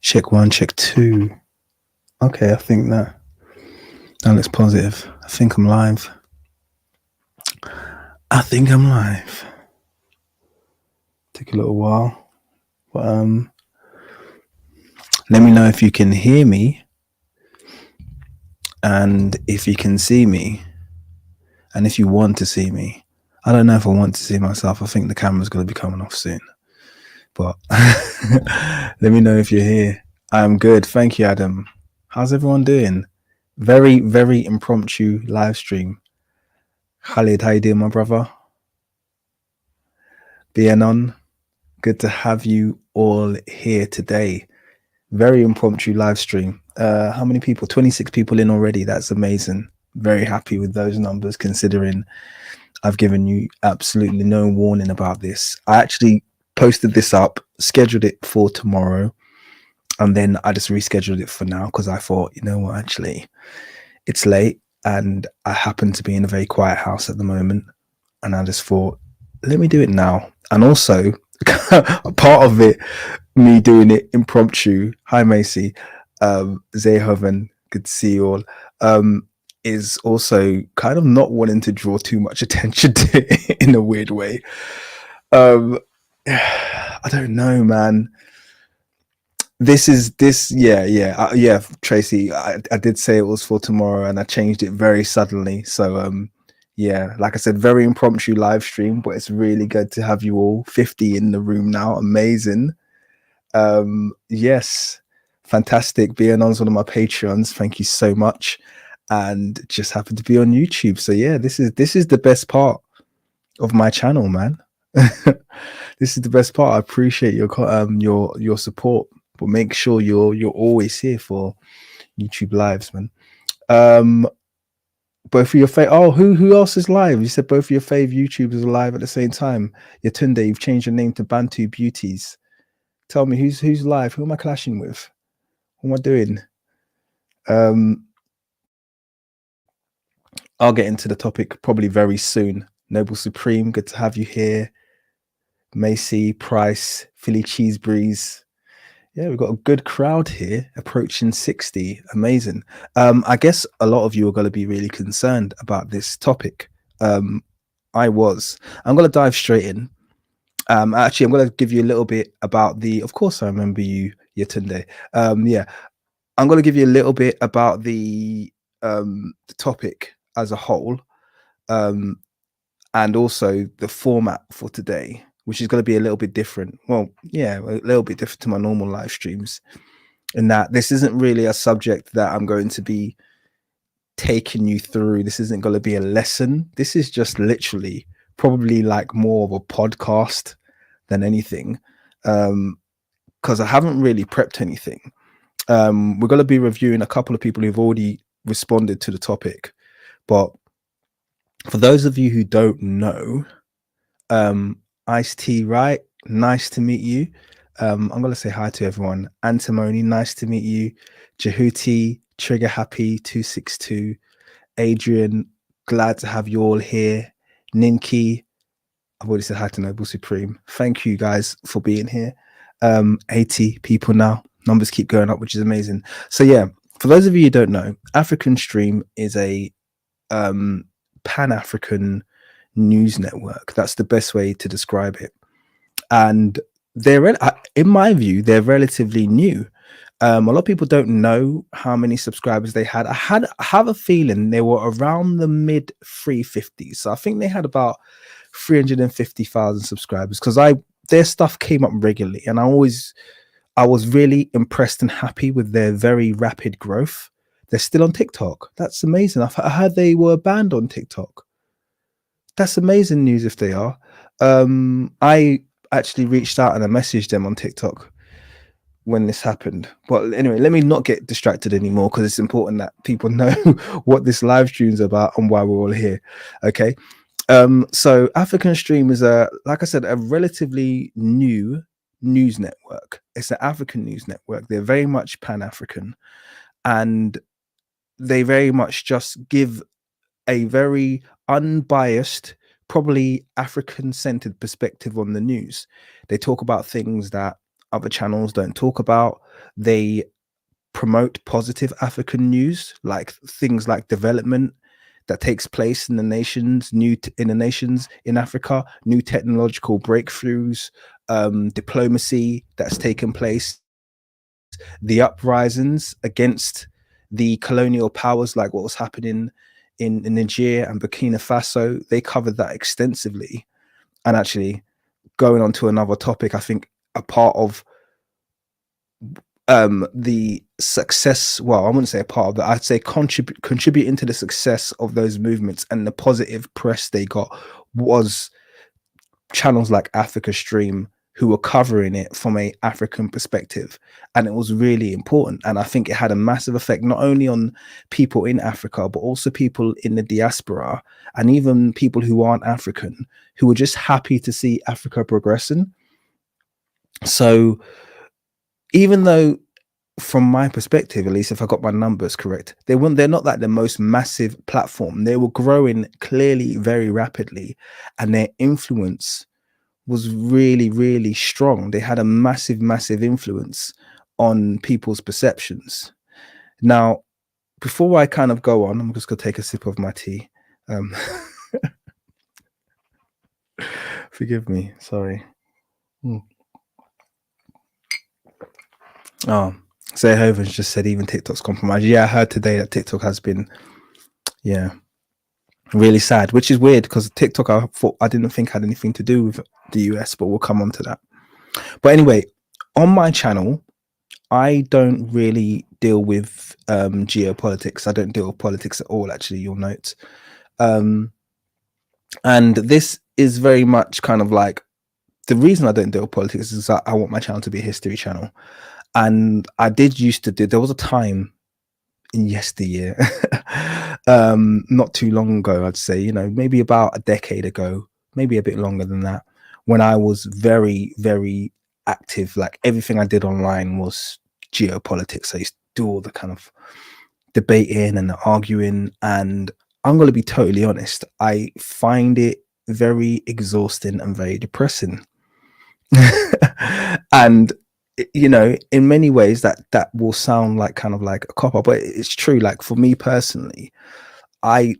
Check one, check two. Okay, I think that looks positive. I think I'm live. Took a little while, but let me know if you can hear me and if you can see me and if you want to see me. I don't know if I want to see myself. I think the camera's going to be coming off soon, but let me know if you're here. I'm good. Thank you, Adam. How's everyone doing? Very, very impromptu live stream. Khalid, how you doing, my brother? Bianon, good to have you all here today. Very impromptu live stream. How many people? 26 people in already. That's amazing. Very happy with those numbers considering I've given you absolutely no warning about this. I actually posted this up, scheduled it for tomorrow, and then I just rescheduled it for now because I thought, you know what, actually, it's late and I happen to be in a very quiet house at the moment. And I just thought, let me do it now. And also, a part of it, me doing it impromptu. Hi, Macy. Zehoven, good to see you all. Is also kind of not wanting to draw too much attention to it in a weird way. I don't know, man. Yeah, Tracy. I did say it was for tomorrow, and I changed it very suddenly. So, yeah, like I said, very impromptu live stream, but it's really good to have you all. 50 in the room now, amazing. Yes, fantastic. Being on one of my Patreons, thank you so much. And just happened to be on YouTube. So yeah, this is the best part of my channel, man. This is the best part. I appreciate your support, but make sure you're always here for YouTube lives, man. Both of your who else is live? You said both of your fave YouTubers are live at the same time. Yatunde, you've changed your name to Bantu Beauties. Tell me who's live. Who am I clashing with? What am I doing? I'll get into the topic probably very soon. Noble Supreme, good to have you here. Macy, Price, Philly Cheese Breeze. Yeah, we've got a good crowd here, approaching 60. Amazing. I guess a lot of you are going to be really concerned about this topic. I was. I'm going to dive straight in. Actually, I'm going to give you a little bit about of course, I remember you, Yetunde. Yeah, I'm going to give you a little bit about the topic as a whole, and also the format for today, which is going to be a little bit different. Well, yeah, a little bit different to my normal live streams, in that this isn't really a subject that I'm going to be taking you through. This isn't going to be a lesson. This is just literally probably like more of a podcast than anything, because I haven't really prepped anything. We're going to be reviewing a couple of people who've already responded to the topic, but for those of you who don't know, Ice T, right? Nice to meet you. I'm going to say hi to everyone. Antimony, nice to meet you. Jehuti, Trigger Happy 262, Adrian, glad to have you all here. Ninki, I've already said hi to Noble Supreme. Thank you guys for being here. 80 people now. Numbers keep going up, which is amazing. So yeah, for those of you who don't know, African Stream is a Pan-African news network. That's the best way to describe it. And they're, in my view, they're relatively new. A lot of people don't know how many subscribers they had. I have a feeling they were around the mid 350s. So I think they had about 350,000 subscribers, because their stuff came up regularly, and I was really impressed and happy with their very rapid growth. They're still on TikTok. That's amazing. I heard they were banned on TikTok. That's amazing news if they are. I actually reached out and I messaged them on TikTok when this happened. But anyway, let me not get distracted anymore, because it's important that people know what this live stream is about and why we're all here. Okay. So African Stream is like I said, a relatively new news network. It's an African news network. They're very much Pan-African, and they very much just give a very unbiased, probably African-centered perspective on the news. They talk about things that other channels don't talk about. They promote positive African news, like things like development that takes place in the nations, in the nations in Africa, new technological breakthroughs, diplomacy that's taken place, the uprisings against the colonial powers, like what was happening in Niger and Burkina Faso. They covered that extensively. And actually, going on to another topic, I think a part of the success, well, I wouldn't say a part of that, I'd say contributing to the success of those movements and the positive press they got was channels like Africa Stream, who were covering it from a African perspective. And it was really important, and I think it had a massive effect not only on people in Africa but also people in the diaspora, and even people who aren't African, who were just happy to see Africa progressing. So even though, from my perspective, at least if I got my numbers correct, they're not like the most massive platform. They were growing clearly very rapidly, and their influence was really, really strong. They had a massive, massive influence on people's perceptions. Now, before I kind of go on, I'm just gonna take a sip of my tea. Forgive me, sorry. Oh, Zayhovens just said even TikTok's compromised. Yeah, I heard today that TikTok has been, yeah, really sad, which is weird because TikTok, I didn't think had anything to do with the US, but we'll come on to that. But anyway, on my channel, I don't really deal with geopolitics. I don't deal with politics at all, actually, you'll note. And this is very much kind of like, the reason I don't deal with politics is that I want my channel to be a history channel. And I did used to do, there was a time in yesteryear, not too long ago, I'd say, maybe about a decade ago, maybe a bit longer than that, when I was very, very active. Like everything I did online was geopolitics. I used to do all the kind of debating and the arguing, and I'm going to be totally honest, I find it very exhausting and very depressing. And in many ways that will sound like kind of like a cop out, but it's true. Like for me personally,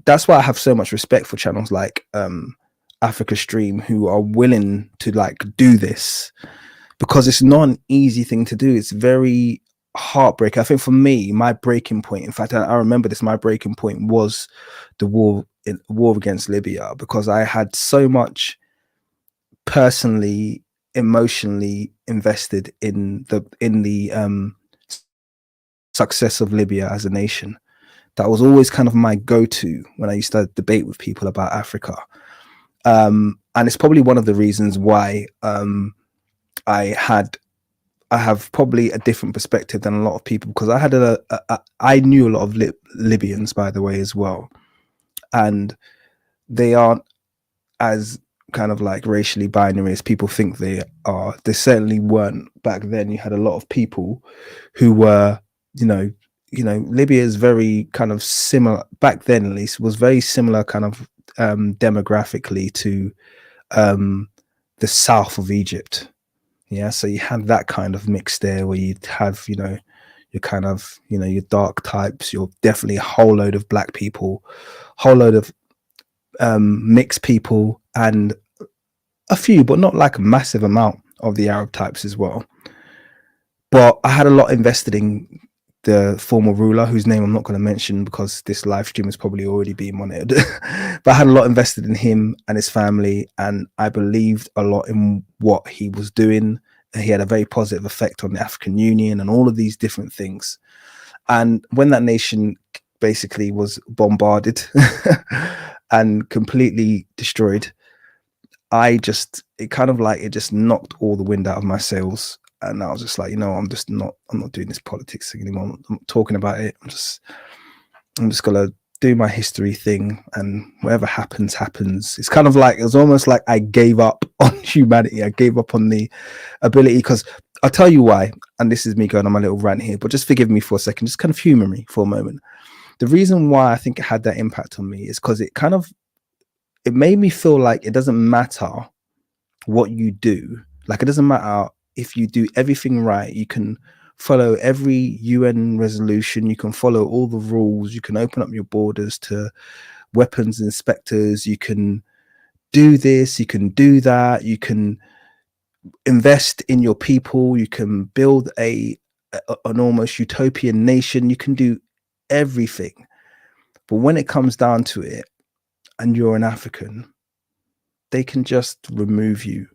that's why I have so much respect for channels like Africa Stream, who are willing to like do this, because it's not an easy thing to do. It's very heartbreaking. I think for me, my breaking point, in fact, I remember this, my breaking point was the war against Libya, because I had so much personally, emotionally invested in the success of Libya as a nation. That was always kind of my go-to when I used to debate with people about Africa. And it's probably one of the reasons why I have probably a different perspective than a lot of people, because I knew a lot of Libyans, by the way, as well, and they aren't as kind of like racially binary as people think they are. They certainly weren't back then. You had a lot of people who were, Libya is very kind of similar back then, at least, was very similar kind of demographically to the south of Egypt. Yeah, so you had that kind of mix there, where you'd have, your kind of, your dark types, you're definitely a whole load of black people, whole load of mixed people, and a few, but not like a massive amount of the Arab types as well. But I had a lot invested in the former ruler, whose name I'm not going to mention because this live stream is probably already being monitored. But I had a lot invested in him and his family, and I believed a lot in what he was doing. He had a very positive effect on the African Union and all of these different things. And when that nation basically was bombarded and completely destroyed, it just knocked all the wind out of my sails. And I was just like, I'm not doing this politics thing anymore. I'm not talking about it. I'm just gonna do my history thing, and whatever happens, happens. It's kind of like, it was almost like I gave up on humanity. I gave up on the ability, because I'll tell you why. And this is me going on my little rant here, but just forgive me for a second, just kind of humor me for a moment. The reason why I think it had that impact on me is because it made me feel like it doesn't matter what you do. Like, it doesn't matter if you do everything right, you can follow every UN resolution, you can follow all the rules, you can open up your borders to weapons inspectors, you can do this, you can do that, you can invest in your people, you can build an almost utopian nation, you can do everything. But when it comes down to it, and you're an African, they can just remove you.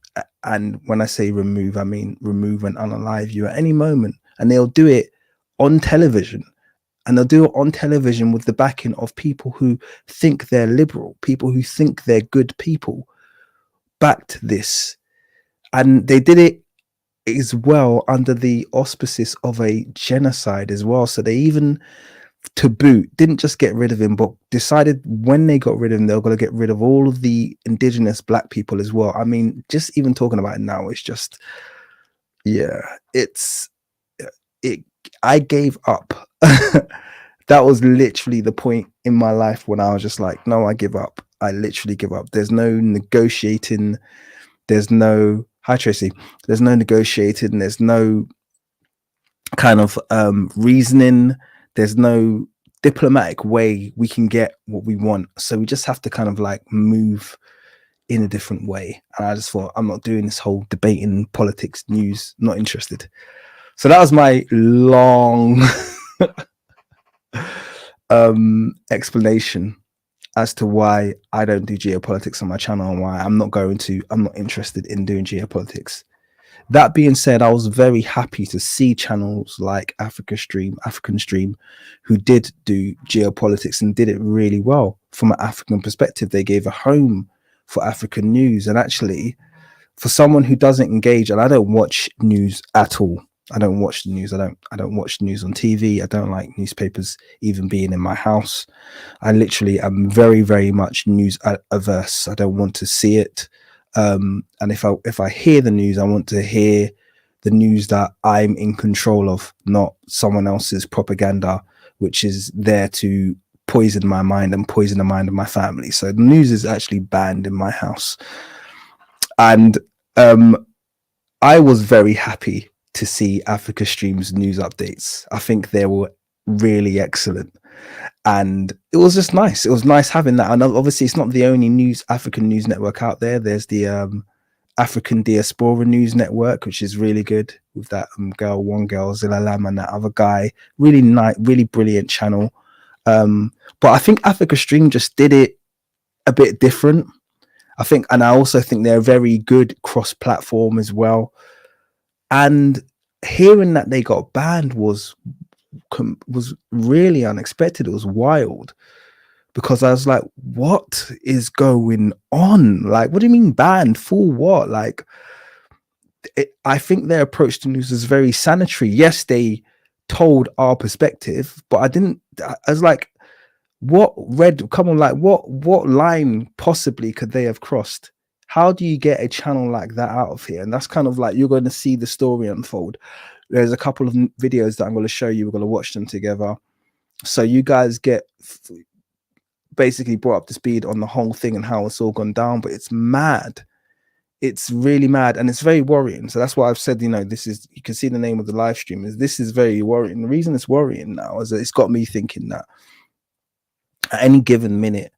And when I say remove, I mean remove and unalive you at any moment. And they'll do it on television. And they'll do it on television with the backing of people who think they're liberal, people who think they're good people, backed this. And they did it as well under the auspices of a genocide as well. So they even, to boot, didn't just get rid of him, but decided when they got rid of him, they were going to get rid of all of the indigenous black people as well. I mean, just even talking about it now, it's just, yeah, I gave up. That was literally the point in my life when I was just like, no, I give up. I literally give up. There's no negotiating. There's no, hi Tracy, there's no negotiating. There's no kind of reasoning. There's no diplomatic way we can get what we want. So we just have to kind of like move in a different way. And I just thought, I'm not doing this whole debating politics news, not interested. So that was my long explanation as to why I don't do geopolitics on my channel and why I'm not interested in doing geopolitics. That being said, I was very happy to see channels like African Stream, who did do geopolitics and did it really well from an African perspective. They gave a home for African news. And actually, for someone who doesn't engage, and I don't watch news at all. I don't watch the news. I don't watch news on TV. I don't like newspapers even being in my house. I literally am very, very much news averse. I don't want to see it. And if I hear the news, I want to hear the news that I'm in control of, not someone else's propaganda, which is there to poison my mind and poison the mind of my family. So the news is actually banned in my house. And I was very happy to see Africa Stream's news updates. I think they were really excellent. And it was just nice. It was nice having that. And obviously, it's not the only African news network out there. There's the African Diaspora News Network, which is really good, with that one girl, Zilla Lam, and that other guy. Really nice, really brilliant channel. But I think Africa Stream just did it a bit different. And I also think they're very good cross-platform as well. And hearing that they got banned was really unexpected. It was wild, because I was like, what is going on? Like, what do you mean banned? For what? Like, I think their approach to news is very sanitary. Yes, they told our perspective, but I was like, what line possibly could they have crossed? How do you get a channel like that out of here? And that's kind of like, you're going to see the story unfold. There's a couple of videos that I'm going to show you. We're going to watch them together, so you guys get basically brought up to speed on the whole thing and how it's all gone down. But it's mad. It's really mad, and it's very worrying. So that's why I've said, you can see the name of the live stream is, this is very worrying. The reason it's worrying now is that it's got me thinking that at any given minute,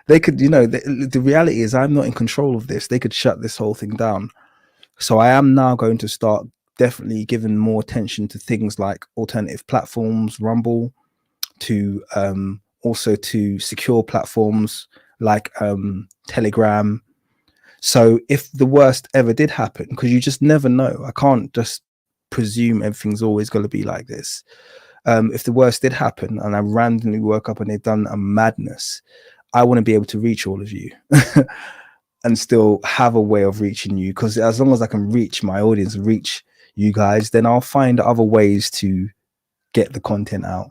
they could, the reality is I'm not in control of this. They could shut this whole thing down. So I am now going to start definitely giving more attention to things like alternative platforms, Rumble, to also to secure platforms like Telegram. So if the worst ever did happen, because you just never know, I can't just presume everything's always going to be like this. If the worst did happen and I randomly woke up and they've done a madness, I want to be able to reach all of you and still have a way of reaching you. Because as long as I can reach my audience, reach you guys, then I'll find other ways to get the content out,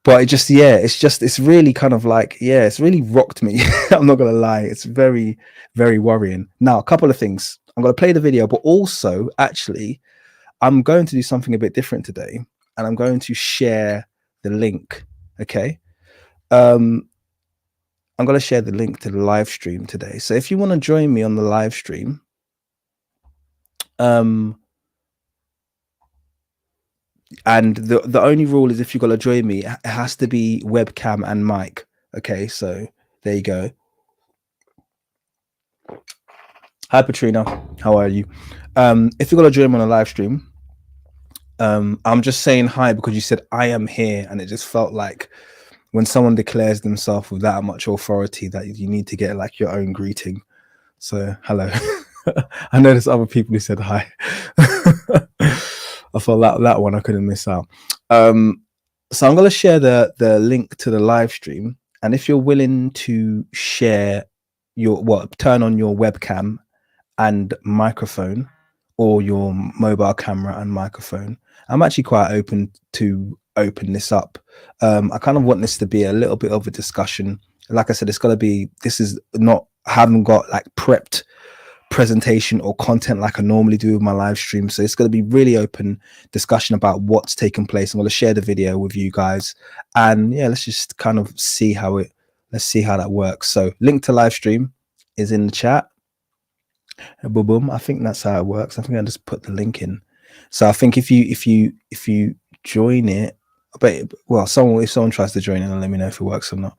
But it's really kind of like, it's really rocked me. I'm not going to lie. It's very, very worrying. Now, a couple of things. I'm going to play the video, but also actually, I'm going to do something a bit different today, and I'm going to share the link. Okay. I'm I'm going to share the link to the live stream today. So if you want to join me on the live stream, and the only rule is if you're going to join me, it has to be webcam and mic. Okay, so there you go. Hi, Patrina. How are you? If you're going to join me on a live stream, I'm just saying hi because you said I am here, and it just felt like when someone declares themselves with that much authority that you need to get like your own greeting. So hello. I know there's other people who said hi. I felt that one I couldn't miss out. So I'm going to share the link to the live stream, and if you're willing to share turn on your webcam and microphone, or your mobile camera and microphone, I'm actually quite open to open this up. I kind of want this to be a little bit of a discussion. Like I said, it's got to be, this is not, I haven't got like prepped presentation or content like I normally do with my live stream. So it's going to be really open discussion about what's taking place. I'm going to share the video with you guys, and yeah, let's just kind of see how that works. So link to live stream is in the chat. Boom, boom. I think that's how it works. I think I just put the link in. So I think if you join it, but well, if someone tries to join it, let me know if it works or not.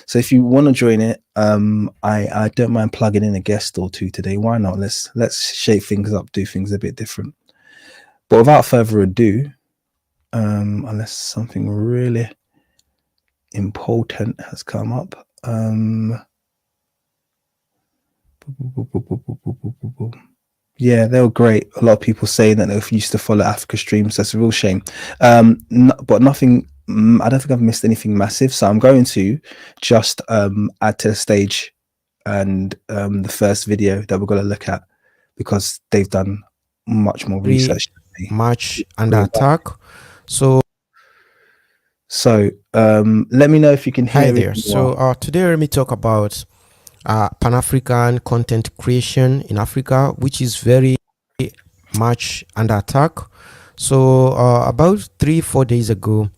So if you want to join it, I don't mind plugging in a guest or two today. Why not? Let's shape things up, do things a bit different. But without further ado, unless something really important has come up, yeah, they were great. A lot of people saying that they used to follow Africa streams. That's a real shame. But nothing, I don't think I've missed anything massive. So I'm going to just add to the stage and the first video that we're going to look at, because they've done much more research. March under attack. So let me know if you can hear. Hi there. So today let me talk about Pan-African content creation in Africa, which is very much under attack. So about 3-4 days ago,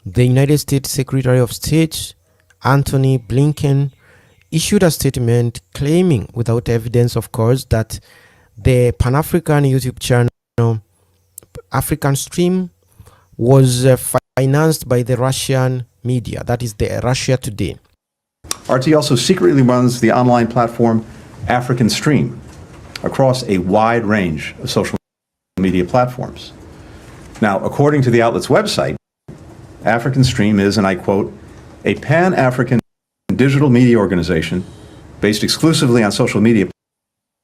the United States Secretary of State Antony Blinken issued a statement claiming, without evidence of course, that the Pan-African YouTube channel African Stream was financed by the Russian media, that is the Russia Today. RT also secretly runs the online platform African Stream across a wide range of social media platforms. Now, according to the outlet's website, African Stream is, and I quote, a pan-African digital media organization based exclusively on social media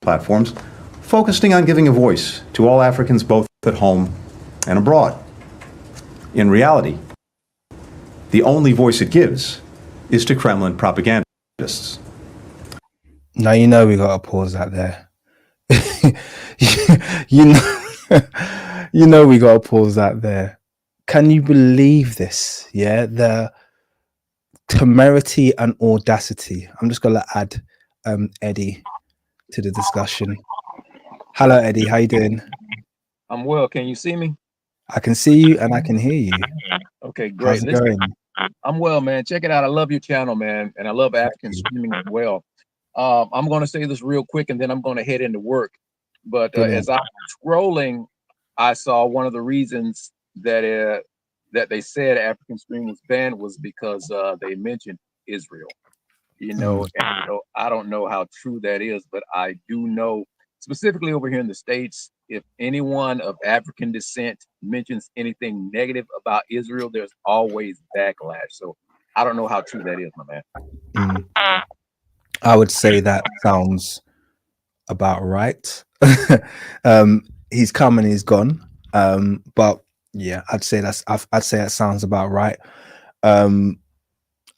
platforms, focusing on giving a voice to all Africans both at home and abroad. In reality, the only voice it gives is to Kremlin propagandists. Now you know we gotta pause that there. you know we gotta pause that there. Can you believe this? Yeah, the temerity and audacity. I'm just gonna add Eddie to the discussion. Hello, Eddie. How you doing? I'm well. Can you see me? I can see you and I can hear you. Okay, great. How's it going? I'm well, man. Check it out. I love your channel, man, and I love African streaming as well. I'm going to say this real quick, and then I'm going to head into work. But as I was scrolling, I saw one of the reasons that that they said African Stream was banned was because they mentioned Israel. You know, and, you know, I don't know how true that is, but I do know specifically over here in the States, if anyone of African descent mentions anything negative about Israel, there's always backlash. So I don't know how true that is, my man. I would say that sounds about right. He's come and he's gone. But yeah, I'd say that sounds about right.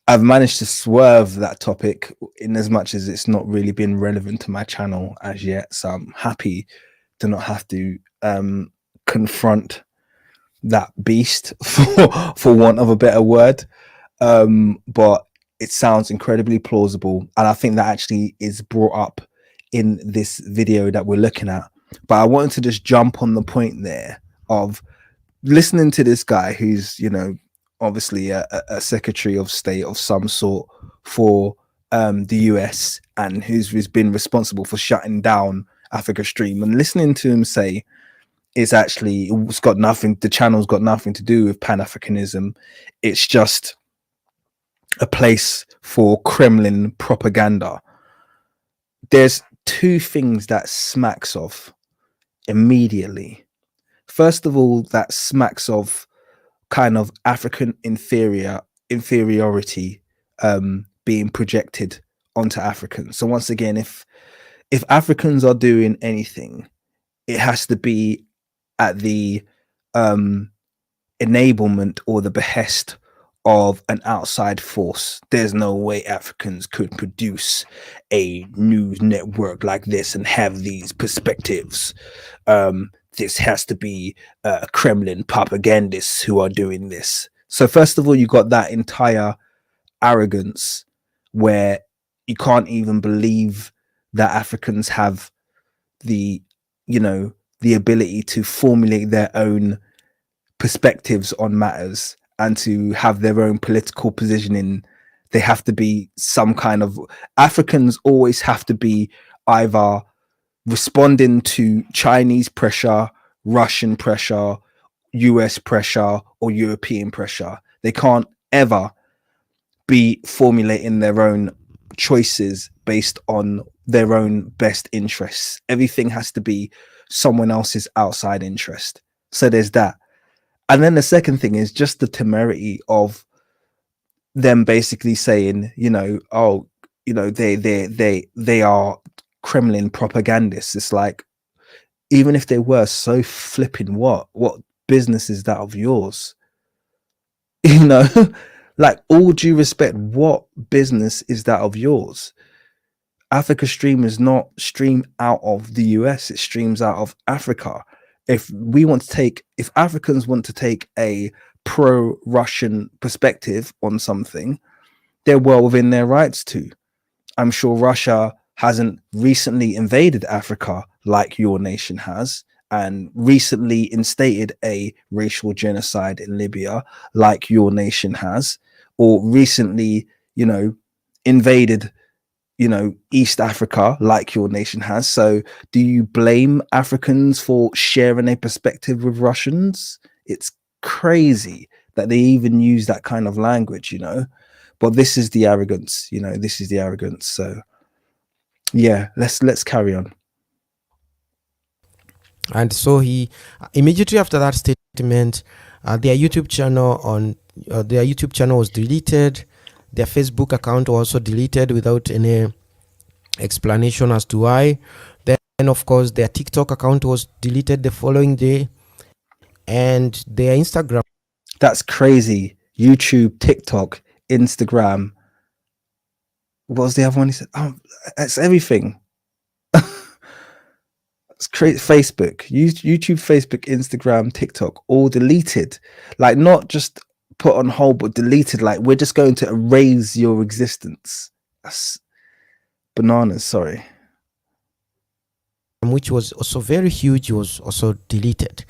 I've managed to swerve that topic in as much as it's not really been relevant to my channel as yet. So I'm happy to not have to confront that beast for want of a better word. But it sounds incredibly plausible. And I think that actually is brought up in this video that we're looking at. But I wanted to just jump on the point there of listening to this guy who's, you know, obviously a secretary of state of some sort for the US, and who's been responsible for shutting down Africa Stream. And listening to him say it's got nothing, the channel's got nothing to do with Pan-Africanism. It's just a place for Kremlin propaganda. There's two things that smacks of immediately. First of all, that smacks of kind of African inferiority being projected onto Africans. So once again, if Africans are doing anything, it has to be at the enablement or the behest of an outside force. There's no way Africans could produce a news network like this and have these perspectives. This has to be Kremlin propagandists who are doing this. So first of all, you got that entire arrogance where you can't even believe that Africans have the ability to formulate their own perspectives on matters and to have their own political positioning. They have to be some kind of, Africans always have to be either responding to Chinese pressure, Russian pressure, US pressure, or European pressure. They can't ever be formulating their own choices based on their own best interests. Everything has to be someone else's outside interest. So there's that. And then the second thing is just the temerity of them basically saying, they are Kremlin propagandists. It's like, even if they were, so flipping what business is that of yours? Like, all due respect, what business is that of yours? Africa Stream is not streamed out of the US, it streams out of Africa. If Africans want to take a pro-Russian perspective on something, they're well within their rights to. I'm sure Russia hasn't recently invaded Africa like your nation has, and recently instated a racial genocide in Libya like your nation has, or recently, invaded, East Africa like your nation has. So do you blame Africans for sharing a perspective with Russians? It's crazy that they even use that kind of language, but this is the arrogance, So yeah, let's carry on. And so he immediately after that statement, their YouTube channel was deleted. Their Facebook account was also deleted without any explanation as to why. Then, of course, their TikTok account was deleted the following day, and their Instagram. That's crazy. YouTube, TikTok, Instagram. What was the other one? He said, it's everything. It's crazy. Facebook, YouTube, Facebook, Instagram, TikTok, all deleted. Like, not just put on hold, but deleted. Like, we're just going to erase your existence. That's bananas. Sorry. Which was also very huge, was also deleted.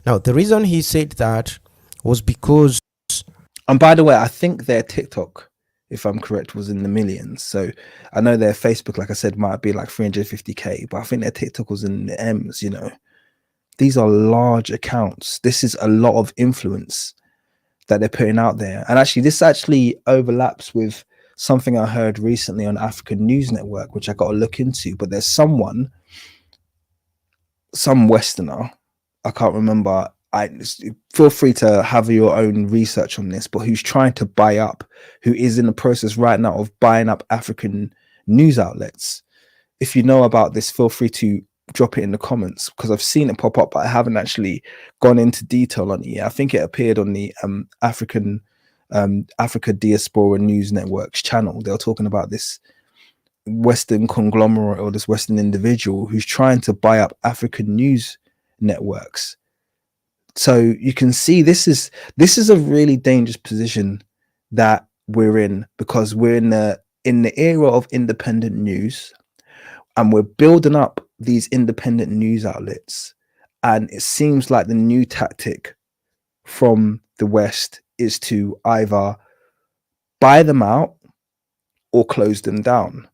Now, the reason he said that was because, and by the way, I think their TikTok, if I'm correct, was in the millions. So I know their Facebook, like I said, might be like 350k, but I think their TikTok was in the M's. These are large accounts. This is a lot of influence that they're putting out there. And actually, this actually overlaps with something I heard recently on African News Network, which I got to look into. But there's some Westerner, I can't remember. Feel free to have your own research on this, but who is in the process right now of buying up African news outlets. If you know about this, feel free to drop it in the comments, because I've seen it pop up, but I haven't actually gone into detail on it yet. I think it appeared on the Africa Diaspora News Network's channel. They were talking about this Western conglomerate or this Western individual who's trying to buy up African news networks. So you can see this is a really dangerous position that we're in, because we're in the era of independent news, and we're building up these independent news outlets. And it seems like the new tactic from the West is to either buy them out or close them down.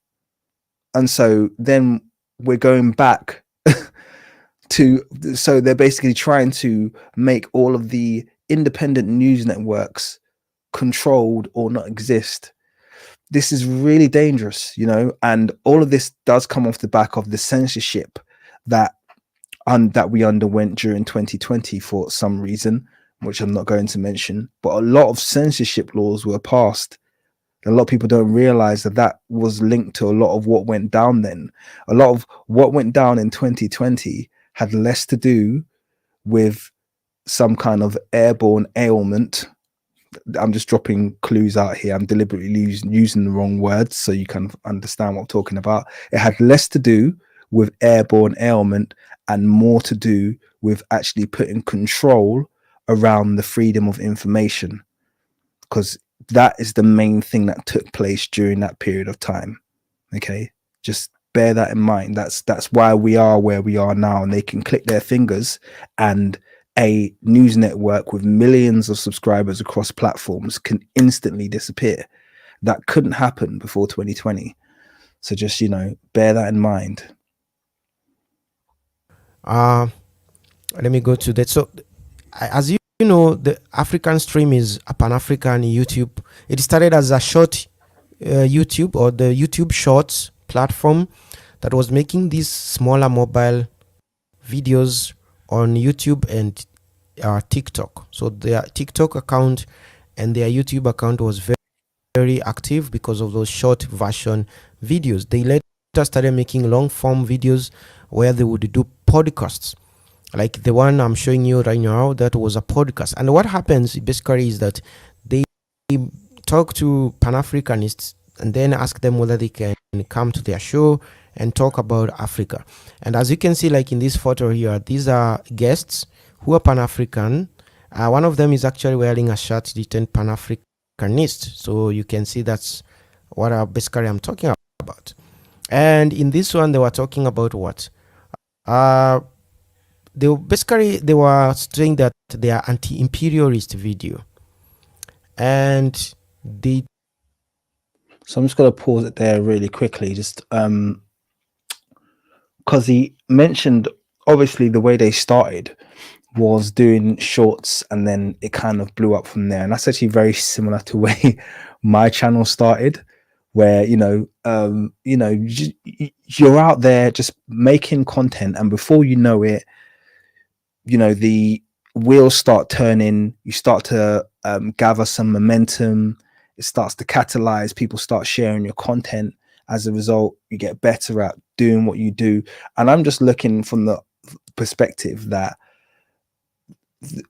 And so then we're going back so they're basically trying to make all of the independent news networks controlled or not exist. This is really dangerous, and all of this does come off the back of the censorship that we underwent during 2020 for some reason, which I'm not going to mention. But a lot of censorship laws were passed. A lot of people don't realize that was linked to a lot of what went down then. A lot of what went down in 2020 had less to do with some kind of airborne ailment. I'm just dropping clues out here. I'm deliberately using the wrong words so you can understand what I'm talking about. It had less to do with airborne ailment and more to do with actually putting control around the freedom of information, because that is the main thing that took place during that period of time. Okay, just bear that in mind. That's why we are where we are now, and they can click their fingers and a news network with millions of subscribers across platforms can instantly disappear. That couldn't happen before 2020. So just, bear that in mind. Let me go to that. So as you know, the African Stream is a Pan-African YouTube. It started as a short YouTube, or the YouTube Shorts platform, that was making these smaller mobile videos on YouTube and TikTok. So their TikTok account and their YouTube account was very, very active because of those short version videos. They later started making long form videos where they would do podcasts, like the one I'm showing you right now. That was a podcast. And what happens basically is that they talk to Pan-Africanists and then ask them whether they can come to their show and talk about Africa. And as you can see, like in this photo here, these are guests who are Pan-African. One of them is actually wearing a shirt written Pan-Africanist. So you can see that's what basically I'm talking about. And in this one, they were talking about what? They were saying that they are anti-imperialist video. And so I'm just going to pause it there really quickly, just because he mentioned, obviously, the way they started was doing shorts, and then it kind of blew up from there. And that's actually very similar to the way my channel started, where you're out there just making content, and before you know it, the wheels start turning. You start to gather some momentum. It starts to catalyze. People start sharing your content. As a result, you get better at doing what you do. And I'm just looking from the perspective that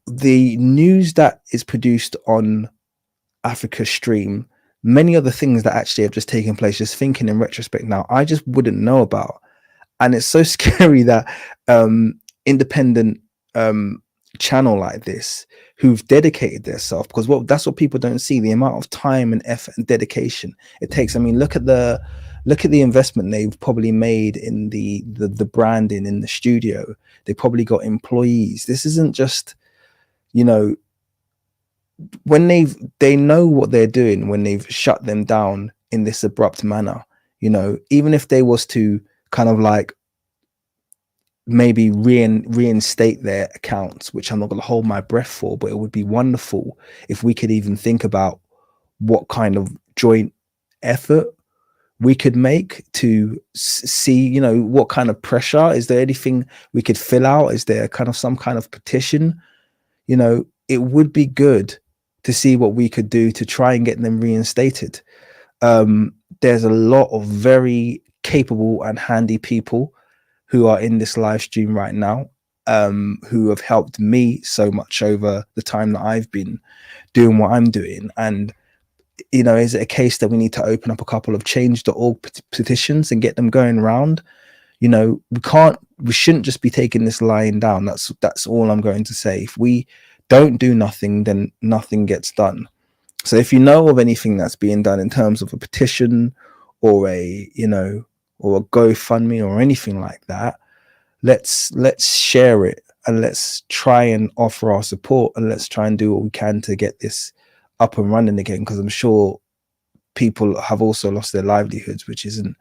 the news that is produced on Africa Stream, many other things that actually have just taken place, just thinking in retrospect now, I just wouldn't know about. And it's so scary that independent channel like this, who've dedicated themselves, because that's what people don't see, the amount of time and effort and dedication it takes. I mean, look at the investment they've probably made in the branding in the studio. They probably got employees. This isn't just, when they know what they're doing when they've shut them down in this abrupt manner. Even if they was to kind of like maybe reinstate their accounts, which I'm not going to hold my breath for, but it would be wonderful if we could even think about what kind of joint effort we could make to see, what kind of pressure. Is there anything we could fill out? Is there kind of some kind of petition? It would be good to see what we could do to try and get them reinstated. There's a lot of very capable and handy people who are in this live stream right now, who have helped me so much over the time that I've been doing what I'm doing. And, is it a case that we need to open up a couple of change.org petitions and get them going around? We shouldn't just be taking this lying down. That's all I'm going to say. If we don't do nothing, then nothing gets done. So if you know of anything that's being done in terms of a petition or a GoFundMe or anything like that, let's share it, and let's try and offer our support, and let's try and do what we can to get this up and running again, because I'm sure people have also lost their livelihoods, which isn't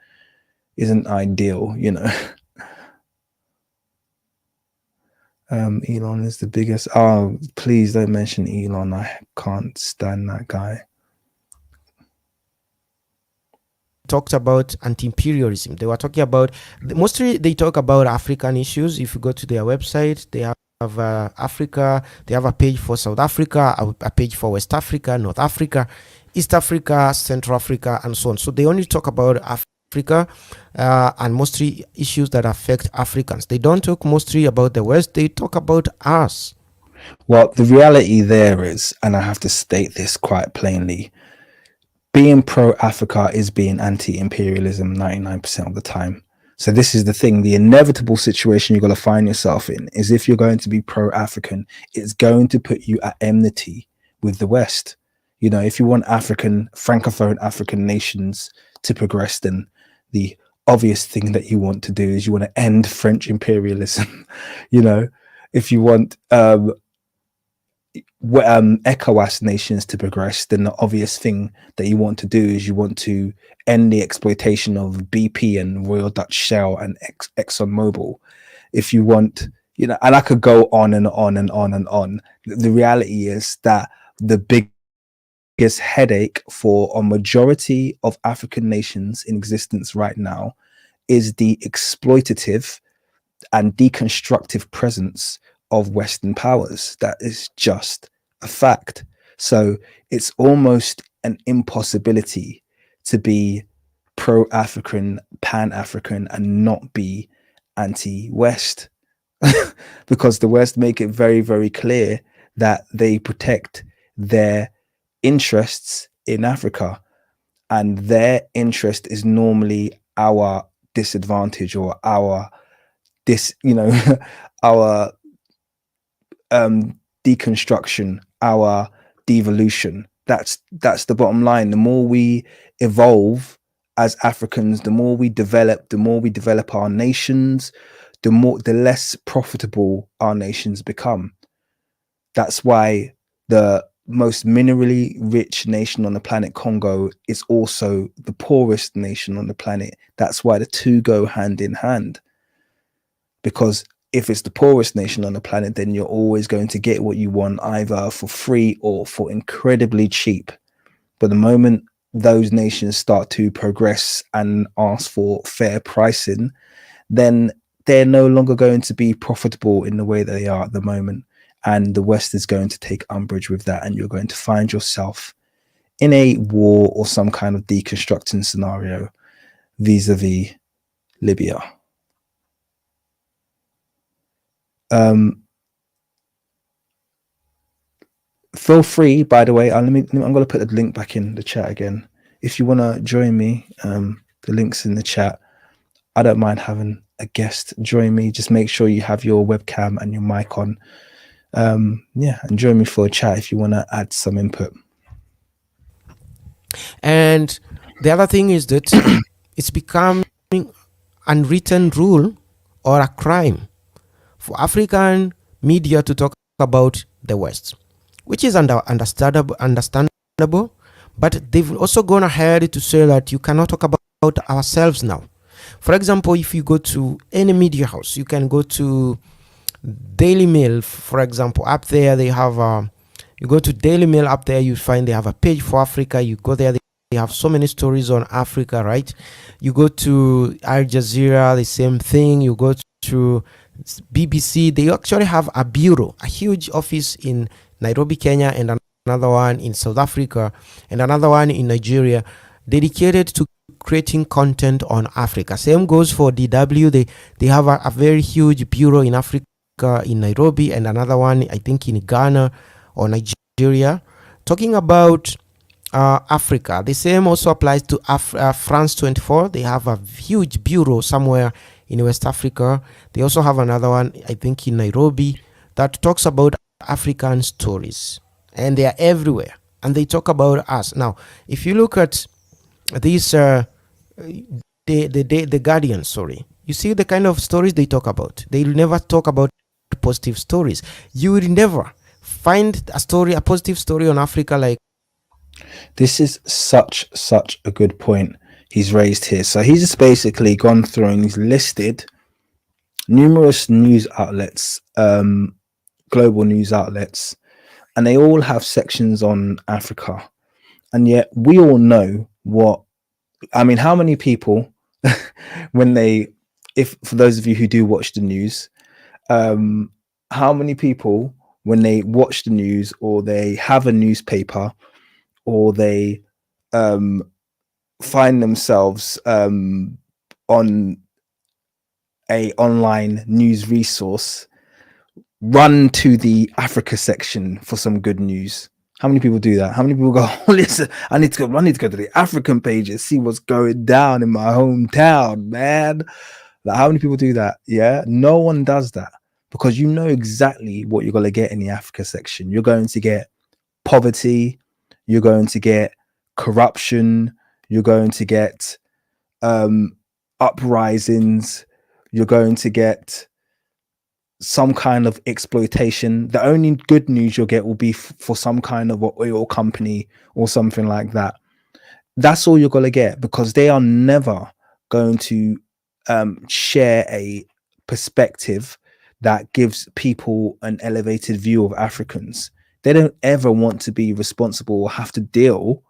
ideal, you know. Elon is the biggest. Oh, please don't mention Elon. I can't stand that guy. Talked about anti-imperialism. They were talking about, mostly they talk about African issues. If you go to their website, they have Africa, they have a page for South Africa, a page for West Africa, North Africa, East Africa, Central Africa, and so on. So they only talk about Africa and mostly issues that affect Africans. They don't talk mostly about the West, they talk about us. Well, the reality there is, and I have to state this quite plainly, being pro-Africa is being anti-imperialism 99% of the time. So this is the thing, the inevitable situation you're going to find yourself in is if you're going to be pro-African, it's going to put you at enmity with the West. You know, if you want Francophone African nations to progress, then the obvious thing that you want to do is you want to end French imperialism. You know, if you want ECOWAS nations to progress, then the obvious thing that you want to do is you want to end the exploitation of BP and Royal Dutch Shell and ExxonMobil. If you want, you know, and I could go on and on and on and on. The reality is that the biggest headache for a majority of African nations in existence right now is the exploitative and deconstructive presence of Western powers. That is just a fact. So it's almost an impossibility to be pro-African, pan-African, and not be anti-West, because the West make it very, very clear that they protect their interests in Africa, and their interest is normally our disadvantage or our our deconstruction, our devolution. That's the bottom line. The more we evolve as Africans, the more we develop our nations, the less profitable our nations become. That's why the most minerally rich nation on the planet, Congo, is also the poorest nation on the planet. That's why the two go hand in hand, because if it's the poorest nation on the planet, then you're always going to get what you want, either for free or for incredibly cheap. But the moment those nations start to progress and ask for fair pricing, then they're no longer going to be profitable in the way that they are at the moment. And the West is going to take umbrage with that, and you're going to find yourself in a war or some kind of deconstructing scenario vis-a-vis Libya. Feel free, by the way, I'm going to put the link back in the chat again. If you want to join me, the link's in the chat. I don't mind having a guest join me. Just make sure you have your webcam and your mic on. Yeah, and join me for a chat if you want to add some input. And the other thing is that it's becoming unwritten rule or a crime for African media to talk about the West, which is understandable, but they've also gone ahead to say that you cannot talk about ourselves now. For example, if you go to any media house, you can go to Daily Mail, for example. Up there they have you go to Daily Mail, up there you find they have a page for Africa. You go there, they have so many stories on Africa, right? You go to Al Jazeera, the same thing. You go to BBC, they actually have a bureau, a huge office in Nairobi, Kenya, and another one in South Africa, and another one in Nigeria, dedicated to creating content on Africa. Same goes for DW. They have a very huge bureau in Africa, in Nairobi, and another one, I think, in Ghana or Nigeria, talking about Africa. The same also applies to France 24. They have a huge bureau somewhere in West Africa. They also have another one, I think, in Nairobi, that talks about African stories, and they are everywhere, and they talk about us. Now, if you look at these the Guardian, you see the kind of stories they talk about. They will never talk about positive stories. You will never find a positive story on Africa like This is such a good point he's raised here. So he's just basically gone through and he's listed numerous news outlets, global news outlets, and they all have sections on Africa. And yet we all know what, I mean, how many people when they, if for those of you who do watch the news, how many people when they watch the news or they have a newspaper or they find themselves on a online news resource, run to the Africa section for some good news? How many people do that? How many people go, oh, listen, I need to go to the African pages, see what's going down in my hometown, man? Like, how many people do that? Yeah, no one does that, because you know exactly what you're going to get in the Africa section. You're going to get poverty, you're going to get corruption, you're going to get uprisings, you're going to get some kind of exploitation. The only good news you'll get will be for some kind of oil company or something like that. That's all you're going to get, because they are never going to share a perspective that gives people an elevated view of Africans. They don't ever want to be responsible or have to deal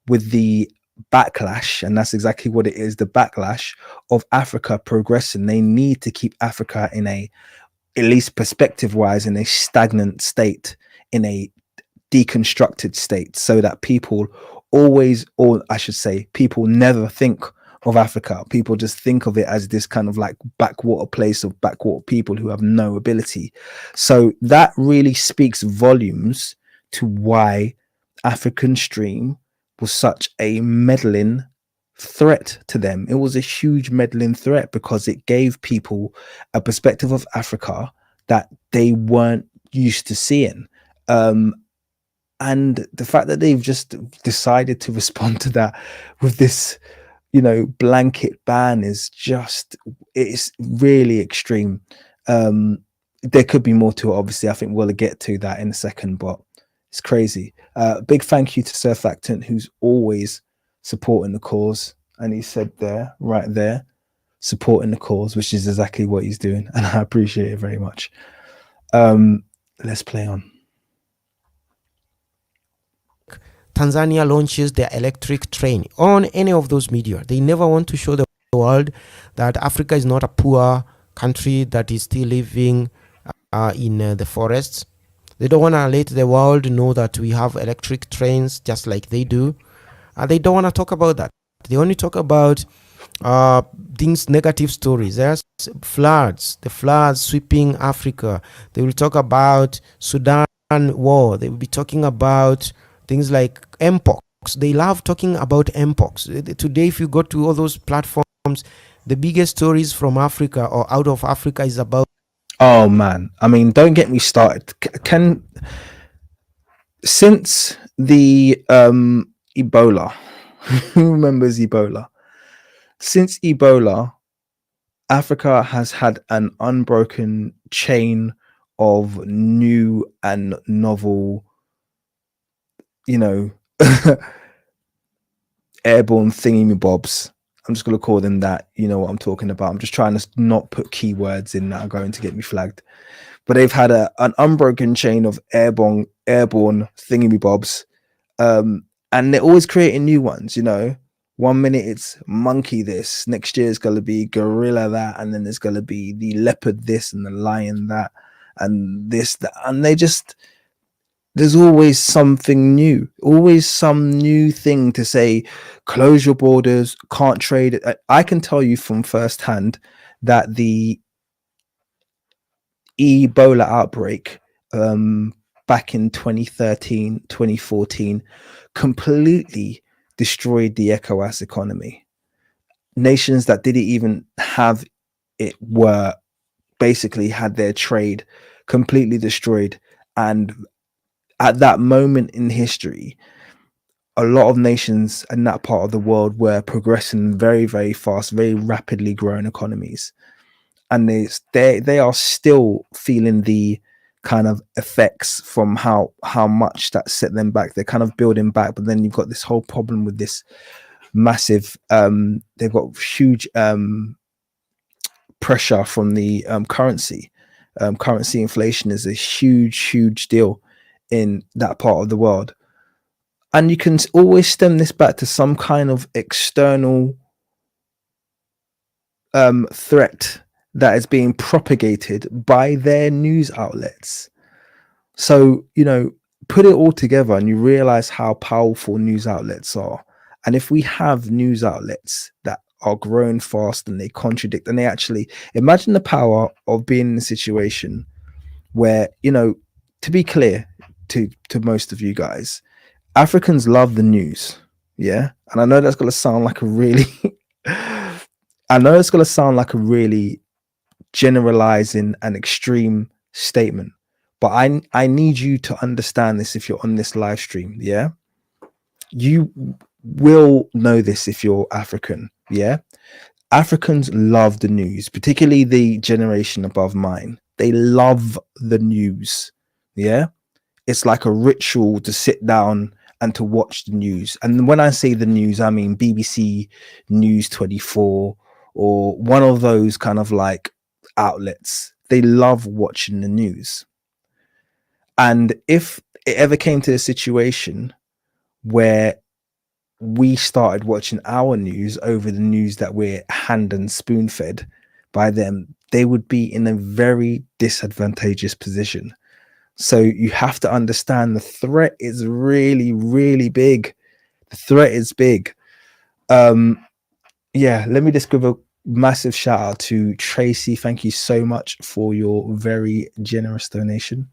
with the backlash, and that's exactly what it is, the backlash of Africa progressing. They need to keep Africa in a, at least perspective wise, in a stagnant state, in a deconstructed state, so that people always, or I should say, people never think of Africa. People just think of it as this kind of like backwater place of backwater people who have no ability. So that really speaks volumes to why African Stream was such a meddling threat to them. It was a huge meddling threat because it gave people a perspective of Africa that they weren't used to seeing. And the fact that they've just decided to respond to that with this, you know, blanket ban is just, it's really extreme. There could be more to it, obviously. I think we'll get to that in a second, but it's crazy. Big thank you to Surfactant, who's always supporting the cause. And he said there, right there, supporting the cause, which is exactly what he's doing. And I appreciate it very much. Let's play on. Tanzania launches their electric train on any of those media. They never want to show the world that Africa is not a poor country that is still living in the forests. They don't want to let the world know that we have electric trains just like they do. They don't want to talk about that. They only talk about things, negative stories. There's floods, the floods sweeping Africa. They will talk about Sudan war. They will be talking about things like Mpox. They love talking about Mpox. Today, if you go to all those platforms, the biggest stories from Africa or out of Africa is about. Oh man, I mean, don't get me started. Since the Ebola, who remembers Ebola? Since Ebola, Africa has had an unbroken chain of new and novel, you know, airborne thingy-bobs. I'm just going to call them that. You know what I'm talking about. I'm just trying to not put keywords in that are going to get me flagged. But they've had an unbroken chain of airborne thingy-bobs. And they're always creating new ones, you know. 1 minute it's monkey this, next year it's going to be gorilla that, and then there's going to be the leopard this and the lion that, and this, that. And they just, there's always something new, always some new thing to say. Close your borders, can't trade it. I can tell you from firsthand that the Ebola outbreak back in 2013, 2014 completely destroyed the ECOWAS economy. Nations that didn't even have it were basically had their trade completely destroyed. And at that moment in history, a lot of nations in that part of the world were progressing very, very fast, very rapidly growing economies. And they are still feeling the kind of effects from how much that set them back. They're kind of building back, but then you've got this whole problem with this massive they've got huge pressure from the currency. Currency inflation is a huge deal in that part of the world, and you can always stem this back to some kind of external threat that is being propagated by their news outlets. So, you know, put it all together and you realize how powerful news outlets are. And if we have news outlets that are growing fast and they contradict, and they actually, imagine the power of being in a situation where, you know, to be clear to most of you guys, Africans love the news. Yeah. And I know that's going to sound like a really, generalizing and extreme statement, but I need you to understand this. If you're on this live stream, yeah, you will know this if you're African. Yeah, Africans love the news, particularly the generation above mine. They love the news. Yeah, it's like a ritual to sit down and to watch the news. And when I say the news, I mean BBC News 24 or one of those kind of like outlets. They love watching the news. And if it ever came to a situation where we started watching our news over the news that we're hand and spoon fed by them, they would be in a very disadvantageous position. So you have to understand the threat is really big. The threat is big. Yeah, let me just give a massive shout out to Tracy. Thank you so much for your very generous donation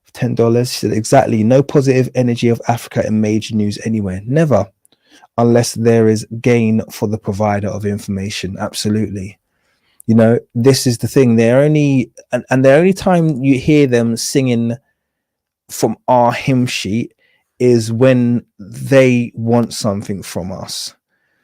of $10. She said, exactly, no positive energy of Africa in major news anywhere. Never, unless there is gain for the provider of information. Absolutely. You know, this is the thing. They're only, and the only time you hear them singing from our hymn sheet is when they want something from us.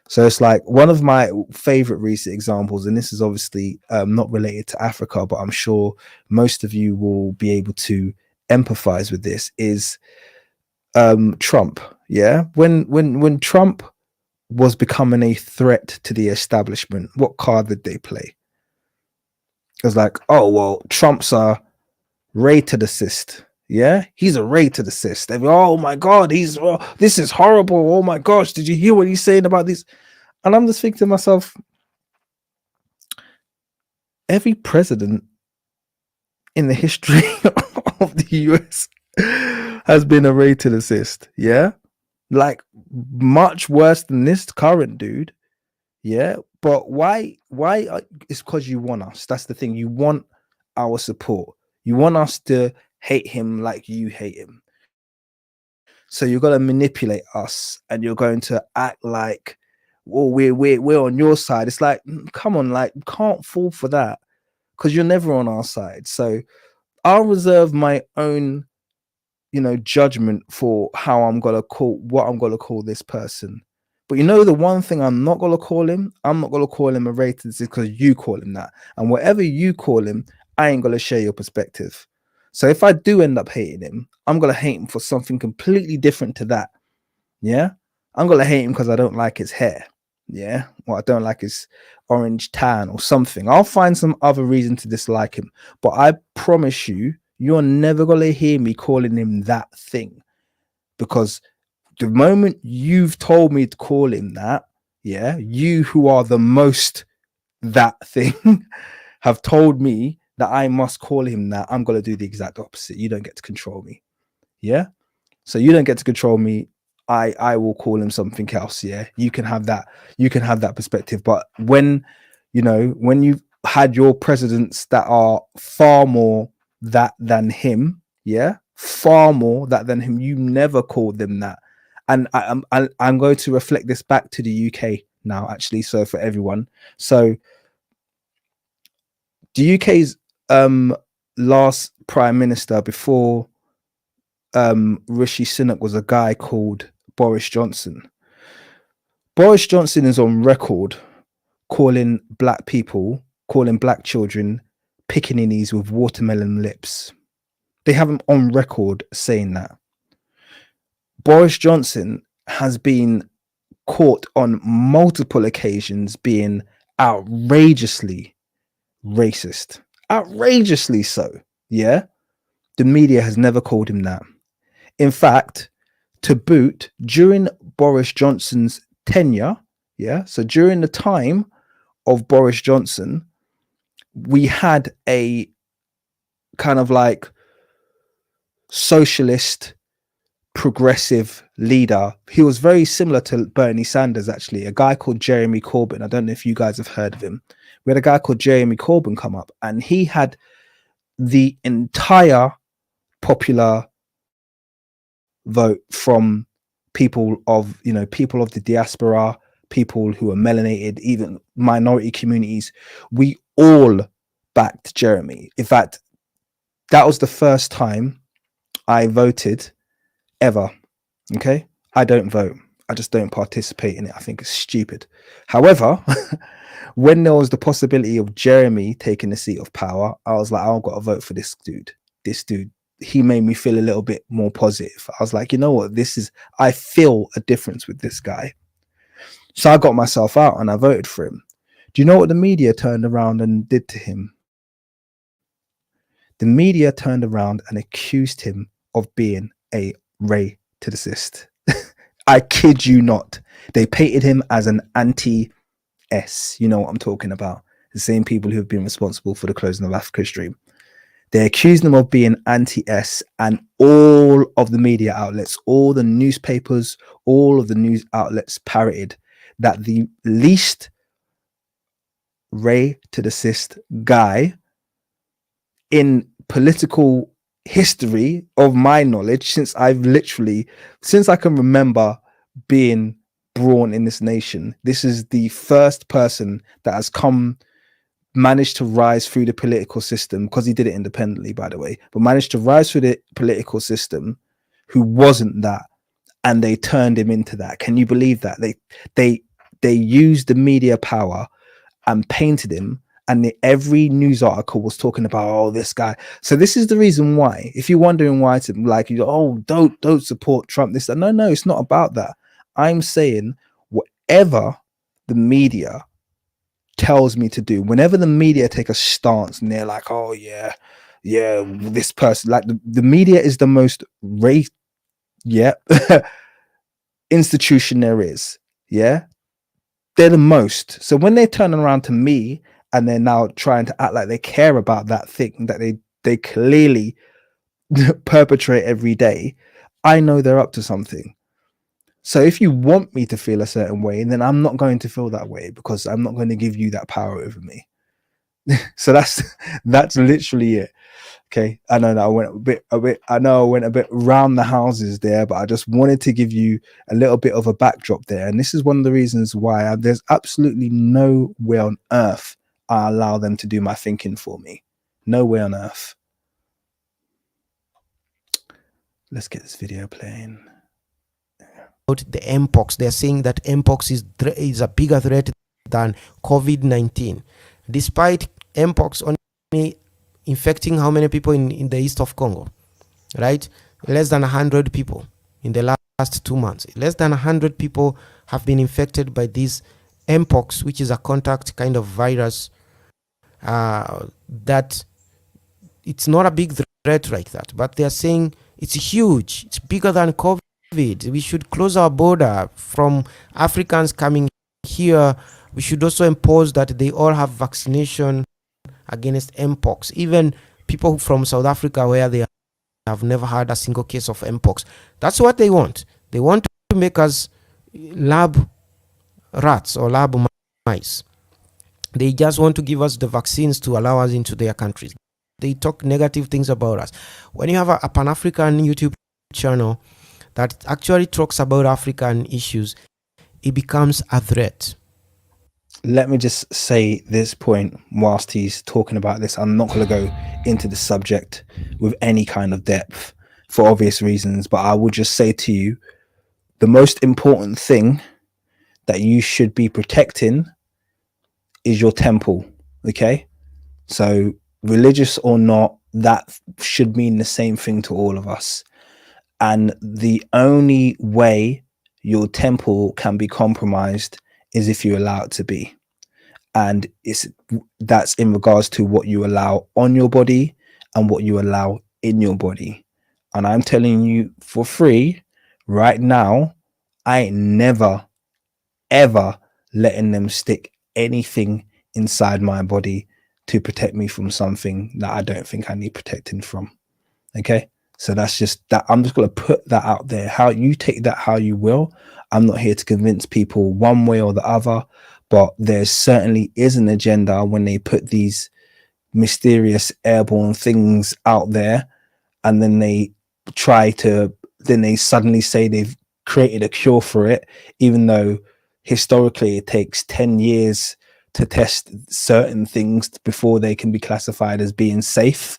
So it's like one of my favorite recent examples, and this is obviously not related to Africa, but I'm sure most of you will be able to empathize with this, is Trump. Yeah, when Trump was becoming a threat to the establishment, what card did they play? It was like, oh well, Trump's a rated assist. Yeah, he's a rated assist. They go, oh my god, this is horrible. Oh my gosh, did you hear what he's saying about this? And I'm just thinking to myself, every president in the history of the US has been a rated assist. Yeah, like much worse than this current dude. Yeah, but why? It's because you want us. That's the thing. You want our support. You want us to hate him like you hate him. So you're going to manipulate us, and you're going to act like, well, we're on your side. It's like, come on, like, you can't fall for that because you're never on our side. So I'll reserve my own, you know, judgment for how I'm going to call this person. But you know, the one thing I'm not going to call him a racist, because you call him that. And whatever you call him, I ain't going to share your perspective. So if I do end up hating him, I'm going to hate him for something completely different to that. Yeah. I'm going to hate him because I don't like his hair. Yeah. Or I don't like his orange tan or something. I'll find some other reason to dislike him. But I promise you, you're never going to hear me calling him that thing, because the moment you've told me to call him that, yeah, you who are the most that thing have told me that I must call him that. I'm going to do the exact opposite. You don't get to control me. Yeah. So you don't get to control me. I will call him something else. Yeah. You can have that. You can have that perspective. But when you've had your presidents that are far more that than him, yeah, far more that than him, you never called them that. And I'm going to reflect this back to the UK now, actually. So for everyone. So the UK's last prime minister before Rishi Sunak was a guy called Boris Johnson. Boris Johnson is on record calling black children pickaninnies with watermelon lips. They have him on record saying that. Boris Johnson has been caught on multiple occasions being outrageously racist. Outrageously so. Yeah. The media has never called him that. In fact, to boot, during Boris Johnson's tenure, so during the time of Boris Johnson, we had a kind of like socialist progressive leader. He was very similar to Bernie Sanders, actually, a guy called Jeremy Corbyn. I don't know if you guys have heard of him. We had a guy called Jeremy Corbyn come up, and he had the entire popular vote from people of the diaspora, people who are melanated, even minority communities. We all backed Jeremy. In fact, that was the first time I voted ever. Okay, I don't vote. I just don't participate in it. I think it's stupid. However, when there was the possibility of Jeremy taking the seat of power, I was like, I've got to vote for this dude. He made me feel a little bit more positive. I was like, you know what, I feel a difference with this guy. So I got myself out and I voted for him. Do you know what the media turned around and did to him? The media turned around and accused him of being a racist. I kid you not. They painted him as an anti-S. You know what I'm talking about. The same people who have been responsible for the closing of Africa Stream. They accused him of being anti-S, and all of the media outlets, all the newspapers, all of the news outlets parroted that the least racist guy in political history of my knowledge, since I can remember being born in this nation, this is the first person that has managed to rise through the political system, because he did it independently, by the way, but managed to rise through the political system, who wasn't that, and they turned him into that. Can you believe that? They used the media power and painted him, and every news article was talking about, this guy. So this is the reason why, if you're wondering why it's like, don't support Trump, this, that. No, it's not about that. I'm saying whatever the media tells me to do, whenever the media take a stance and they're like, this person, like the media is the most institution there is. They're the most. So when they turn around to me and they're now trying to act like they care about that thing that they clearly perpetrate every day, I know they're up to something. So if you want me to feel a certain way, then I'm not going to feel that way, because I'm not going to give you that power over me. So that's literally it. Okay, I know that I went a bit round the houses there, but I just wanted to give you a little bit of a backdrop there. And this is one of the reasons why there's absolutely no way on earth I allow them to do my thinking for me. No way on earth. Let's get this video playing. The Mpox, they're saying that Mpox is a bigger threat than COVID-19, despite Mpox only infecting how many people in the east of Congo, right? Less than 100 people in the last 2 months. Less than 100 people have been infected by this Mpox, which is a contact kind of virus, that it's not a big threat like that, but they're saying it's huge, it's bigger than COVID. We should close our border from Africans coming here. We should also impose that they all have vaccination against Mpox. Even people from South Africa, where they have never had a single case of Mpox. That's what they want. They want to make us lab rats or lab mice. They just want to give us the vaccines to allow us into their countries. They talk negative things about us. When you have a Pan-African YouTube channel that actually talks about African issues, it becomes a threat. Let me just say this point whilst he's talking about this. I'm not going to go into the subject with any kind of depth for obvious reasons, but I will just say to you, the most important thing that you should be protecting is your temple. Okay, so religious or not, that should mean the same thing to all of us. And the only way your temple can be compromised is if you allow it to be. And that's in regards to what you allow on your body and what you allow in your body. And I'm telling you for free right now, I ain't never, ever letting them stick anything inside my body to protect me from something that I don't think I need protecting from. Okay. So that's just that. I'm just going to put that out there. How you take that, how you will. I'm not here to convince people one way or the other, but there certainly is an agenda when they put these mysterious airborne things out there, and then they suddenly say they've created a cure for it, even though historically it takes 10 years to test certain things before they can be classified as being safe.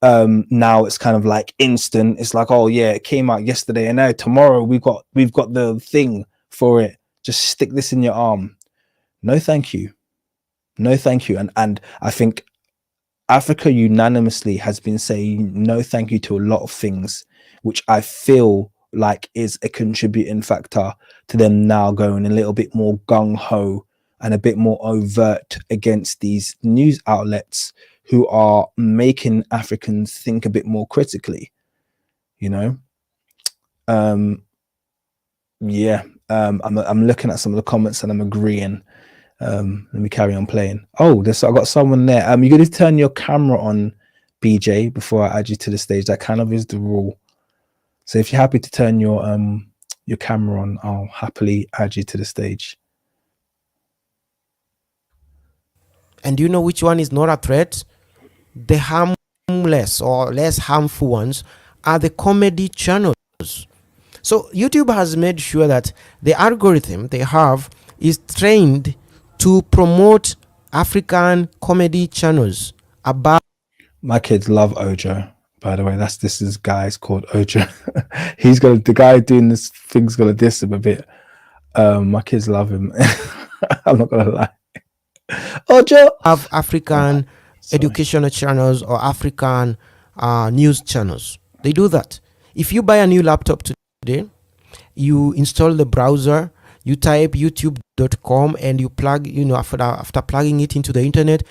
Now it's kind of like instant. It's like, oh yeah, it came out yesterday, and now tomorrow we've got the thing for it. Just stick this in your arm. No, thank you. No, thank you. And I think Africa unanimously has been saying no, thank you to a lot of things, which I feel like is a contributing factor to them now going a little bit more gung-ho and a bit more overt against these news outlets who are making Africans think a bit more critically, you know? I'm looking at some of the comments and I'm agreeing. Let me carry on playing. Oh, I got someone there. You're going to turn your camera on, BJ, before I add you to the stage. That kind of is the rule. So if you're happy to turn your camera on, I'll happily add you to the stage. And do you know which one is not a threat? The harmless or less harmful ones are the comedy channels. So YouTube has made sure that the algorithm they have is trained to promote African comedy channels above. My kids love Ojo, by the way. This is guy's called Ojo. The guy doing this thing's gonna diss him a bit. My kids love him. I'm not gonna lie. Ojo have African educational channels or African news channels. They do that. If you buy a new laptop today, you install the browser, you type youtube.com and you plug, after plugging it into the internet,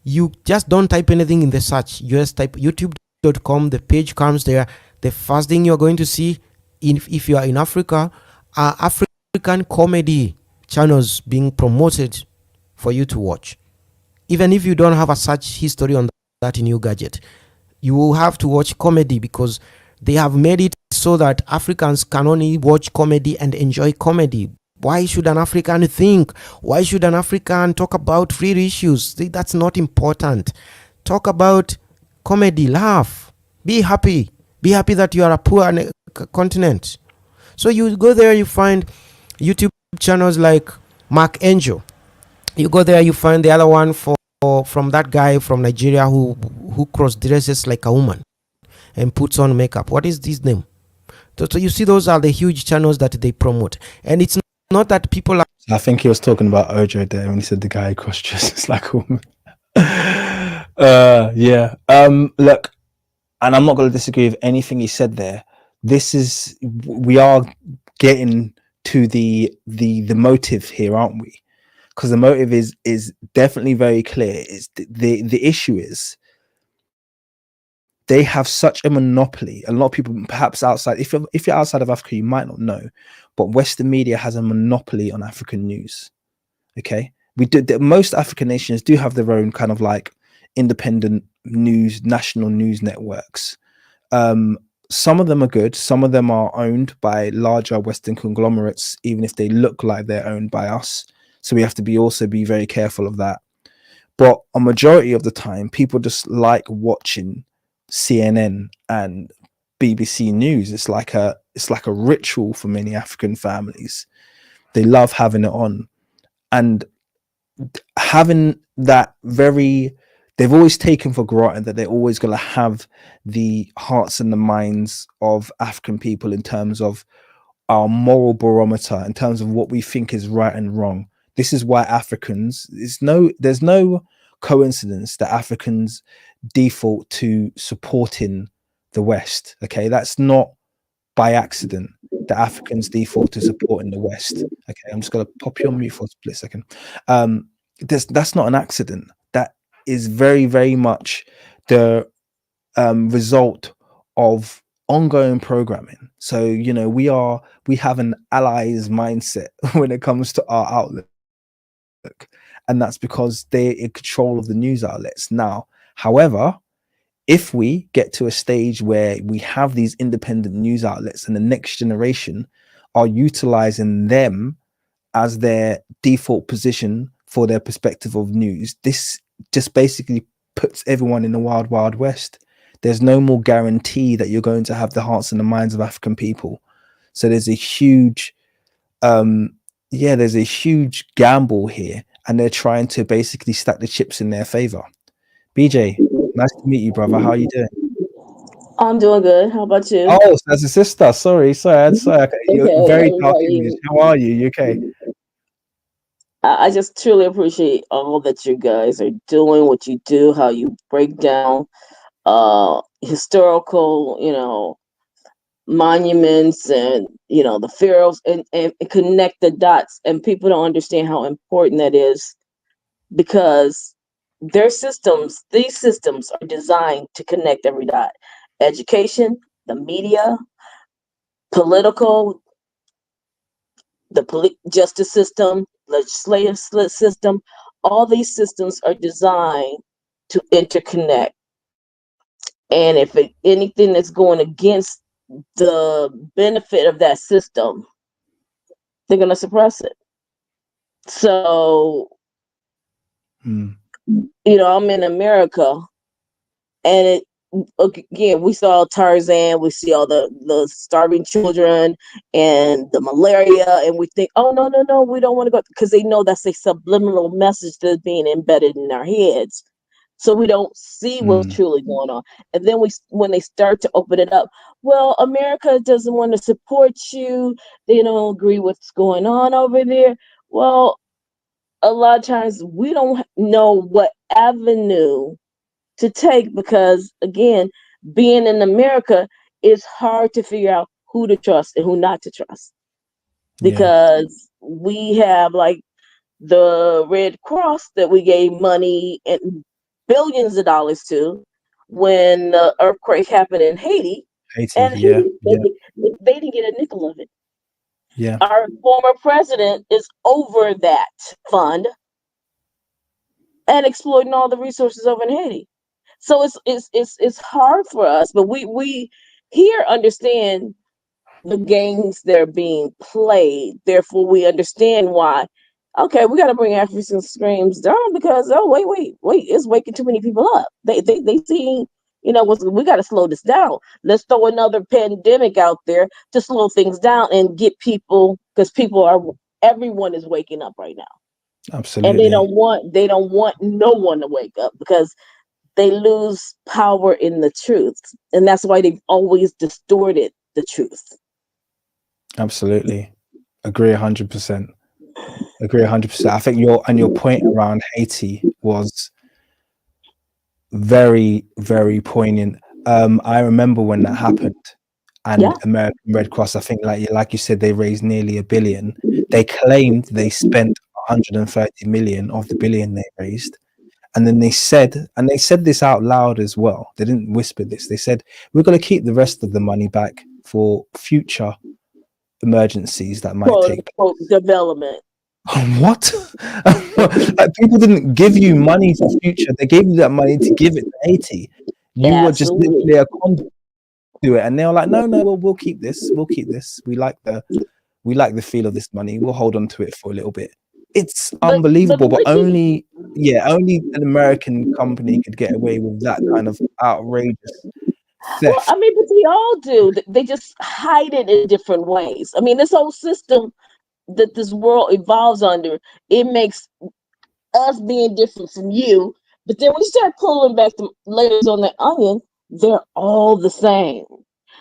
you just don't type anything in the search. You just type youtube.com, the page comes there. The first thing you're going to see, if you are in Africa, are African comedy channels being promoted for you to watch. Even if you don't have a search history on that new gadget, you will have to watch comedy because they have made it so that Africans can only watch comedy and enjoy comedy. Why should an African think? Why should an African talk about real issues? That's not important. Talk about comedy, laugh, be happy. Be happy that you are a poor continent. So you go there, you find YouTube channels like Mark Angel. You go there, you find the other one from that guy from Nigeria who cross dresses like a woman and puts on makeup. What is his name? So you see, those are the huge channels that they promote. And it's not that people are... I think he was talking about Ojo there when he said the guy who cross dresses like a woman. Look, and I'm not going to disagree with anything he said there. We are getting to the motive here, aren't we? Because the motive is definitely very clear. It's the issue is they have such a monopoly. A lot of people, perhaps outside, if you're outside of Africa, you might not know, but Western media has a monopoly on African news. Okay, most African nations do have their own kind of like independent news, national news networks. Some of them are good. Some of them are owned by larger Western conglomerates, even if they look like they're owned by us. So we have to also be very careful of that. But a majority of the time, people just like watching CNN and BBC News. It's like a ritual for many African families. They love having it on, and having that they've always taken for granted that they're always going to have the hearts and the minds of African people in terms of our moral barometer, in terms of what we think is right and wrong. This is why Africans, there's no coincidence that Africans default to supporting the West. Okay, that's not by accident. The Africans default to supporting the West. Okay, I'm just gonna pop you on mute for a split second. That's not an accident. That is very, very much the result of ongoing programming. So, you know, we have an allies mindset when it comes to our outlook, and that's because they're in control of the news outlets now. However, if we get to a stage where we have these independent news outlets and the next generation are utilizing them as their default position for their perspective of news, this just basically puts everyone in the wild, wild west. There's no more guarantee that you're going to have the hearts and the minds of African people. So there's a huge, there's a huge gamble here, and they're trying to basically stack the chips in their favor. BJ, nice to meet you, brother. How are you doing? I'm doing good. How about you? Oh, so that's a sister. Sorry. Okay. You're Okay, very dark everybody. image. How are you? You okay? I just truly appreciate all that you guys are doing, what you do, how you break down historical, monuments and the pharaohs and connect the dots. And people don't understand how important that is, because these systems are designed to connect every dot. Education, the media, political, the justice system, legislative system, all these systems are designed to interconnect. And if anything that's going against the benefit of that system, they're going to suppress it. So, I'm in America, and again, we saw Tarzan, we see all the starving children and the malaria, and we think, oh, no, we don't want to go, because they know that's a subliminal message that's being embedded in our heads. So we don't see what's truly going on. And then when they start to open it up, well, America doesn't want to support you. They don't agree with what's going on over there. Well, a lot of times we don't know what avenue to take, because again, being in America, it's hard to figure out who to trust and who not to trust, because we have like the Red Cross that we gave money and billions of dollars to when the earthquake happened in Haiti, and they didn't get a nickel of it. Yeah. Our former president is over that fund and exploiting all the resources over in Haiti. So it's hard for us, but we here understand the games that are being played. Therefore, we understand why. Okay, we got to bring African Screams down, because wait, it's waking too many people up. They see, we got to slow this down. Let's throw another pandemic out there to slow things down and get people, because everyone is waking up right now. Absolutely. And they don't want no one to wake up, because they lose power in the truth, and that's why they've always distorted the truth. Absolutely, agree 100%. Agree 100%. I think your point around Haiti was very, very poignant. I remember when that happened, and American Red Cross, I think, like you said, they raised nearly $1 billion. They claimed they spent 130 million of the $1 billion they raised. And then they said this out loud as well. They didn't whisper this. They said, we're going to keep the rest of the money back for future emergencies that might take place. Development. What? Like, people didn't give you money for future. They gave you that money to give it to Haiti. You were just literally a conduit to it. And they were like, no, we'll keep this. We'll keep this. We like the feel of this money. We'll hold on to it for a little bit. It's unbelievable, but only an American company could get away with that kind of outrageous theft. Well, I mean, but they all do. They just hide it in different ways. I mean, this whole system that this world evolves under, it makes us being different from you. But then when you start pulling back the layers on the onion, they're all the same.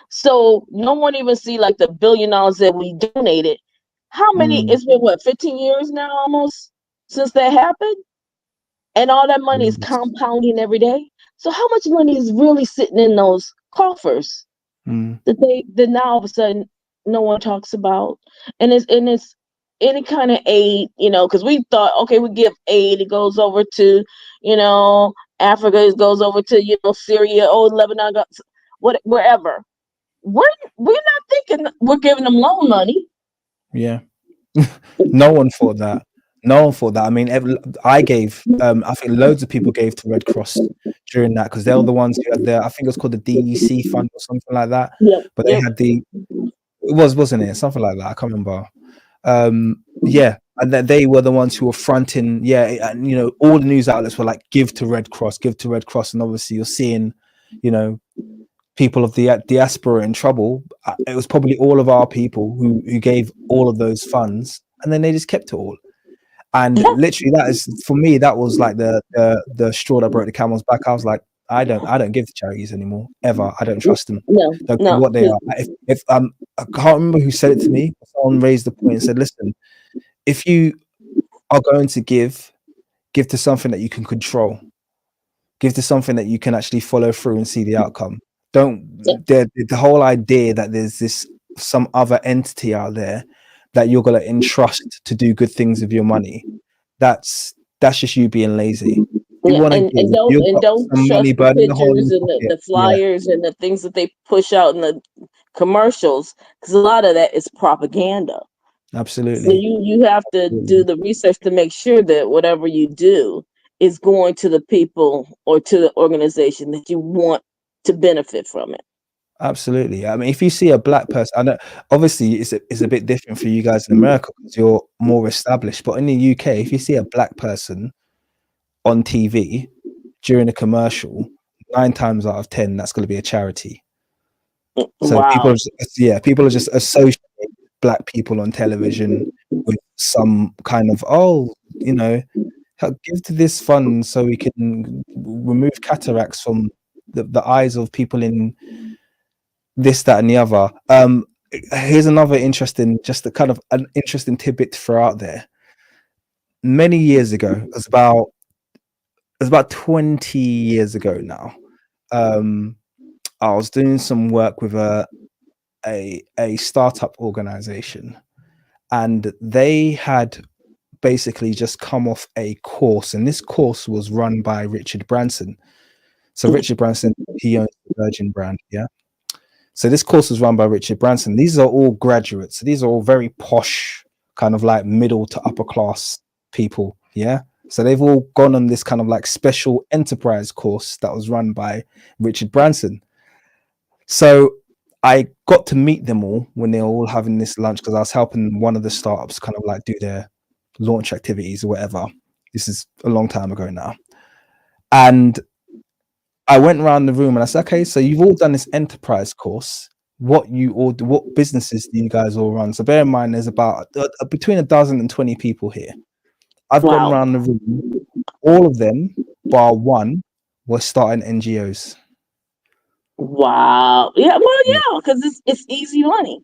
So no one even see like the $1 billion that we donated. How many? It's been 15 years now almost since that happened, and all that money is compounding every day. So how much money is really sitting in those coffers that now all of a sudden no one talks about? And it's any kind of aid, because we thought, okay, we give aid, it goes over to, Africa, it goes over to, Syria, Lebanon, wherever. We're not thinking we're giving them loan money. Yeah. No one thought that. I mean, I gave, I think loads of people gave to Red Cross during that, because they were the ones who had I think it was called the DEC fund or something like that. Yep, but they had wasn't it? Something like that. I can't remember. Yeah. And that they were the ones who were fronting. Yeah. And, all the news outlets were like, give to Red Cross. And obviously you're seeing, people of the diaspora in trouble. It was probably all of our people who gave all of those funds, and then they just kept it all. And literally, that is, for me, that was like the straw that broke the camel's back. I was like, I don't give to charities anymore, ever. I don't trust them. Don't care what they are. If I can't remember who said it to me. Someone raised the point and said, listen, if you are going to give to something that you can control, give to something that you can actually follow through and see the outcome. Don't the whole idea that there's some other entity out there that you're gonna entrust to do good things with your money. That's just you being lazy. Don't trust the pictures and the flyers and the things that they push out in the commercials, because a lot of that is propaganda. Absolutely. So you have to do the research to make sure that whatever you do is going to the people or to the organization that you want to benefit from it. Absolutely. I mean, if you see a black person, I know obviously it's a bit different for you guys in America because you're more established, but in the UK, if you see a black person on TV during a commercial, 9 times out of 10 that's going to be a charity. So people are just associating black people on television with some kind of give to this fund so we can remove cataracts from the eyes of people in this, that, and the other. Here's another interesting, just a kind of an interesting tidbit to throw out there. Many years ago, it was about 20 years ago now. I was doing some work with a startup organization, and they had basically just come off a course, and this course was run by Richard Branson. So Richard Branson, he owns the Virgin brand, yeah. So this course was run by Richard Branson. These are all graduates. So these are all very posh, kind of like middle to upper class people, yeah. So they've all gone on this kind of like special enterprise course that was run by Richard Branson. So I got to meet them all when they were all having this lunch, because I was helping one of the startups kind of like do their launch activities or whatever. This is a long time ago now. And I went around the room and I said, okay, so you've all done this enterprise course. What businesses do you guys all run? So bear in mind, there's about between 12 and 20 people here. I've gone around the room. All of them, bar one, were starting NGOs. Wow. Yeah, well, yeah, because it's easy money.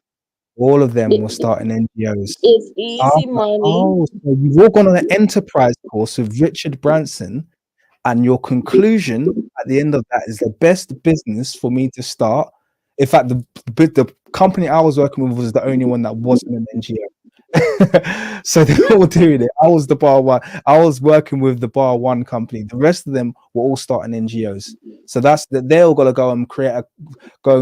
All of them were starting NGOs. It's easy money. Oh, so you've all gone on an enterprise course with Richard Branson, and your conclusion at the end of that is the best business for me to start. In fact, the company I was working with was the only one that wasn't an NGO. So they were all doing it. I was the bar one. I was working with the bar one company. The rest of them were all starting NGOs. So that's that. They all got to go and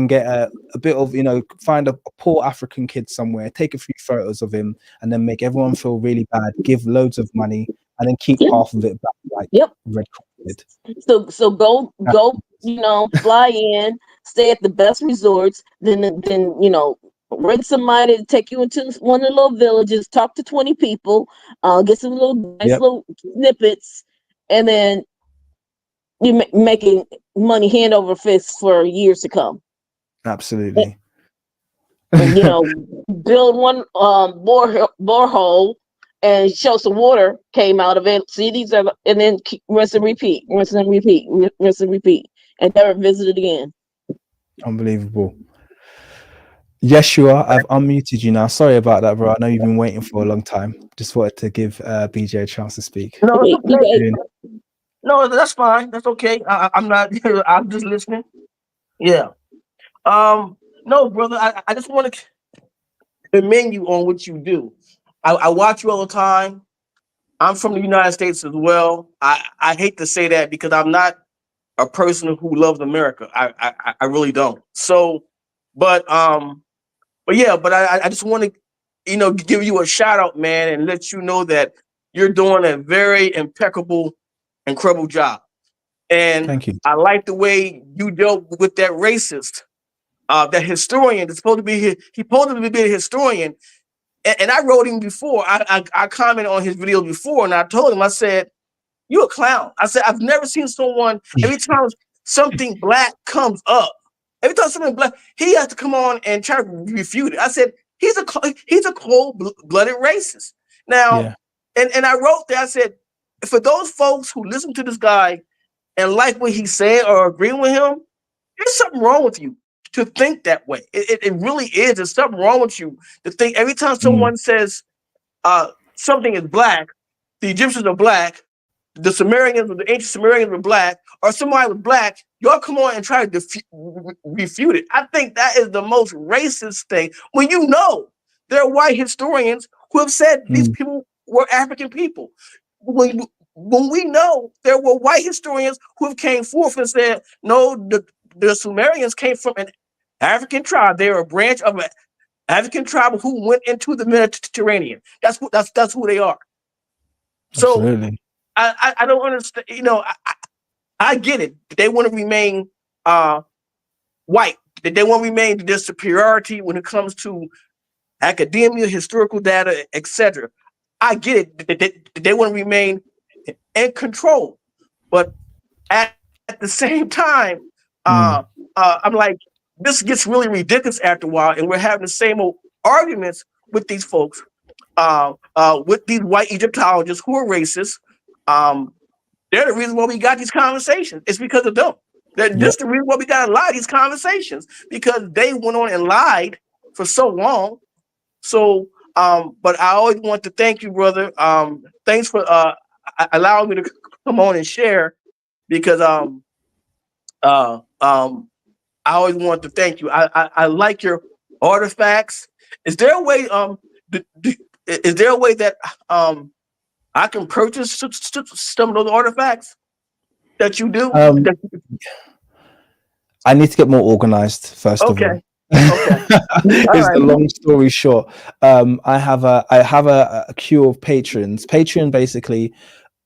get a bit of, find a poor African kid somewhere, take a few photos of him, and then make everyone feel really bad, give loads of money, and then keep half of it back, like Red Cross did. So go, fly in, stay at the best resorts, then rent somebody to take you into one of the little villages, talk to 20 people, get some little snippets, and then you're making money hand over fist for years to come. Absolutely. Build one borehole and show some water came out of it. See, these are, and then rinse and repeat, and never visit it again. Unbelievable. Yeshua, I've unmuted you now. Sorry about that, bro. I know you've been waiting for a long time. Just wanted to give BJ a chance to speak. No, it's okay. No, that's fine. That's okay. I'm not. I'm just listening. Yeah. No, brother. I just want to commend you on what you do. I watch you all the time. I'm from the United States as well. I hate to say that because I'm not a person who loves America. I really don't. So, but yeah, but I just want to, give you a shout out, man, and let you know that you're doing a very impeccable, incredible job. And Thank you. I like the way you dealt with that racist, that historian. That's supposed to be he's supposed to be a historian. And I wrote him before. I commented on his videos before, and I told him, I said, "You a clown." I said, "I've never seen someone every time something black comes up, every time something black, he has to come on and try to refute it." I said, "He's a cold-blooded racist." Now, Yeah. and I wrote there. I said, for those folks who listen to this guy and like what he's saying or agree with him, there's something wrong with you to think that way. It really is. There's something wrong with you to think every time Mm. someone says something is black, the Egyptians are black, the Sumerians, the ancient Sumerians were black, or somebody was black, y'all come on and try to refute it. I think that is the most racist thing. When you know there are white historians who have said these Mm. people were African people. When we know there were white historians who have came forth and said, no, the Sumerians came from an African tribe. They were a branch of an African tribe who went into the Mediterranean. That's who they are. So Absolutely. I don't understand. I get it. They want to remain white. They want to remain their superiority when it comes to academia, historical data, etc. I get it. They want to remain in control, but at the same time, I'm like, this gets really ridiculous after a while, and we're having the same old arguments with these folks, with these white Egyptologists who are racist. They're the reason why we got these conversations. It's because of them. This the reason why we got a lot of these conversations, because they went on and lied for so long. So, but I always want to thank you, brother. Thanks for allowing me to come on and share, because I always want to thank you. I like your artifacts. Is there a way is there a way that I can purchase some of those artifacts that you do? I need to get more organized first of all. Okay. Okay. Is right. the long story short. I have a queue of patrons. Patreon, basically,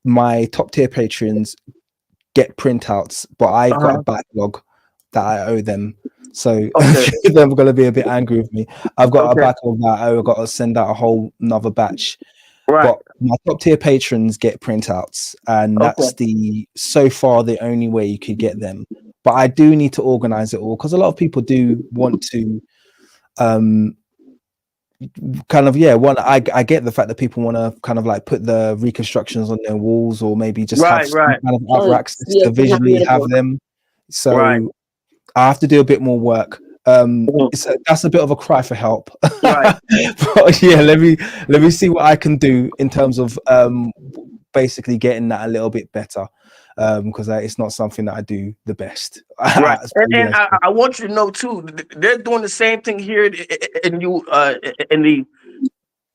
my top tier patrons get printouts, but I've got a backlog that I owe them. So they're going to be a bit angry with me. I've got a backlog that I've got to send out a whole another batch. Right. But my top tier patrons get printouts, and that's so far the only way you could get them. But I do need to organize it all, because a lot of people do want to kind of I get the fact that people want to kind of like put the reconstructions on their walls, or maybe just have some kind of other access to visually have them. So I have to do a bit more work. That's a bit of a cry for help. Right. But yeah, let me see what I can do in terms of basically getting that a little bit better, because it's not something that I do the best. Right. And I want you to know too, they're doing the same thing here in the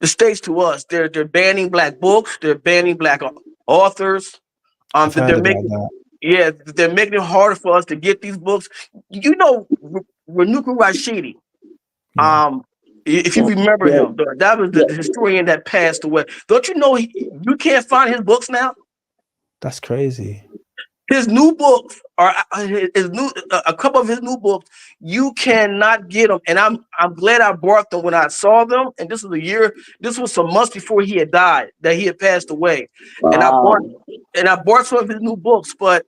States to us. They're banning black books. They're banning black authors. They're making it harder for us to get these books. Renuka Rashidi. If you remember him, that was the historian that passed away. Don't you know you can't find his books now? That's crazy. His new books, or a couple of his new books, you cannot get them. And I'm glad I bought them when I saw them. And this was some months before he had died, that he had passed away. And I bought some of his new books, but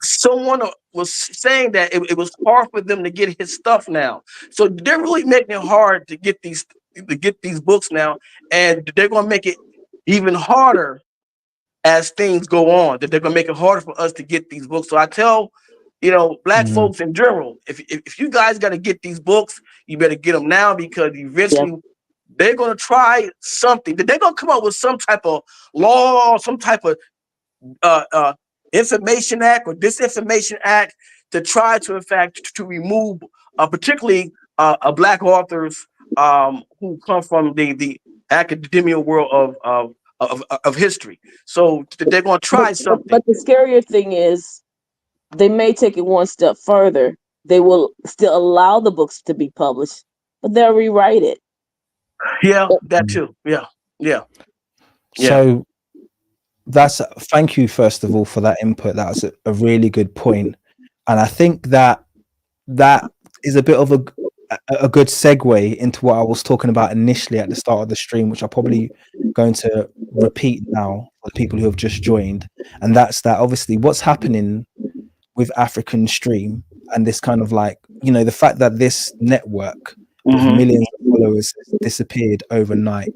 someone was saying that it was hard for them to get his stuff now. So they're really making it hard to get these books now, and they're going to make it even harder as things go on. That they're going to make it harder for us to get these books. So I tell black folks in general, if you guys got to get these books, you better get them now, because eventually they're going to try something. They're going to come up with some type of law, some type of Information Act or Disinformation Act to try to, in fact, to remove particularly black authors who come from the academia world of history. So they're going to try something. But the scarier thing is, they may take it one step further. They will still allow the books to be published, but they'll rewrite it. Yeah, that too. Yeah. So thank you first of all for that input. That was a really good point, and I think that is a bit of a good segue into what I was talking about initially at the start of the stream, which I'm probably going to repeat now for the people who have just joined, and that's that obviously what's happening with African Stream and this kind of like, you know, the fact that this network with millions of followers disappeared overnight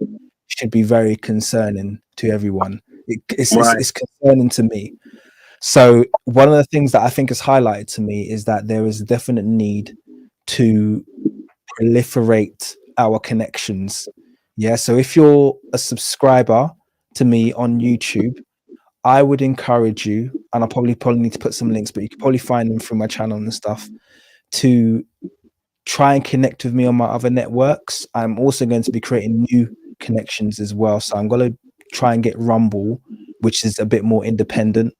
should be very concerning to everyone. It's concerning to me. So one of the things that I think is highlighted to me is that there is a definite need to proliferate our connections. Yeah. So if you're a subscriber to me on YouTube, I would encourage you, and I'll probably need to put some links, but you can probably find them through my channel and stuff, to try and connect with me on my other networks. I'm also going to be creating new connections as well. So I'm going to try and get Rumble, which is a bit more independent.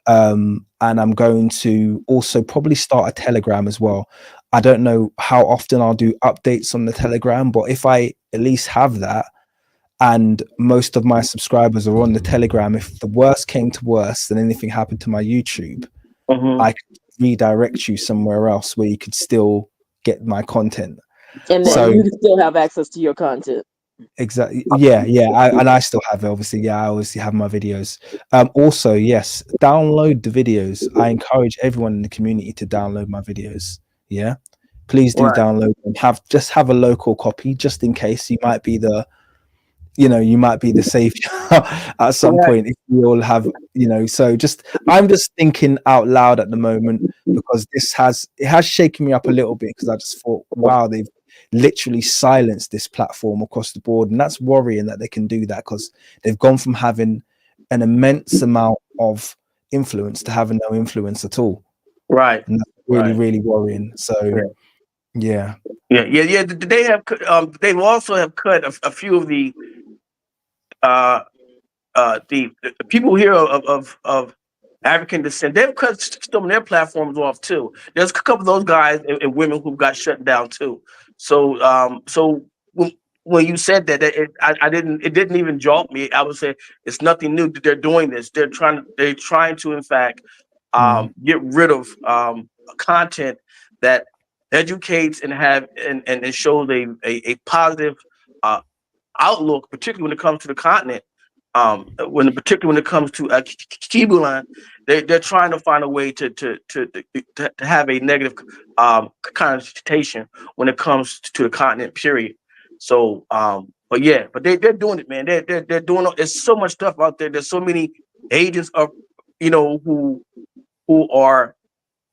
And I'm going to also probably start a Telegram as well. I don't know how often I'll do updates on the Telegram, but if I at least have that, and most of my subscribers are on the Telegram, if the worst came to worst and anything happened to my YouTube, I could redirect you somewhere else where you could still get my content. And then you still have access to your content. Exactly. Yeah. And I still have it, obviously. Yeah, I obviously have my videos. Also, yes, download the videos. I encourage everyone in the community to download my videos. Yeah. Please do download them. Have a local copy just in case. You might be the savior at some point if we all have, so I'm just thinking out loud at the moment, because it has shaken me up a little bit, because I just thought, wow, they've literally silenced this platform across the board, and that's worrying that they can do that, because they've gone from having an immense amount of influence to having no influence at all. Right. And that's really, really worrying. So yeah. They have. They've also have cut a few of the people here of African descent. They've cut some of their platforms off too. There's a couple of those guys and women who got shut down too. So when you said that, it didn't even jolt me. I would say it's nothing new that they're doing this. They're trying to in fact get rid of content that educates and shows a positive outlook, particularly when it comes to the continent. Particularly when it comes to Kibulan, they're trying to find a way to have a negative connotation when it comes to the continent. Period. So, but they're doing it, man. They're doing. There's so much stuff out there. There's so many agents of who are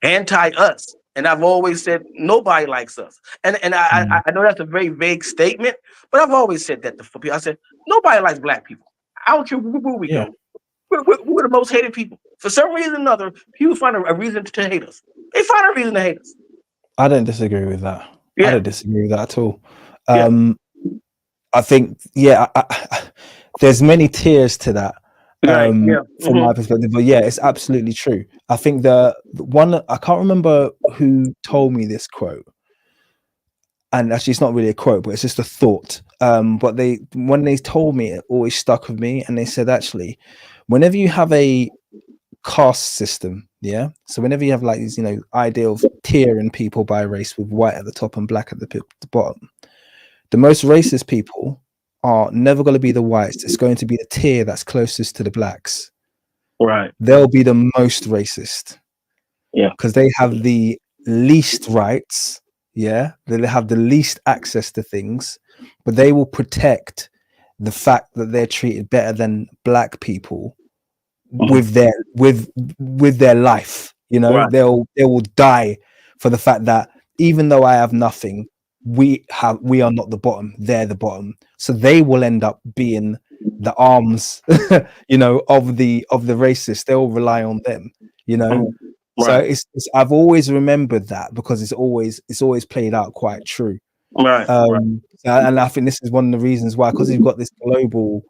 anti-us. And I've always said nobody likes us. And I know that's a very vague statement, but I've always said that to people. I said nobody likes black people. I don't care where we go. We're the most hated people. For some reason or another, people find a reason to hate us. They find a reason to hate us. I don't disagree with that. Yeah. I don't disagree with that at all. I think, there's many tiers to that. From my perspective, but it's absolutely true. I think the one, I can't remember who told me this quote, and actually it's not really a quote, but it's just a thought. But when they told me, it always stuck with me, and they said, actually, whenever you have a caste system, so whenever you have like these idea of tiering people by race, with white at the top and black at the bottom, the most racist people are never going to be the whites. It's going to be the tier that's closest to the blacks. Right. They'll be the most racist. Yeah. Because they have the least rights. Yeah. They have the least access to things, but they will protect the fact that they're treated better than black people with their life. Right. They will die for the fact that even though I have nothing, we are not the bottom, they're the bottom. So they will end up being the arms, you know, of the racists. They'll rely on them, you know. So Right. it's I've always remembered that because it's always played out quite true. Right. Right. And I think this is one of the reasons why, because you've got this global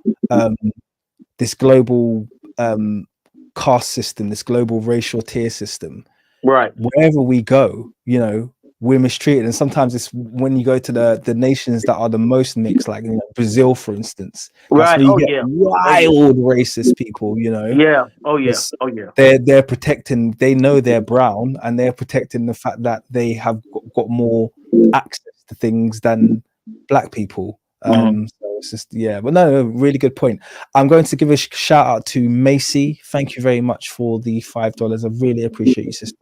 caste system, this global racial tier system. Right. Wherever we go, you know, we're mistreated. And sometimes it's when you go to the nations that are the most mixed, like, you know, Brazil, for instance. That's Right. where you Oh, get yeah. wild racist people, you know. Yeah. Oh, yeah. It's- Oh, yeah. They're protecting, they know they're brown, and they're protecting the fact that they have got more access to things than black people. So it's just, yeah, but no, really good point. I'm going to give a shout out to Macy. Thank you very much for the $5. I really appreciate you, sister.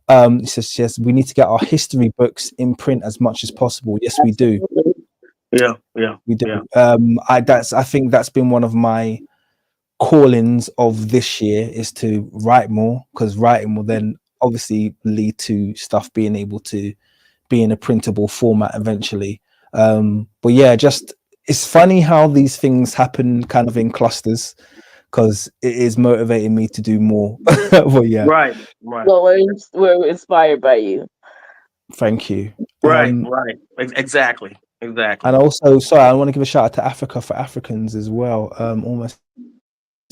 It says, yes, we need to get our history books in print as much as possible. Yes, we do. Yeah. Yeah. We do. Yeah. I think that's been one of my callings of this year, is to write more, because writing will then obviously lead to stuff being able to be in a printable format eventually. But yeah, just it's funny how these things happen kind of in clusters, because it is motivating me to do more. Well, yeah, Right. Right. Well, we're inspired by you. thank you. Right. Right. Exactly. Exactly. And also, sorry, I want to give a shout out to Africa for Africans as well. Almost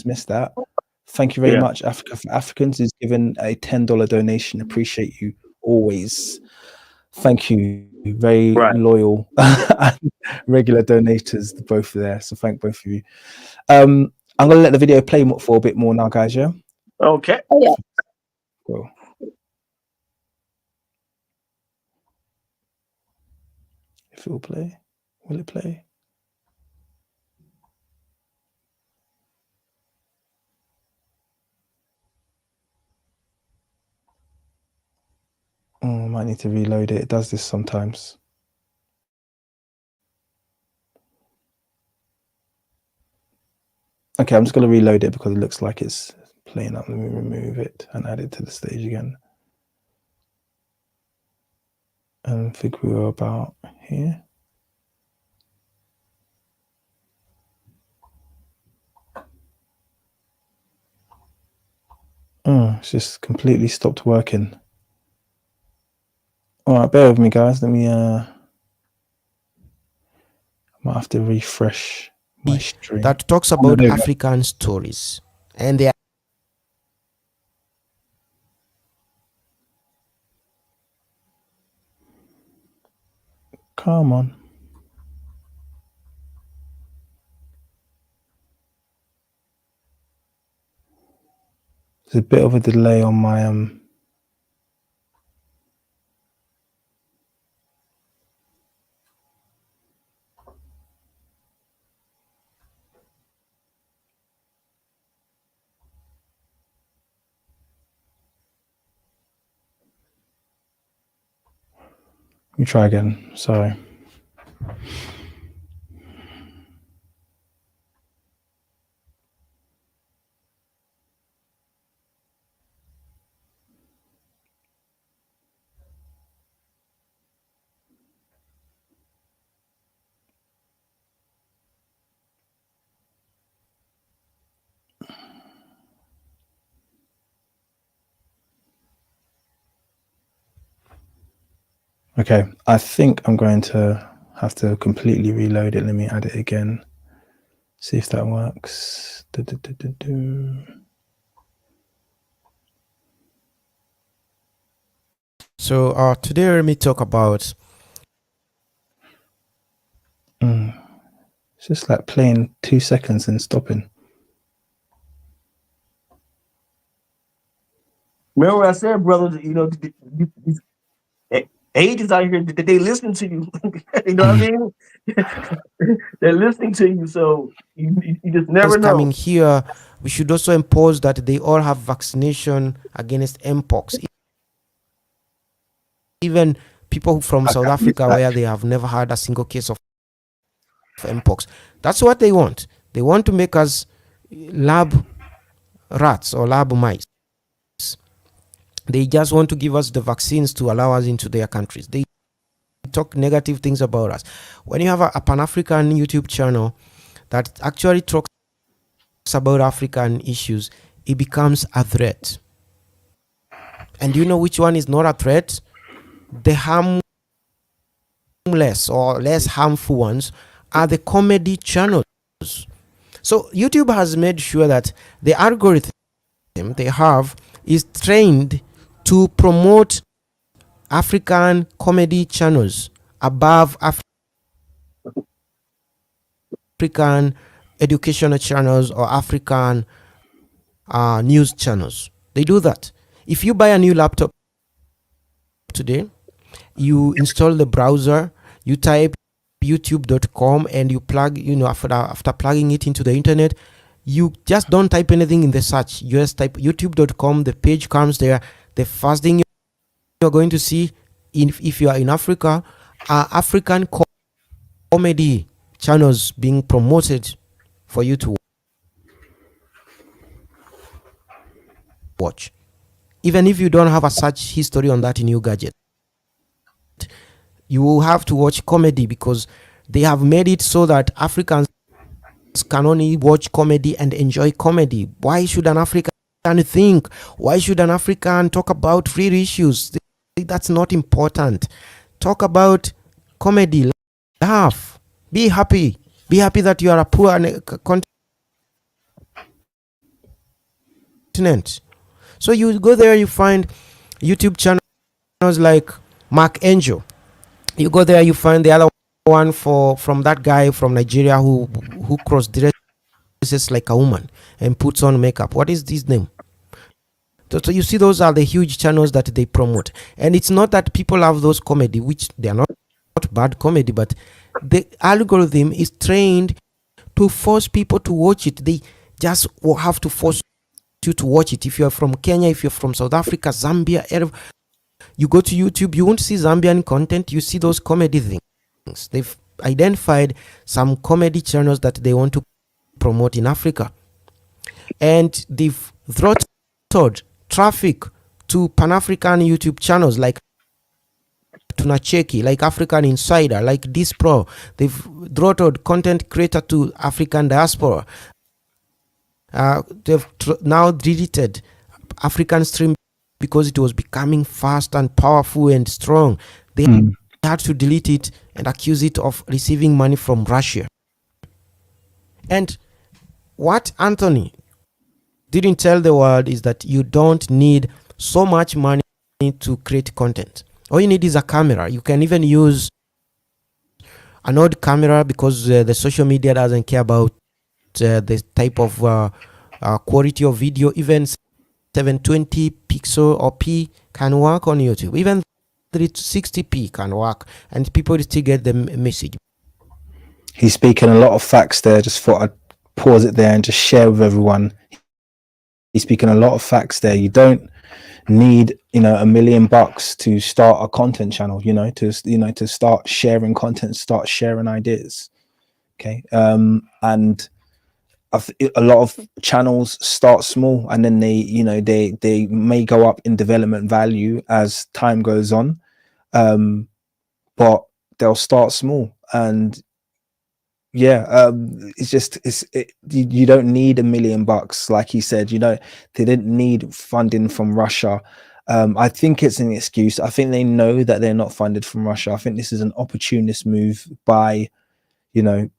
missed that. Thank you very much, Africa for Africans, who's given a $10 donation. Appreciate you always. Thank you. Very loyal and regular donators, both there. So thank both of you. I'm gonna let the video play for a bit more now, guys. Yeah. Okay. Oh, yeah. Cool. If it will play, will it play? Oh, I might need to reload it. It does this sometimes. Okay, I'm just going to reload it because it looks like it's playing up. Let me remove it and add it to the stage again. And I think we were about here. Oh, it's just completely stopped working. All right, bear with me, guys. Let me, I might have to refresh my stream. That talks about African stories, and they are Come on. There's a bit of a delay on my Let me try again. Sorry. Okay, I think I'm going to have to completely reload it. Let me add it again. See if that works. So today let me talk about It's just like playing 2 seconds and stopping. Remember what I said, brother? You know, these agents out here, they listen to you. You know what I mean? They're listening to you, so you just never know. coming here. We should also impose that they all have vaccination against mpox. Even people from South Africa, where they have never had a single case of mpox. That's what they want. They want to make us lab rats or lab mice. They just want to give us the vaccines to allow us into their countries. They talk negative things about us. When you have a Pan-African YouTube channel that actually talks about African issues, it becomes a threat. And you know which one is not a threat? The harmless or less harmful ones are the comedy channels. So YouTube has made sure that the algorithm they have is trained to promote African comedy channels above African educational channels or African news channels. They do that. If you buy a new laptop today, you install the browser, you type youtube.com and you plug, after plugging it into the internet, you just don't type anything in the search. You just type youtube.com, the page comes there. The first thing you're going to see, if you are in Africa, are African comedy channels being promoted for you to watch. Even if you don't have a search history on that new gadget, you will have to watch comedy because they have made it so that Africans can only watch comedy and enjoy comedy. Why should an African think? Why should an African talk about real issues? That's not important. Talk about comedy, laugh, be happy. Be happy that you are a poor continent. So you go there, you find YouTube channels like Mark Angel. You go there, you find the other one from that guy from Nigeria who cross dresses like a woman and puts on makeup. What is his name? So you see, those are the huge channels that they promote. And it's not that people have those comedy, which they are not bad comedy, but the algorithm is trained to force people to watch it. They just have to force you to watch it. If you're from Kenya, if you're from South Africa, Zambia, you go to YouTube, you won't see Zambian content, you see those comedy things. They've identified some comedy channels that they want to promote in Africa. And they've throttled traffic to Pan-African YouTube channels like Tunacheki, like African Insider, like Dispro. They've throttled content creator to African diaspora. They've now deleted African Stream because it was becoming fast and powerful and strong. They had to delete it and accuse it of receiving money from Russia. And what Anthony didn't tell the world is that you don't need so much money to create content. All you need is a camera. You can even use an old camera because the social media doesn't care about the type of quality of video. Even 720 pixel or P can work on YouTube. Even 360p can work, and people still get the message. He's speaking a lot of facts there. Just thought I'd pause it there and just share with everyone. He's speaking a lot of facts there. You don't need $1 million to start a content channel, to start sharing content, start sharing ideas. Okay. And a lot of channels start small, and then they may go up in development value as time goes on, but they'll start small. And you don't need $1 million, like he said. They didn't need funding from Russia. I think it's an excuse. I think they know that they're not funded from Russia. I think this is an opportunist move by, I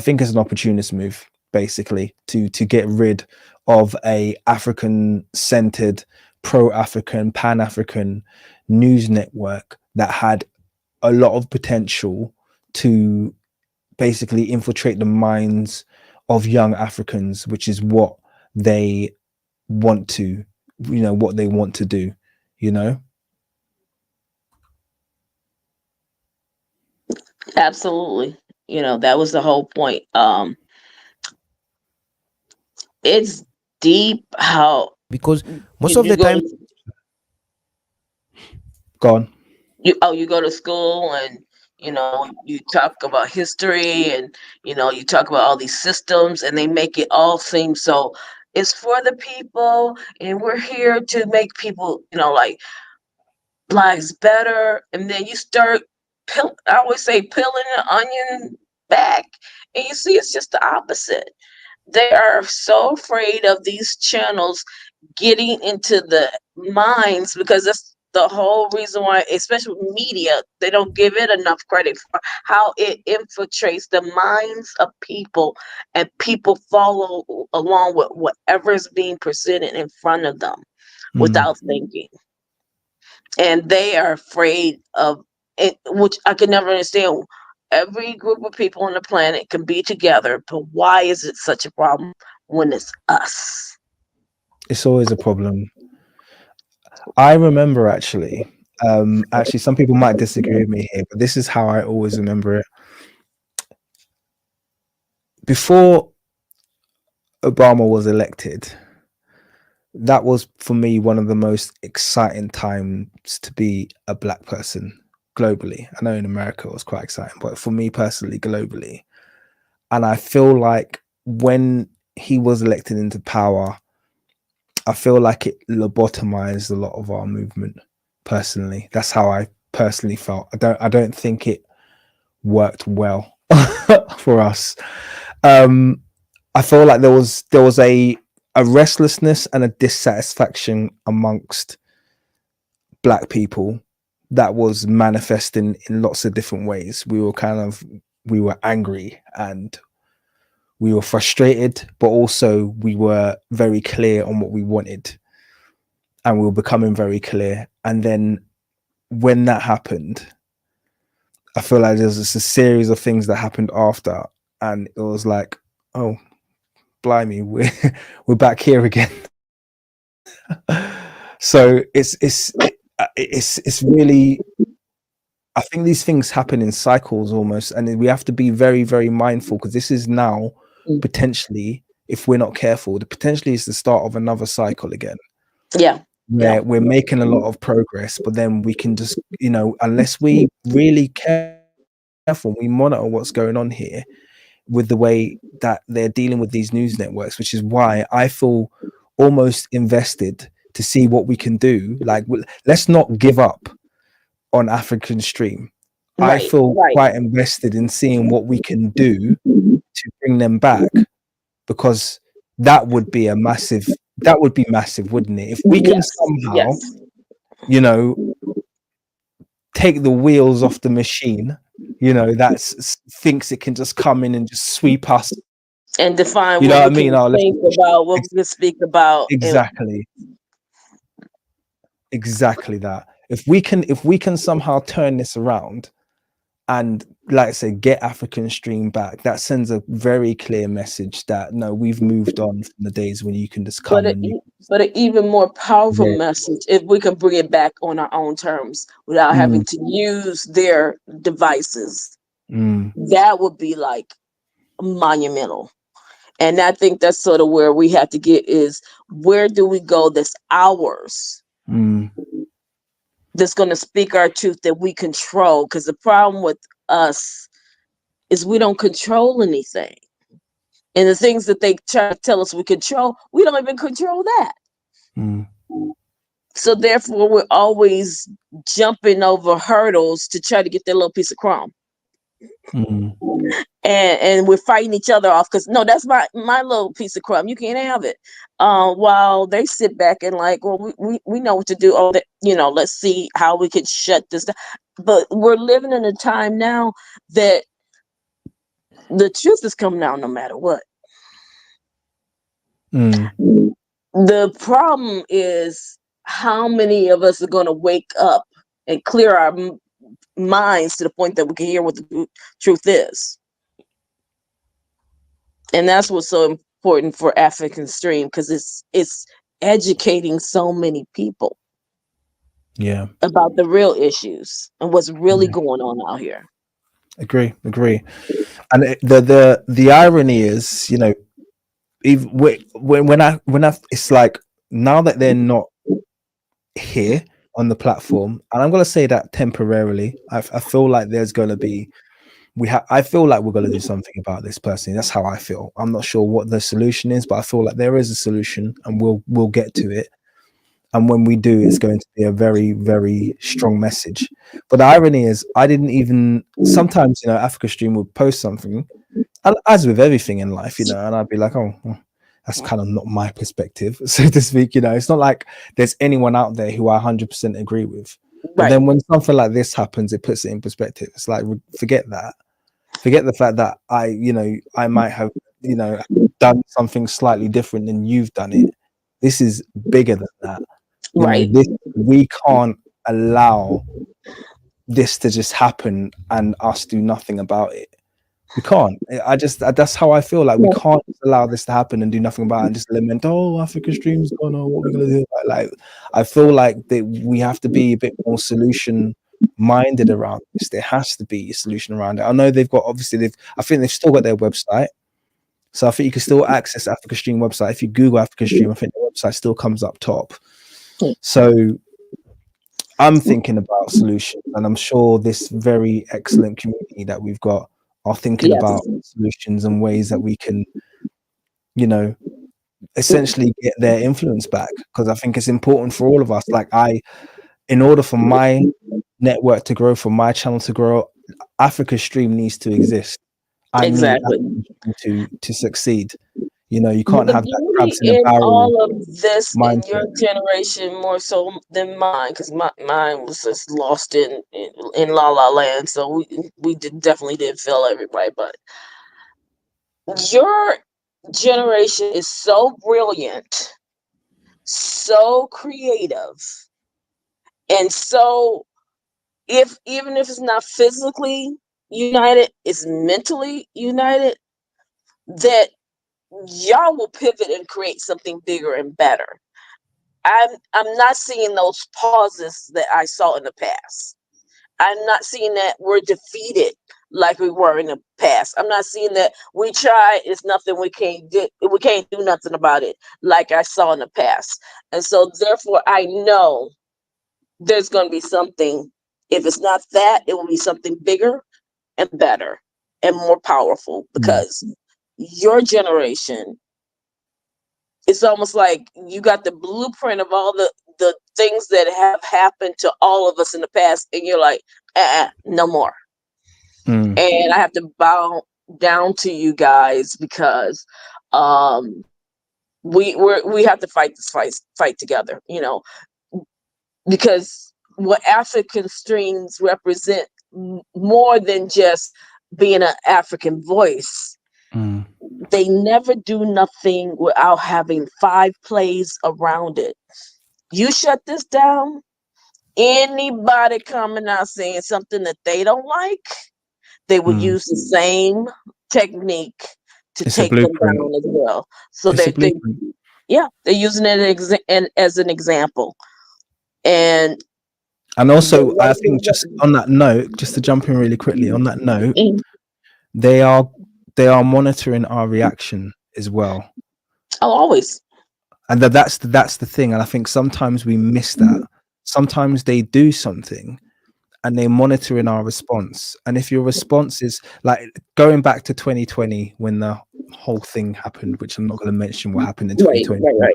think it's an opportunist move, basically, to get rid of a African-centered, pro-African, pan-African news network that had a lot of potential to basically infiltrate the minds of young Africans, which is what they want to, what they want to do, Absolutely. That was the whole point. It's deep how, because most of the time, go on. You go to school and you talk about history and you talk about all these systems, and they make it all seem so it's for the people and we're here to make people like lives better. And then you start I always say peeling an onion back and you see it's just the opposite. They are so afraid of these channels getting into the minds, because that's the whole reason why, especially media, they don't give it enough credit for how it infiltrates the minds of people, and people follow along with whatever is being presented in front of them without thinking. And they are afraid of it, which I can never understand. Every group of people on the planet can be together, but why is it such a problem when it's us? It's always a problem. I remember actually, some people might disagree with me here, but this is how I always remember it. Before Obama was elected, that was for me one of the most exciting times to be a black person globally. I know in America it was quite exciting, but for me personally, globally. And I feel like when he was elected into power, I feel like it lobotomized a lot of our movement. Personally, that's how I personally felt. I don't think it worked well for us. I feel like there was a restlessness and a dissatisfaction amongst black people that was manifesting in lots of different ways. We were angry and we were frustrated, but also we were very clear on what we wanted, and we were becoming very clear. And then when that happened, I feel like there's just a series of things that happened after, and it was like, oh, blimey, we're back here again. So it's really, I think these things happen in cycles almost, and we have to be very, very mindful, because this is now potentially, if we're not careful, the potentially is the start of another cycle again. Yeah. Where we're making a lot of progress, but then we can just, unless we really careful, we monitor what's going on here with the way that they're dealing with these news networks, which is why I feel almost invested to see what we can do. Like, let's not give up on African Stream. I feel quite invested in seeing what we can do to bring them back, because that would be massive, wouldn't it? If we can somehow, take the wheels off the machine, that thinks it can just come in and just sweep us and define what I mean? Think about what we can speak about. Exactly that. If we can somehow turn this around and, like I said, get African Stream back, that sends a very clear message that no, we've moved on from the days when you can just come. But an even more powerful message if we can bring it back on our own terms without having to use their devices. That would be like monumental. And I think that's sort of where we have to get, is where do we go that's ours? That's going to speak our truth, that we control. Because the problem with us is we don't control anything. And the things that they try to tell us we control, we don't even control that. So therefore, we're always jumping over hurdles to try to get that little piece of crumb. And we're fighting each other off, because no, that's my little piece of crumb. You can't have it. While they sit back and like, well, we know what to do. Oh, let's see how we can shut this down. But we're living in a time now that the truth is coming out no matter what. The problem is how many of us are going to wake up and clear our minds to the point that we can hear what the truth is. And that's what's so important for African Stream, because it's educating so many people about the real issues and what's really going on out here. Agree. And the irony is, even when I it's like, now that they're not here on the platform, and I'm going to say that temporarily, I feel like there's going to be, I feel like we're going to do something about this personally. That's how I feel. I'm not sure what the solution is, but I feel like there is a solution, and we'll get to it. And when we do, it's going to be a very, very strong message. But the irony is, I didn't even, sometimes, you know, Africa Stream would post something, as with everything in life, you know, and I'd be like, oh, well, that's kind of not my perspective, so to speak. You know, it's not like there's anyone out there who I 100% agree with. But then when something like this happens, it puts it in perspective. It's like, forget that. Forget the fact that I might have, you know, done something slightly different than you've done it. This is bigger than that. You know, we can't allow this to just happen and us do nothing about it. We can't. That's how I feel. Like, we can't allow this to happen and do nothing about it and just lament, oh, Africa Stream's gone, oh, what are we gonna do? Like, I feel like that we have to be a bit more solution minded around this. There has to be a solution around it. I know they've got, obviously, I think they've still got their website. So I think you can still access Africa Stream website. If you Google Africa Stream, I think the website still comes up top. So I'm thinking about solutions, and I'm sure this very excellent community that we've got are thinking about solutions and ways that we can, you know, essentially get their influence back. Because I think it's important for all of us. Like, in order for my network to grow, for my channel to grow, Africa Stream needs to exist. I need to succeed. You know, you can't have that crabs in a barrel. All of this mindset. in your generation more so than mine, because mine was just lost in La La Land. So we definitely did feel everybody, but your generation is so brilliant, so creative, and so even if it's not physically united, it's mentally united, that y'all will pivot and create something bigger and better. I'm not seeing those pauses that I saw in the past. I'm not seeing that we're defeated like we were in the past. I'm not seeing that we try, it's nothing, we can't do nothing about it like I saw in the past. And so therefore I know there's going to be something. If it's not that, it will be something bigger and better and more powerful, because your generation, it's almost like you got the blueprint of all the things that have happened to all of us in the past, and you're like, no more. And I have to bow down to you guys, because we have to fight this fight together, you know, because what African Streams represent more than just being an African voice. They never do nothing without having 5 plays around it. You shut this down, anybody coming out saying something that they don't like, they would use the same technique to take them down as well. So they're using it as an example. And also, I think, just on that note, just to jump in really quickly on that note, they are monitoring our reaction as well. Oh, always. And that's the thing. And I think sometimes we miss that. Sometimes they do something and they're monitoring our response. And if your response is like going back to 2020, when the whole thing happened, which I'm not going to mention what happened in 2020. Right.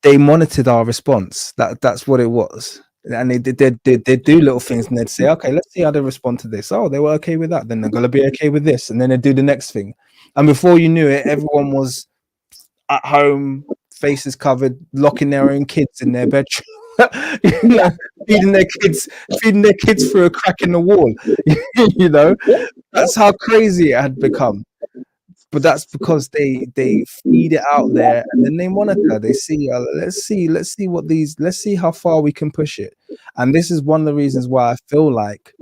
They monitored our response. That's what it was. And they do little things, and they'd say, okay, let's see how they respond to this. Oh, they were okay with that, then they're gonna be okay with this, and then they do the next thing. And before you knew it, everyone was at home, faces covered, locking their own kids in their bedroom. You know, feeding their kids through a crack in the wall. You know, that's how crazy it had become. But that's because they feed it out there, and then they monitor. They see, let's see how far we can push it. And this is one of the reasons why I feel like,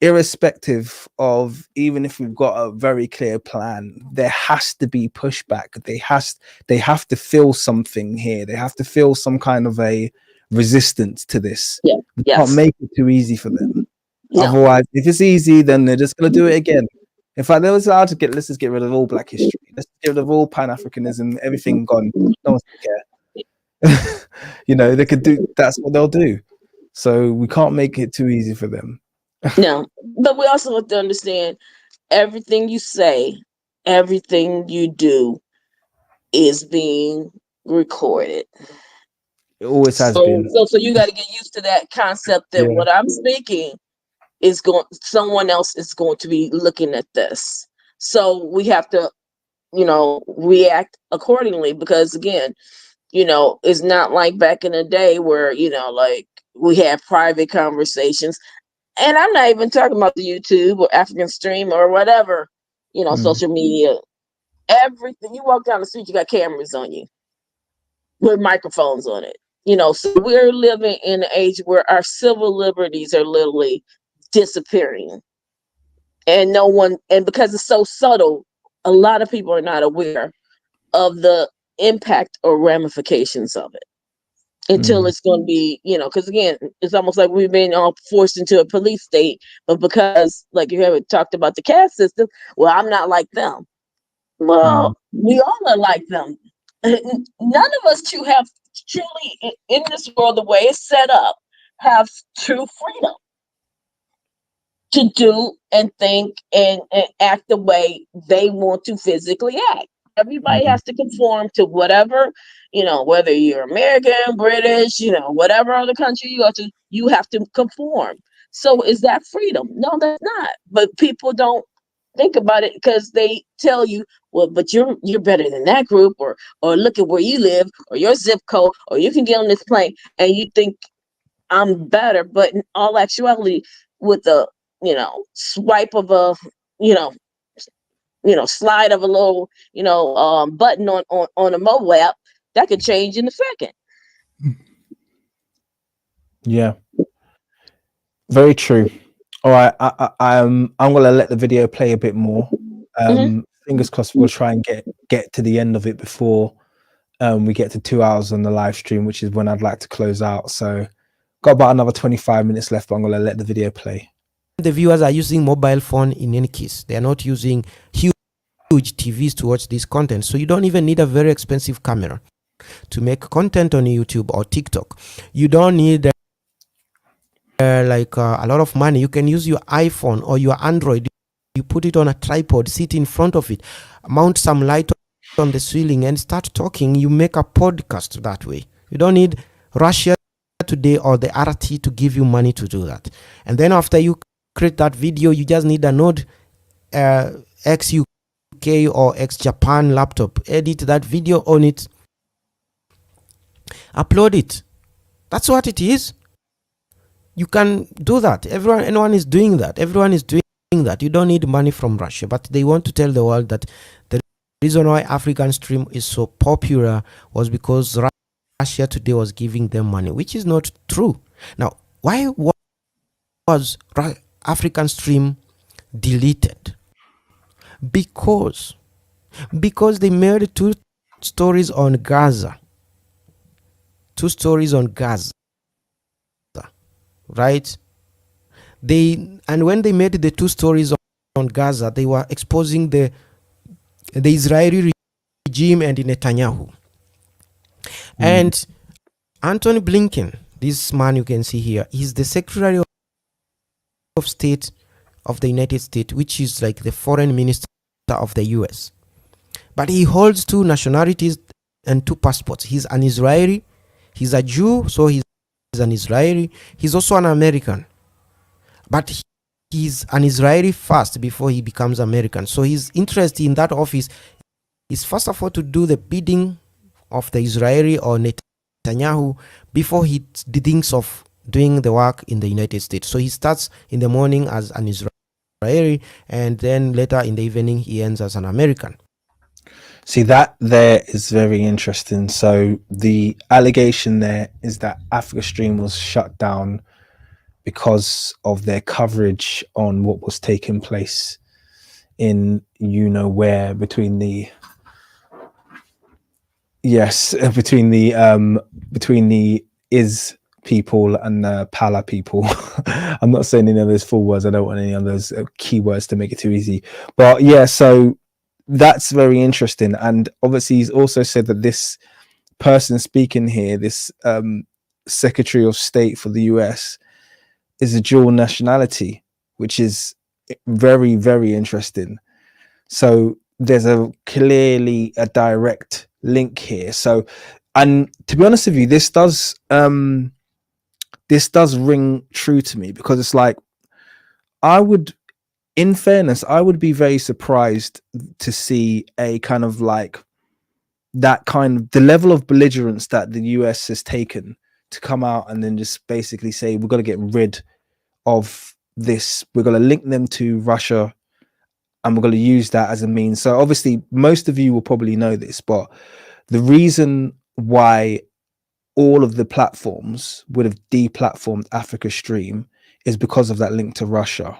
irrespective of, even if we've got a very clear plan, there has to be pushback. They have to feel something here. They have to feel some kind of a resistance to this. We can't make it too easy for them. Otherwise, if it's easy, then they're just going to do it again. In fact, they was allowed to let's just get rid of all Black history. Let's get rid of all Pan-Africanism, everything gone. No one's gonna care. You know, they could do, that's what they'll do. So we can't make it too easy for them. No, but we also have to understand, everything you say, everything you do is being recorded. It always has So, been. so you got to get used to that concept that Yeah. what I'm speaking is someone else is going to be looking at this. So we have to, react accordingly, because again, it's not like back in the day where, like we had private conversations. And I'm not even talking about the YouTube or African Stream or whatever, social media. Everything you walk down the street, you got cameras on you with microphones on it. So we're living in an age where our civil liberties are literally disappearing. And because it's so subtle, a lot of people are not aware of the impact or ramifications of it until it's going to be, because again, it's almost like we've been all forced into a police state. But because, like you haven't talked about the caste system, well, I'm not like them. Well, we all are like them. None of us have truly in this world, the way it's set up, have true freedom to do and think and act the way they want to physically act. Everybody has to conform to whatever, whether you're American, British, whatever other country you go to, you have to conform. So is that freedom? No, that's not. But people don't think about it because they tell you, well, but you're better than that group, or look at where you live, or your zip code, or you can get on this plane, and you think I'm better. But in all actuality, with the swipe of a slide of a little button on a mobile app, that could change in a second. Yeah, very true. All right, I'm gonna let the video play a bit more. Fingers crossed we'll try and get to the end of it before we get to 2 hours on the live stream, which is when I'd like to close out. So got about another 25 minutes left, but I'm gonna let the video play. The viewers are using mobile phone in any case. They are not using huge TVs to watch this content. So you don't even need a very expensive camera to make content on YouTube or TikTok. You don't need a lot of money. You can use your iPhone or your Android. You put it on a tripod, sit in front of it, mount some light on the ceiling and start talking. You make a podcast that way. You don't need Russia Today or the RT to give you money to do that. And then after you create that video, you just need a Node XUK or X Japan laptop. Edit that video on it, upload it. That's what it is. You can do that. Anyone is doing that. Everyone is doing that. You don't need money from Russia, but they want to tell the world that the reason why African Stream is so popular was because Russia Today was giving them money, which is not true. Now, why was African Stream deleted? Because they made two stories on Gaza, right? And when they made the two stories on Gaza, they were exposing the Israeli regime and Netanyahu. And Antony Blinken, this man you can see here, he's the Secretary of State of the United States, which is like the foreign minister of the US. But he holds two nationalities and two passports. He's an Israeli, he's a Jew, so he's an Israeli. He's also an American. But he's an Israeli first before he becomes American. So his interest in that office is first of all to do the bidding of the Israeli or Netanyahu before he thinks of doing the work in the United States. So he starts in the morning as an Israeli, and then later in the evening he ends as an American. See, that there is very interesting. So the allegation there is that Africa Stream was shut down because of their coverage on what was taking place in where between the Is people and the Pala people. I'm not saying any of those full words. I don't want any of those keywords to make it too easy. But yeah, so that's very interesting. And obviously he's also said that this person speaking here, this Secretary of State for the US, is a dual nationality, which is very, very interesting. So there's clearly a direct link here. So And to be honest with you, this does ring true to me, because it's like, in fairness, I would be very surprised to see a kind of like that kind of the level of belligerence that the US has taken to come out and then just basically say, we're going to get rid of this. We're going to link them to Russia and we're going to use that as a means. So obviously, most of you will probably know this, but the reason why all of the platforms would have deplatformed Africa Stream is because of that link to Russia.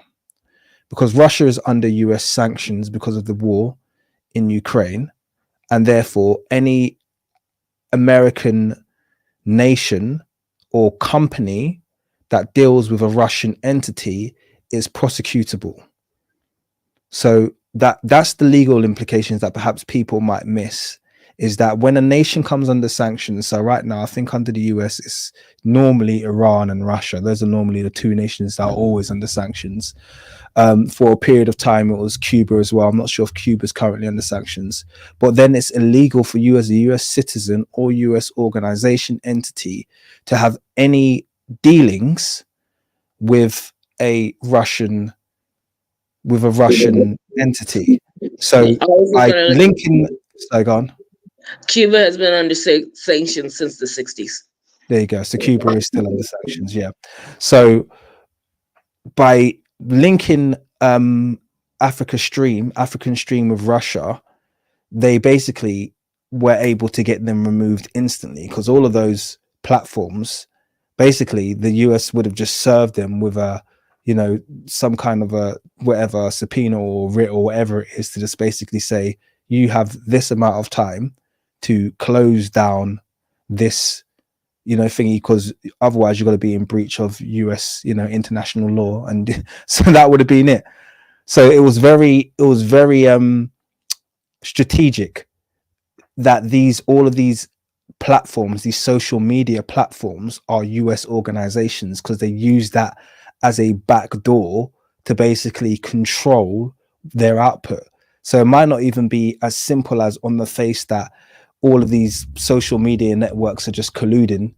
Because Russia is under US sanctions because of the war in Ukraine, and therefore any American nation or company that deals with a Russian entity is prosecutable. So that's the legal implications that perhaps people might miss, is that when a nation comes under sanctions, so right now I think under the US it's normally Iran and Russia. Those are normally the two nations that are always under sanctions. For a period of time it was Cuba as well. I'm not sure if Cuba is currently under sanctions, but then it's illegal for you as a US citizen or US organization entity to have any dealings with a Russian entity. So by linking, so go on. Cuba has been under sanctions since the 60s. There you go. So Cuba is still under sanctions, yeah. So by linking African Stream with Russia, they basically were able to get them removed instantly, because all of those platforms, basically the US would have just served them with a, you know, some kind of a whatever subpoena or writ or whatever it is, to just basically say, you have this amount of time to close down this, you know, thingy, because otherwise you're going to be in breach of US, you know, international law. And so that would have been it. So it was very strategic that all of these platforms, these social media platforms, are US organizations, because they use that as a backdoor to basically control their output. So it might not even be as simple as on the face that all of these social media networks are just colluding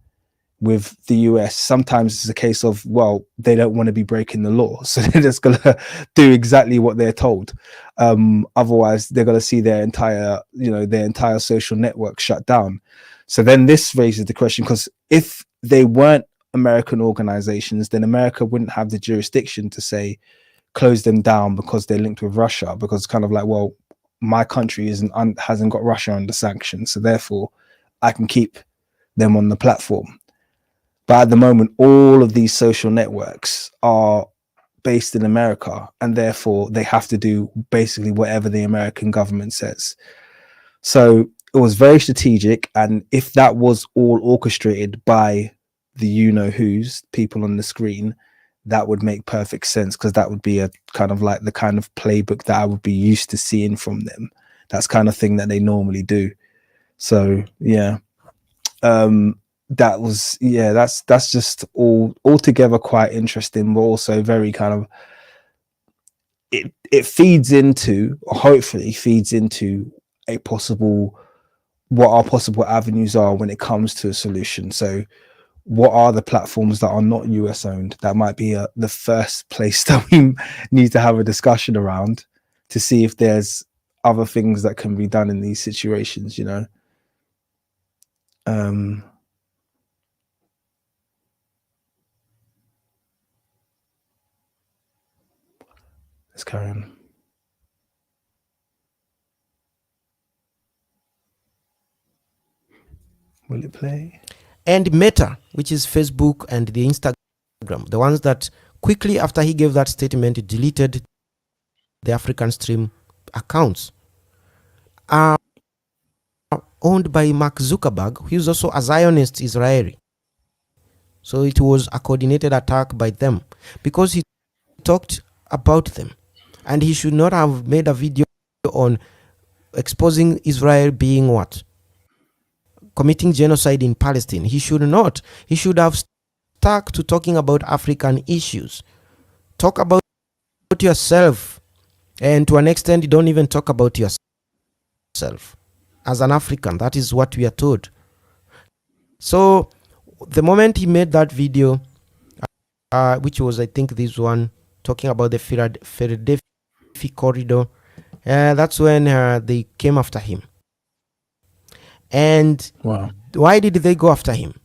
with the US. Sometimes it's a case of, well, they don't want to be breaking the law, so they're just gonna do exactly what they're told. Otherwise they're gonna see their entire social network shut down. So then this raises the question, because if they weren't American organizations, then America wouldn't have the jurisdiction to say close them down because they're linked with Russia, because it's kind of like, well, my country hasn't got Russia under sanctions, so therefore I can keep them on the platform. But at the moment, all of these social networks are based in America, and therefore they have to do basically whatever the American government says. So it was very strategic, and if that was all orchestrated by the you-know-who's people on the screen, that would make perfect sense, because that would be a kind of like the kind of playbook that I would be used to seeing from them. That's kind of thing that they normally do. So yeah, that's just altogether quite interesting, but also very kind of, it feeds into, or hopefully feeds into, what our possible avenues are when it comes to a solution. So what are the platforms that are not US owned? That might be the first place that we need to have a discussion around, to see if there's other things that can be done in these situations, you know. Let's carry on. Will it play? And Meta, which is Facebook and the Instagram, the ones that quickly after he gave that statement deleted the African Stream accounts, are owned by Mark Zuckerberg, who is also a Zionist Israeli. So it was a coordinated attack by them, because he talked about them, and he should not have made a video on exposing Israel being what? Committing genocide in Palestine. He should not. He should have stuck to talking about African issues. Talk about yourself, and to an extent you don't even talk about yourself as an African. That is what we are told. So the moment he made that video, which was, I think, this one talking about the Philadelphia corridor, that's when they came after him. And Wow. why did they go after him?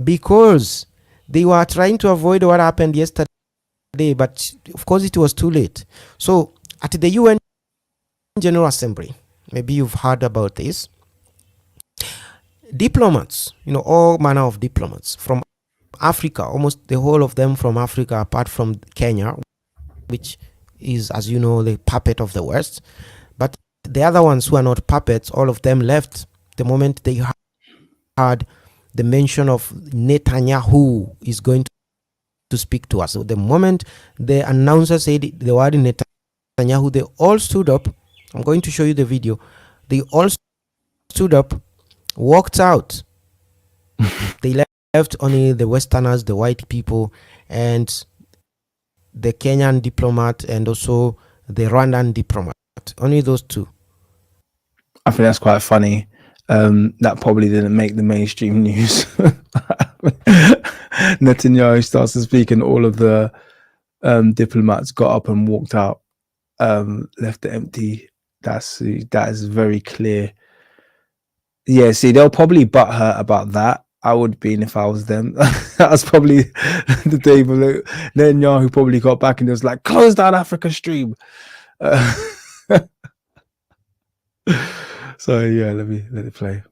Because they were trying to avoid what happened yesterday, but of course it was too late. So at the UN General Assembly, maybe you've heard about this, diplomats, all manner of diplomats from Africa, almost the whole of them from Africa, apart from Kenya, which is, as you know, the puppet of the West. But the other ones who are not puppets, all of them left the moment they had the mention of Netanyahu is going to speak to us. So the moment the announcer said the word Netanyahu, they all stood up. I'm going to show you the video. They all stood up, walked out. They left only the Westerners, the white people, and the Kenyan diplomat, and also the Rwandan diplomat. Only those two. I think that's quite funny. That probably didn't make the mainstream news. Netanyahu starts to speak, and all of the diplomats got up and walked out, left it empty. That is very clear. Yeah, see, they'll probably butt hurt about that. I would be if I was them. That was probably the day Netanyahu probably got back and was like, close down Africa Stream. So yeah, let it play.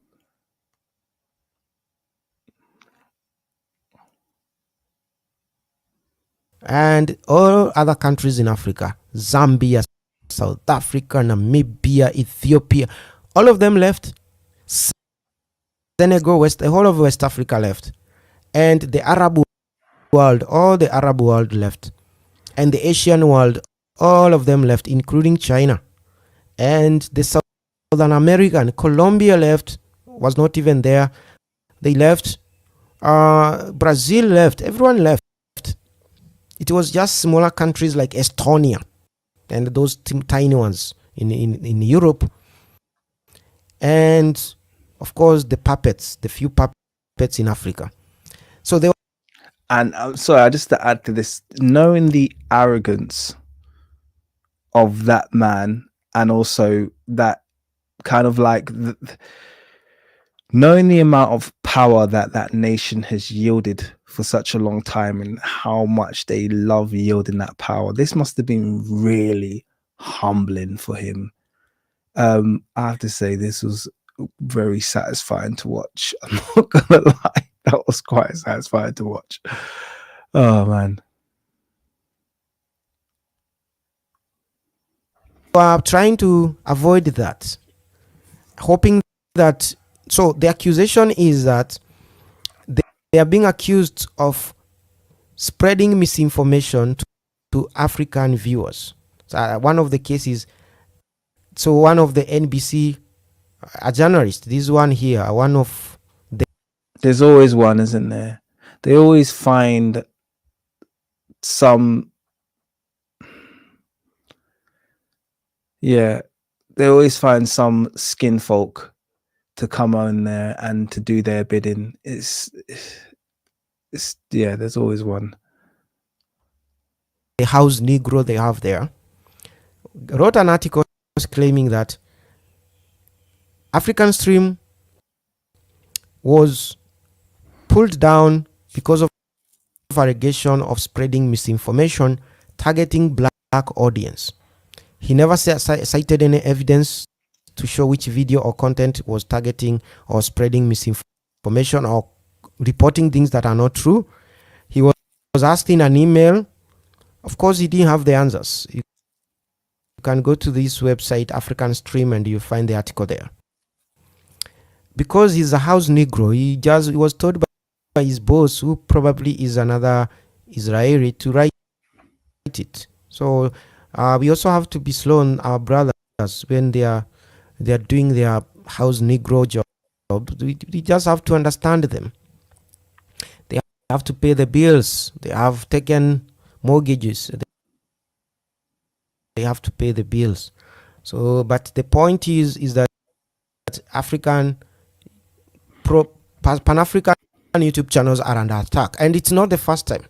And all other countries in Africa, Zambia, South Africa, Namibia, Ethiopia, all of them left. Senegal, the whole of West Africa left. And the Arab world, all the Arab world left. And the Asian world, all of them left, including China. And the Southern American, Colombia left, was not even there. They left. Brazil left. Everyone left. It was just smaller countries like Estonia and those tiny ones in Europe. And of course, the few puppets in Africa. So they were. And sorry, just to add to this, knowing the arrogance of that man, and also that kind of like knowing the amount of power that nation has yielded for such a long time and how much they love yielding that power, this must have been really humbling for him. I have to say, this was very satisfying to watch. I'm not gonna lie, that was quite satisfying to watch. Oh man. Are trying to avoid that, hoping that. So the accusation is that they are being accused of spreading misinformation to African viewers. So one of the cases, so one of the NBC, a journalist, this one here, one of the. There's always one, isn't there? They always find some. Yeah, they always find some skin folk to come on there and to do their bidding. It's yeah, there's always one. The house Negro they have there wrote an article claiming that African Stream was pulled down because of allegation of spreading misinformation targeting black audience. He never cited any evidence to show which video or content was targeting or spreading misinformation or reporting things that are not true. He was asked in an email. Of course, he didn't have the answers. You can go to this website, African Stream, and you find the article there. Because he's a house Negro, he was told by his boss, who probably is another Israeli, to write it. So we also have to be slow on our brothers when they are doing their house Negro job. We just have to understand them. They have to pay the bills. They have taken mortgages. They have to pay the bills. So, but the point is that African Pan-African YouTube channels are under attack, and it's not the first time.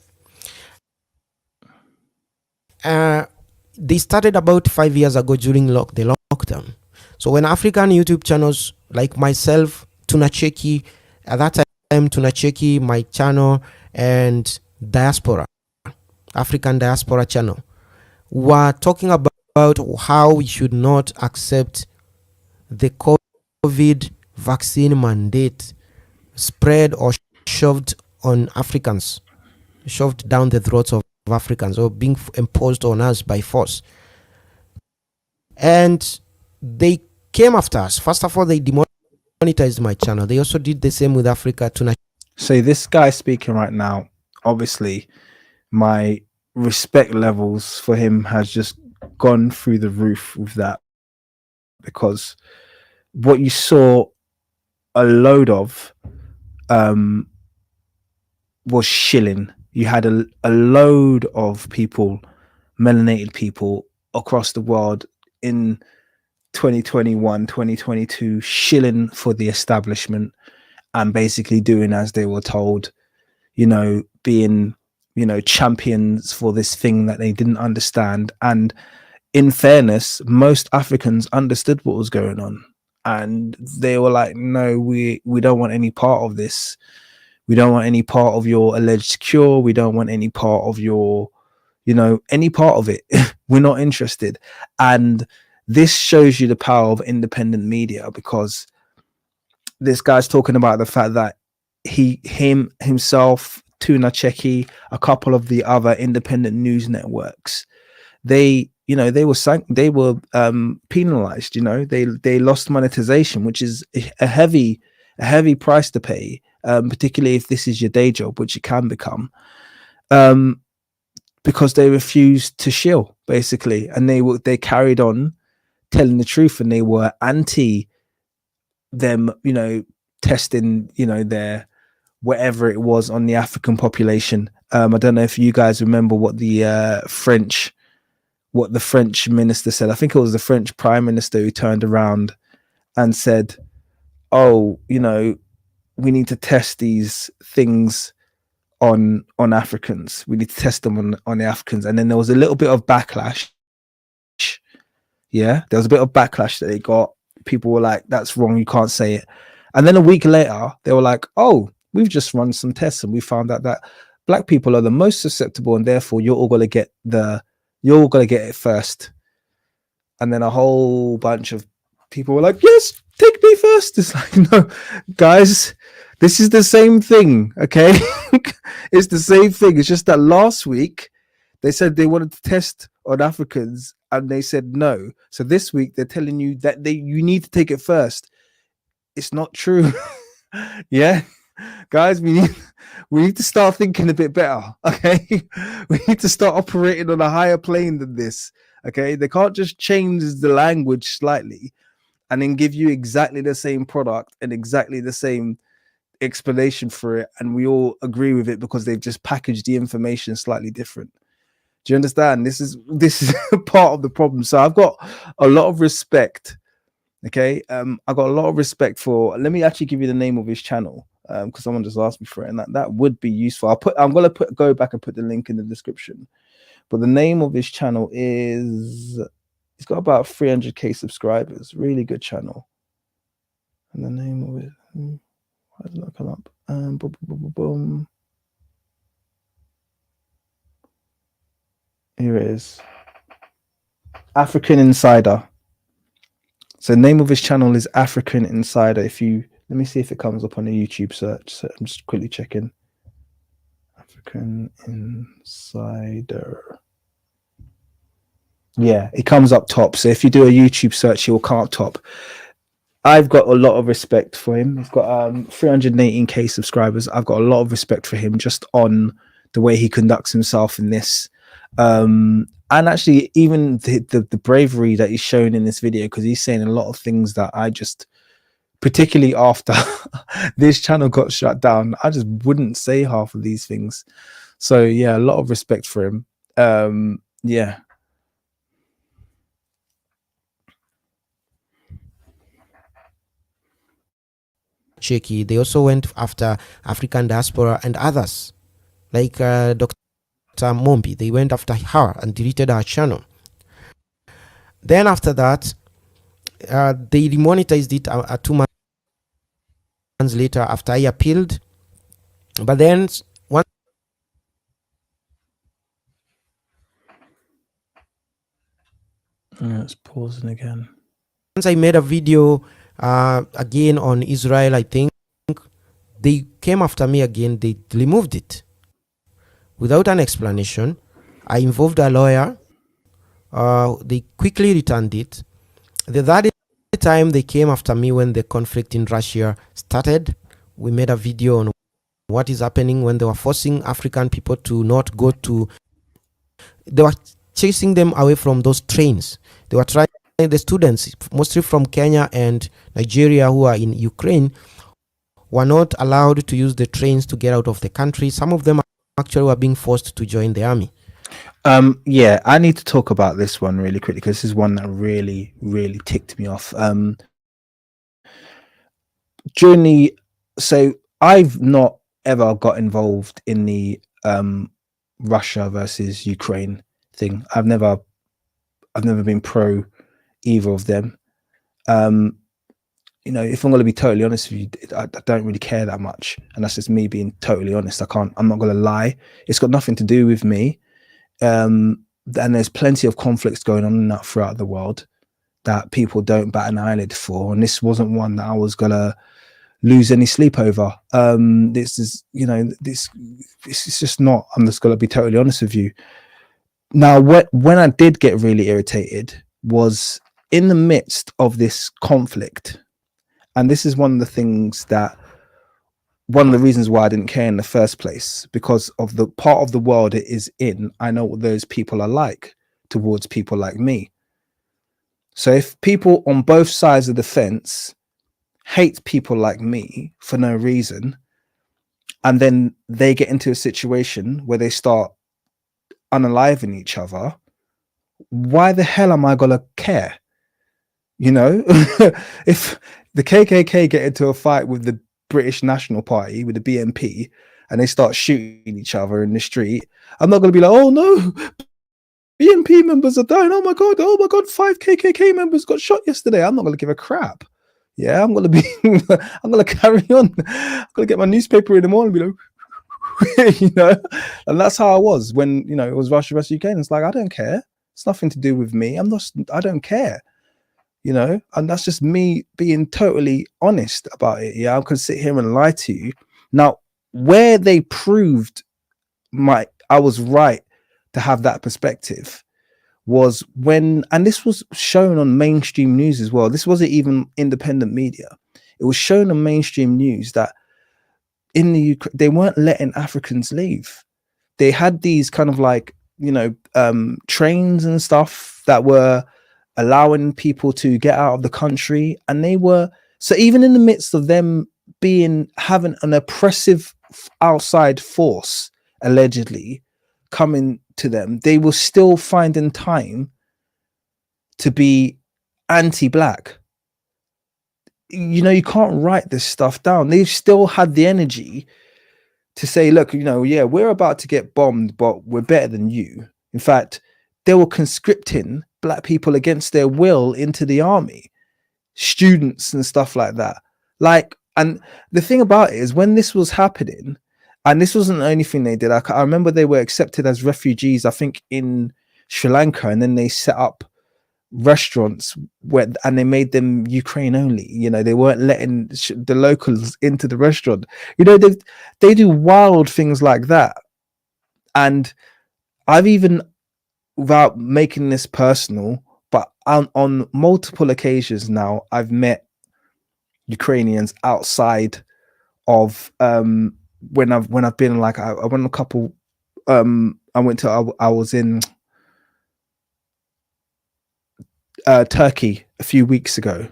They started about 5 years ago during the lockdown. So when African YouTube channels like myself, Tunacheki, at that time Tunacheki, my channel, and Diaspora, African Diaspora channel, were talking about how we should not accept the COVID vaccine mandate spread or shoved on Africans, shoved down the throats of Africans, or being imposed on us by force. And they came after us. First of all, they demonetized my channel. They also did the same with Africa Tuna. So this guy speaking right now, obviously, my respect levels for him has just gone through the roof with that, because what you saw a load of was shilling. You had a load of people, melanated people across the world in 2021, 2022, shilling for the establishment and basically doing as they were told, you know, being, you know, champions for this thing that they didn't understand. And in fairness, most Africans understood what was going on, and they were like, no, we don't want any part of this. We don't want any part of your alleged cure. We don't want any part of your, you know, any part of it. We're not interested. And this shows you the power of independent media, because this guy's talking about the fact that himself, Tunacheki, a couple of the other independent news networks, they, you know, they were penalized. You know, they lost monetization, which is a heavy price to pay, particularly if this is your day job, which it can become, because they refused to shill, basically, and they carried on telling the truth, and they were anti them, you know, testing, you know, their whatever it was on the African population. I don't know if you guys remember what the French minister said. I think it was the French prime minister who turned around and said, oh, you know, we need to test these things on Africans. We need to test them on the Africans. And then there was a little bit of backlash. Yeah, there was a bit of backlash that they got. People were like, that's wrong, you can't say it. And then a week later, they were like, oh, we've just run some tests and we found out that black people are the most susceptible, and therefore you're all gonna get it first. And then a whole bunch of people were like, yes, take me first. It's like, no, guys, this is the same thing, okay? It's the same thing. It's just that last week they said they wanted to test on Africans and they said no. So this week they're telling you that you need to take it first. It's not true. Yeah, guys, we need to start thinking a bit better, okay? We need to start operating on a higher plane than this, okay? They can't just change the language slightly and then give you exactly the same product and exactly the same explanation for it, and we all agree with it because they've just packaged the information slightly different. Do you understand? This is part of the problem. So I've got a lot of respect. Okay, I got a lot of respect for. Let me actually give you the name of his channel, because someone just asked me for it, and that would be useful. I'm gonna go back and put the link in the description. But the name of his channel is, he's got about 300k subscribers. Really good channel. And the name of it, why doesn't it come up? Boom, boom, boom, boom. Here it is. African Insider. So the name of his channel is African Insider. Let me see if it comes up on a YouTube search. So I'm just quickly checking. African Insider. Yeah, it comes up top. So if you do a YouTube search, he will come up top. I've got a lot of respect for him. He's got 318k subscribers. I've got a lot of respect for him just on the way he conducts himself in this. And actually even the bravery that he's shown in this video, because he's saying a lot of things that I just, particularly after this channel got shut down, I just wouldn't say half of these things. So yeah, a lot of respect for him. Yeah. Cheki. They also went after African diaspora and others, like Dr. Mombi. They went after her and deleted her channel. Then after that, they demonetized it 2 months later after I appealed. But then once it's pausing again. I made a video again on Israel, I think they came after me again. They removed it without an explanation. I involved a lawyer. They quickly returned it. The third time they came after me when the conflict in Russia started. We made a video on what is happening when they were forcing African people to not go to. They were chasing them away from those trains. They were trying, the students, mostly from Kenya and Nigeria who are in Ukraine, were not allowed to use the trains to get out of the country. Some of them actually were being forced to join the army. Yeah, I need to talk about this one really quickly because this is one that really, really ticked me off. So I've not ever got involved in the Russia versus Ukraine thing. I've never been pro either of them. You know, if I'm going to be totally honest with you, I don't really care that much, and that's just me being totally honest. I'm not going to lie. It's got nothing to do with me. And there's plenty of conflicts going on in that throughout the world that people don't bat an eyelid for, and this wasn't one that I was gonna lose any sleep over. This is, you know, this is just not. I'm just gonna be totally honest with you. Now, when I did get really irritated was in the midst of this conflict, and this is one of the reasons why I didn't care in the first place, because of the part of the world it is in. I know what those people are like towards people like me. So if people on both sides of the fence hate people like me for no reason, and then they get into a situation where they start unaliving each other, why the hell am I gonna care? You know, if the KKK get into a fight with the British National Party, with the BNP, and they start shooting each other in the street, I'm not going to be like, oh no, BNP members are dying. Oh my God, 5 KKK members got shot yesterday. I'm not going to give a crap. Yeah, I'm going to carry on. I'm going to get my newspaper in the morning and be like, you know, and that's how I was when, you know, it was Russia versus Ukraine. It's like, I don't care. It's nothing to do with me. I don't care. You know, and that's just me being totally honest about it. Yeah, I could sit here and lie to you. Now, where they proved I was right to have that perspective was when, and this was shown on mainstream news as well. This wasn't even independent media. It was shown on mainstream news that in the Ukraine, they weren't letting Africans leave. They had these kind of like, you know, trains and stuff that were allowing people to get out of the country, and they were, so even in the midst of them having an oppressive outside force allegedly coming to them, they were still finding time to be anti-black. You know, you can't write this stuff down. They still had the energy to say, look, you know, yeah, we're about to get bombed, but we're better than you. In fact, they were conscripting black people against their will into the army, students and stuff like that. Like, and the thing about it is, when this was happening, and this wasn't the only thing they did, I remember they were accepted as refugees, I think in Sri Lanka, and then they set up restaurants and they made them Ukraine only. You know, they weren't letting the locals into the restaurant. You know, they do wild things like that. And I've even, without making this personal, but on multiple occasions now, I've met Ukrainians outside of when I've been, like, I went on a couple, I was in Turkey a few weeks ago,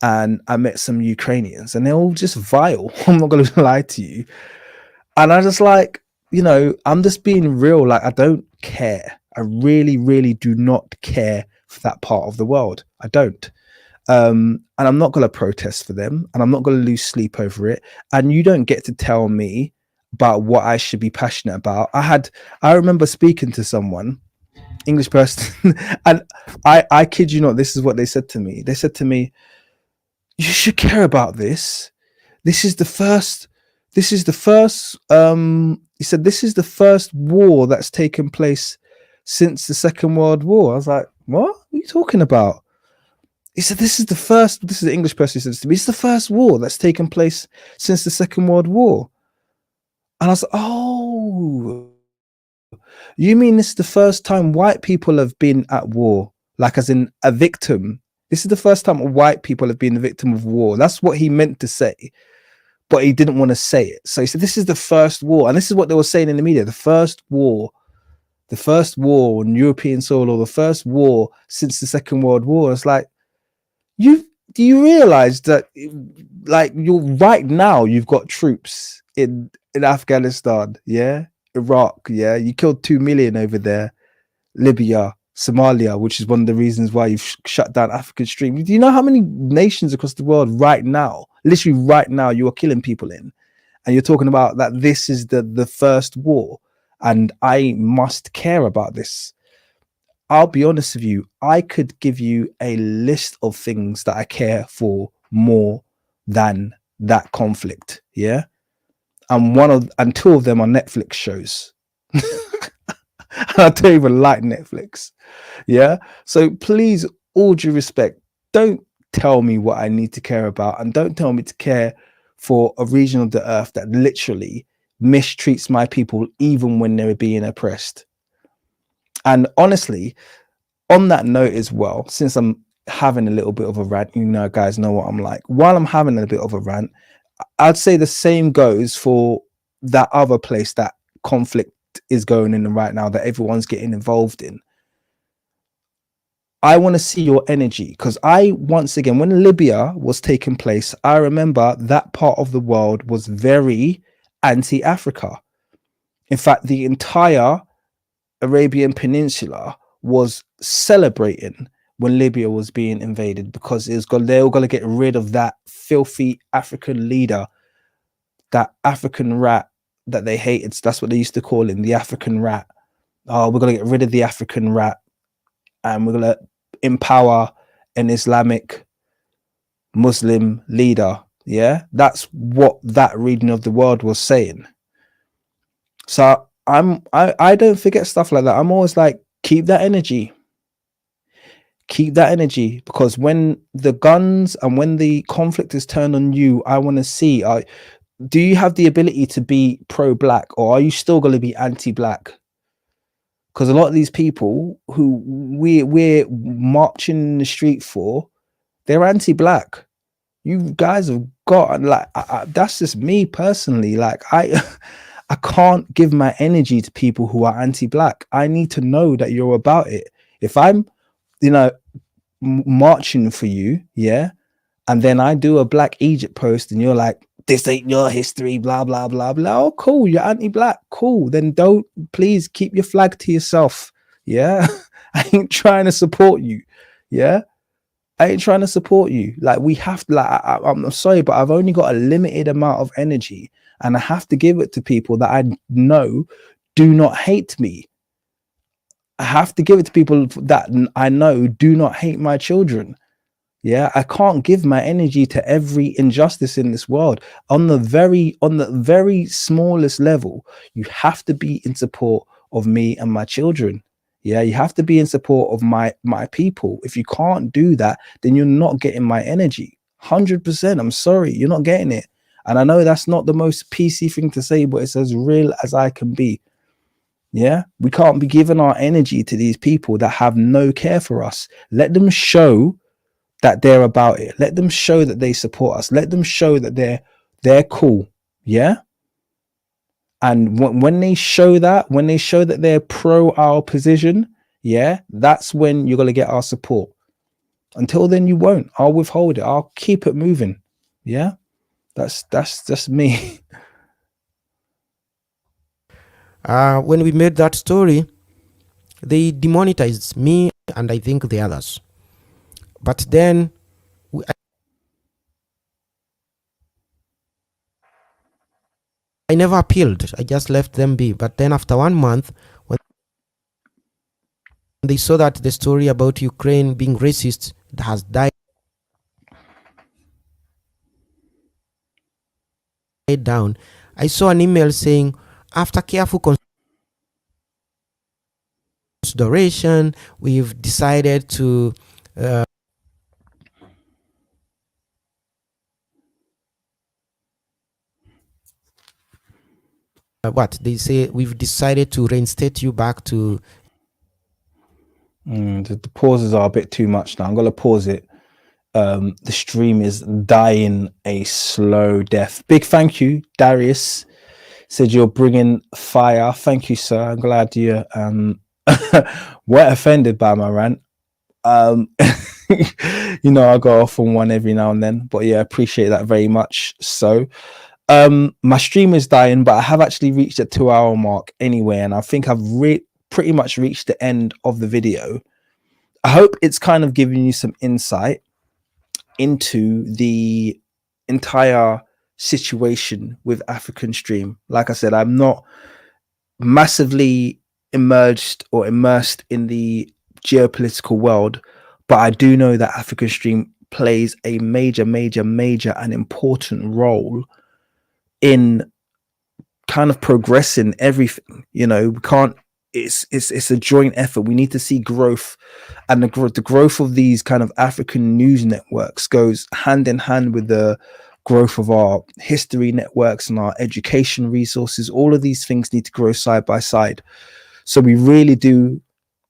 and I met some Ukrainians, and they're all just vile. I'm not going to lie to you. And I just, like, you know, I'm just being real. Like, I don't care. I really, really do not care for that part of the world. I don't. And I'm not going to protest for them, and I'm not going to lose sleep over it. And you don't get to tell me about what I should be passionate about. I remember speaking to someone, English person, and I kid you not, this is what they said to me. They said to me, you should care about this. This is the first he said, this is the first war that's taken place since the Second World War. I was like, what are you talking about? He said, this is the English person who said this to me. It's the first war that's taken place since the Second World War. And I was like, oh, you mean this is the first time white people have been at war? Like as in a victim. This is the first time white people have been a victim of war. That's what he meant to say, but he didn't want to say it. So he said, this is the first war. And this is what they were saying in the media. The first war on European soil, or the first war since the Second World War. It's like, do you realize that, like, you're right now, you've got troops in Afghanistan, yeah, Iraq, yeah, you killed 2 million over there, Libya, Somalia, which is one of the reasons why you've shut down African Stream. Do you know how many nations across the world right now, literally right now, you are killing people in, and you're talking about that this is the first war, and I must care about this? I'll be honest with you, I could give you a list of things that I care for more than that conflict. Yeah. And two of them are Netflix shows. I don't even like Netflix. Yeah. So please, all due respect, don't tell me what I need to care about, and don't tell me to care for a region of the earth that literally mistreats my people even when they're being oppressed. And honestly, on that note as well, since I'm having a little bit of a rant, you know, guys know what I'm like. While I'm having a bit of a rant, I'd say the same goes for that other place that conflict is going in right now, that everyone's getting involved in. I want to see your energy, because once again, when Libya was taking place, I remember that part of the world was very anti-Africa. In fact, the entire Arabian Peninsula was celebrating when Libya was being invaded, because they were going to get rid of that filthy African leader, that African rat that they hated. That's what they used to call him, the African rat. Oh, we're going to get rid of the African rat, and we're going to empower an Islamic Muslim leader. Yeah, that's what that region of the world was saying. So I don't forget stuff like that. I'm always like, keep that energy, because when the guns and when the conflict is turned on you, I want to see, do you have the ability to be pro-black, or are you still going to be anti-black? Because a lot of these people who we're marching in the street for, they're anti-black. You guys have got, like, that's just me personally. Like, I can't give my energy to people who are anti-black. I need to know that you're about it. If I'm, marching for you, yeah, and then I do a Black Egypt post and you're like, this ain't your history, blah, blah, blah, blah. Oh, cool, you're anti-black. Cool. Then please keep your flag to yourself. Yeah. I ain't trying to support you. Yeah. I ain't trying to support you. Like, we have to, like, I'm sorry, but I've only got a limited amount of energy, and I have to give it to people that I know do not hate me. I have to give it to people that I know do not hate my children. Yeah, I can't give my energy to every injustice in this world. On the very smallest level, you have to be in support of me and my children. Yeah, you have to be in support of my people. If you can't do that, then you're not getting my energy. 100%. I'm sorry, you're not getting it. And I know that's not the most PC thing to say, but it's as real as I can be. Yeah, we can't be giving our energy to these people that have no care for us. Let them show that they're about it. Let them show that they support us. Let them show that they're cool. Yeah. And when they show that they're pro our position, yeah, that's when you're going to get our support. Until then, you won't. I'll withhold it. I'll keep it moving. Yeah. That's just me. When we made that story, they demonetized me and I think the others. But then I never appealed. I just left them be. But then after 1 month, when they saw that the story about Ukraine being racist has died down, I saw an email saying, after careful consideration, we've decided to what they say, we've decided to reinstate you back to. The pauses are a bit too much now. I'm gonna pause it. The stream is dying a slow death. Big thank you, Darius. Said you're bringing fire. Thank you, sir. I'm glad you weren't offended by my rant. You know, I go off on one every now and then, but yeah, appreciate that very much. So my stream is dying, but I have actually reached the 2-hour mark anyway, and I think I've pretty much reached the end of the video. I hope it's kind of giving you some insight into the entire situation with African Stream. Like I said, I'm not massively immersed in the geopolitical world, but I do know that African Stream plays a major and important role in kind of progressing everything. You know, we can't, it's a joint effort. We need to see growth, and the growth of these kind of African news networks goes hand in hand with the growth of our history networks and our education resources. All of these things need to grow side by side. So we really do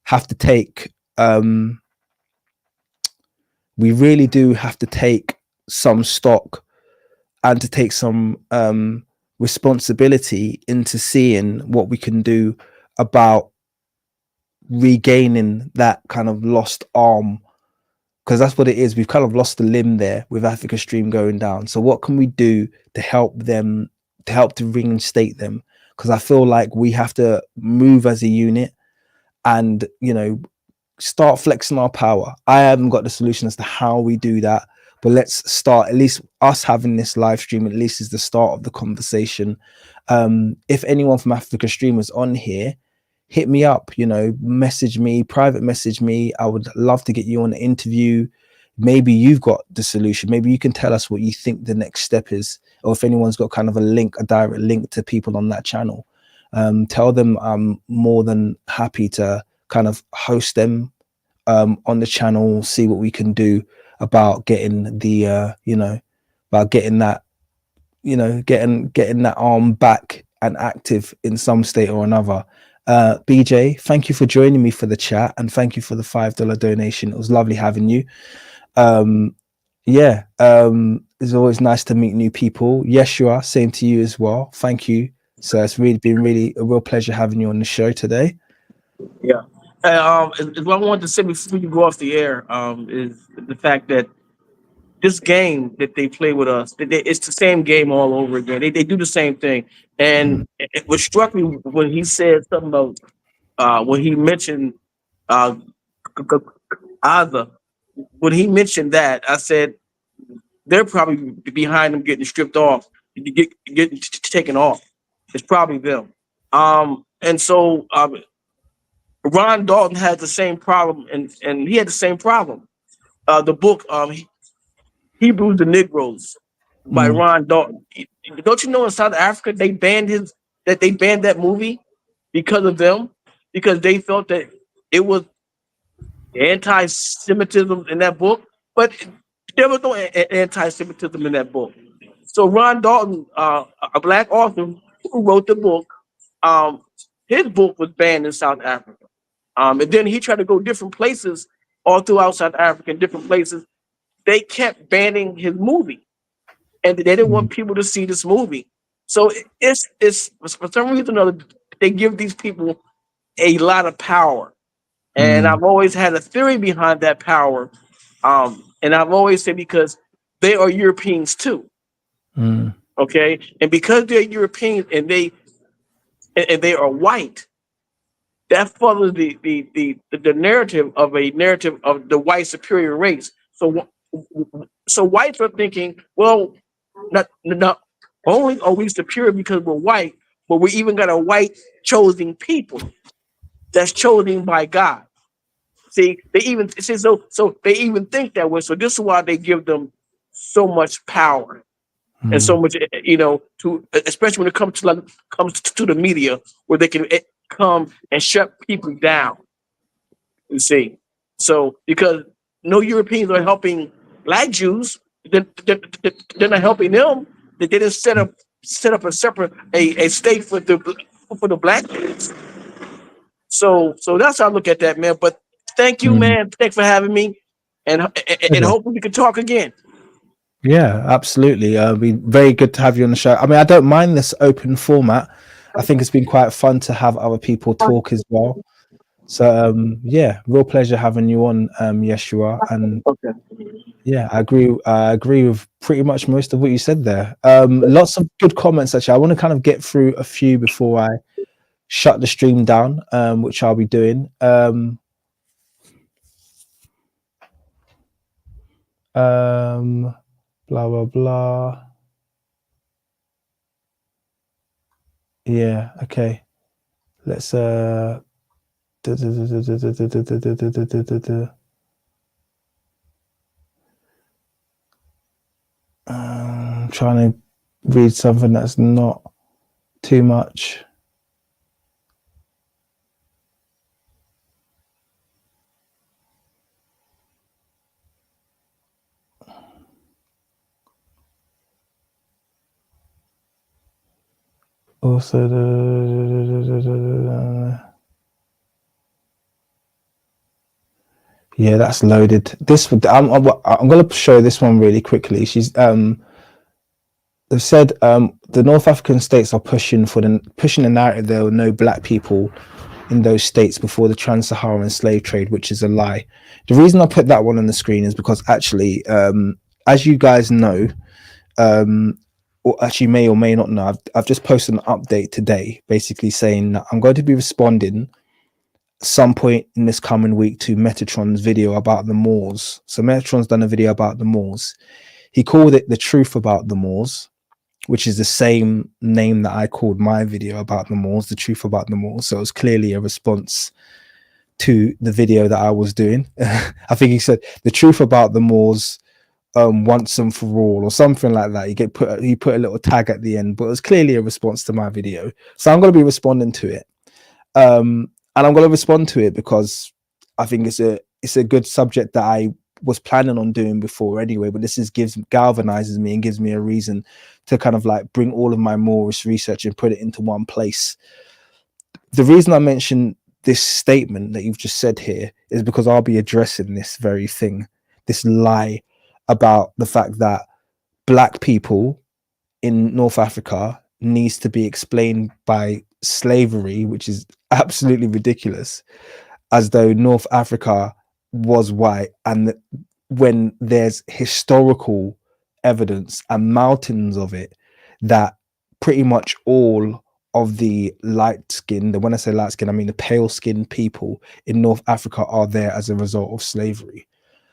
have to take some stock and to take some responsibility into seeing what we can do about regaining that kind of lost arm, because that's what it is. We've kind of lost a limb there with Africa Stream going down. So what can we do to help them, to reinstate them? Because I feel like we have to move as a unit and, you know, start flexing our power. I haven't got the solution as to how we do that, but let's start. At least us having this live stream at least is the start of the conversation. If anyone from Africa Stream is on here, hit me up, you know, message me, private message me. I would love to get you on an interview. Maybe you've got the solution. Maybe you can tell us what you think the next step is, or if anyone's got kind of a direct link to people on that channel. Tell them I'm more than happy to kind of host them on the channel, see what we can do about getting the getting that arm back and active in some state or another. BJ, thank you for joining me for the chat, and thank you for the $5 donation. It was lovely having you. It's always nice to meet new people. Yeshua, same to you as well. Thank you. So it's been a real pleasure having you on the show today. Yeah. What I wanted to say before you go off the air is the fact that this game that they play with us, it's the same game all over again. They do the same thing. And what struck me when he said something about when he mentioned Gaza, when he mentioned that, I said they're probably behind them getting stripped off, getting taken off. It's probably them. And so Ron Dalton had the same problem, and he had the same problem. The book Hebrews the Negroes by Ron Dalton. Don't you know in South Africa they banned that movie because of them, because they felt that it was anti-Semitism in that book, but there was no anti-Semitism in that book. So Ron Dalton, a black author who wrote the book, his book was banned in South Africa. And then he tried to go different places all throughout South Africa, in different places. They kept banning his movie, and they didn't want people to see this movie. So it's for some reason or other, they give these people a lot of power. And I've always had a theory behind that power. And I've always said because they are Europeans too. Okay. And because they're Europeans and they are white, that follows the narrative of the white superior race. So whites are thinking, well, not only are we superior because we're white, but we even got a white chosen people that's chosen by God. See, they even so they even think that way. So this is why they give them so much power and so much, to especially when it comes to the media, where they can come and shut people down. You see, so because no Europeans are helping Black Jews, they're not helping them. They didn't set up a separate a state for the Black Jews. So that's how I look at that, man. But thank you, man. Thanks for having me, and hopefully we can talk again. Yeah, absolutely. It'd be very good to have you on the show. I mean, I don't mind this open format. I think it's been quite fun to have other people talk as well. So yeah, real pleasure having you on, Yeshua. And yeah, I agree with pretty much most of what you said there. Lots of good comments actually. I want to kind of get through a few before I shut the stream down, which I'll be doing. Blah blah blah. Yeah, okay. Let's trying to read something that's not too much. Also, yeah, that's loaded. This I'm going to show this one really quickly. She's they've said the North African states are pushing the narrative there were no Black people in those states before the trans-Saharan slave trade, which is a lie. The reason I put that one on the screen is because actually, as you guys know, or actually may or may not know, I've just posted an update today, basically saying that I'm going to be responding some point in this coming week to Metatron's video about the Moors. So Metatron's done a video about the Moors. He called it The Truth About the Moors, which is the same name that I called my video about the Moors, The Truth About the Moors. So it was clearly a response to the video that I was doing. I think he said The Truth About the Moors once and for all, or something like that. He put a little tag at the end, but it was clearly a response to my video. So I'm going to be responding to it. And I'm going to respond to it because I think it's a good subject that I was planning on doing before anyway, but this galvanizes me and gives me a reason to kind of like bring all of my Moorish research and put it into one place. The reason I mentioned this statement that you've just said here is because I'll be addressing this very thing, this lie about the fact that Black people in North Africa needs to be explained by slavery, which is absolutely ridiculous, as though North Africa was white, and when there's historical evidence and mountains of it that pretty much all of the light skinned, when I say light skin, I mean the pale skinned people in North Africa are there as a result of slavery.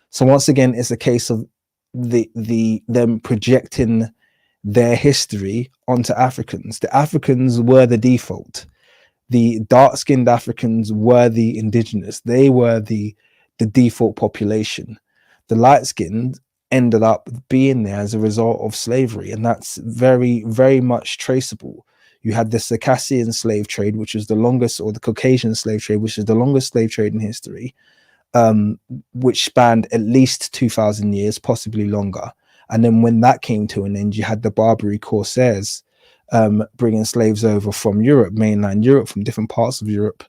So once again, it's a case of them projecting their history onto Africans. The Africans were the default. The dark-skinned Africans were the indigenous. They were the default population. The light-skinned ended up being there as a result of slavery, and that's very, very much traceable. You had the Circassian slave trade, which was the longest, or the Caucasian slave trade, which is the longest slave trade in history, which spanned at least 2,000 years, possibly longer. And then when that came to an end, you had the Barbary Corsairs bringing slaves over from Europe, mainland Europe, from different parts of Europe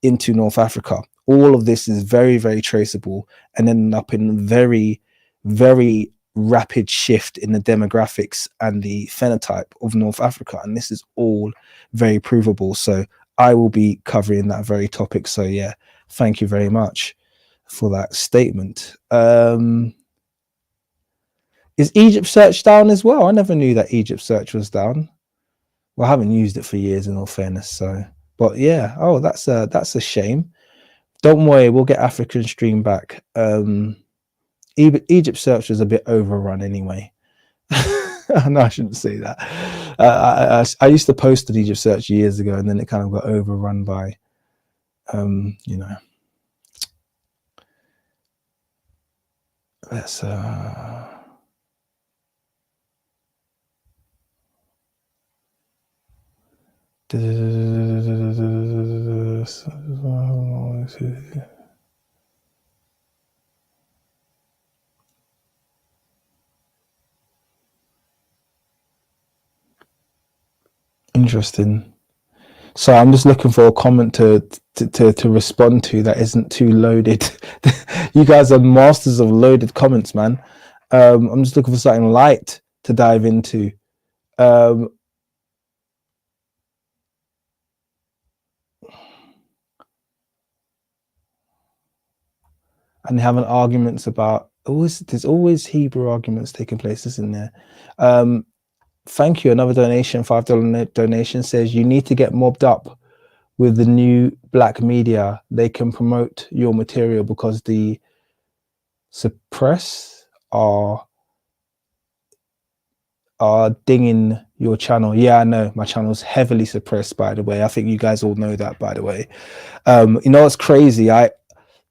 into North Africa. All of this is very, very traceable and ended up in very, very rapid shift in the demographics and the phenotype of North Africa. And this is all very provable. So I will be covering that very topic. So yeah, thank you very much for that statement. Is Egypt Search down as well? I never knew that Egypt Search was down. Well, I haven't used it for years, in all fairness. So, but yeah. Oh, that's a shame. Don't worry, we'll get African Stream back. Egypt Search is a bit overrun anyway. No, I shouldn't say that. I used to post on Egypt Search years ago, and then it kind of got overrun by, you know. Let's interesting. So I'm just looking for a comment to respond to that isn't too loaded. You guys are masters of loaded comments, man. I'm just looking for something light to dive into. And having arguments about there's always Hebrew arguments taking place, isn't there? Thank you. Another donation, $5 donation, says you need to get mobbed up with the new black media. They can promote your material because the suppress are dinging your channel. Yeah, I know my channel's heavily suppressed, by the way. I think you guys all know that, by the way. You know what's crazy?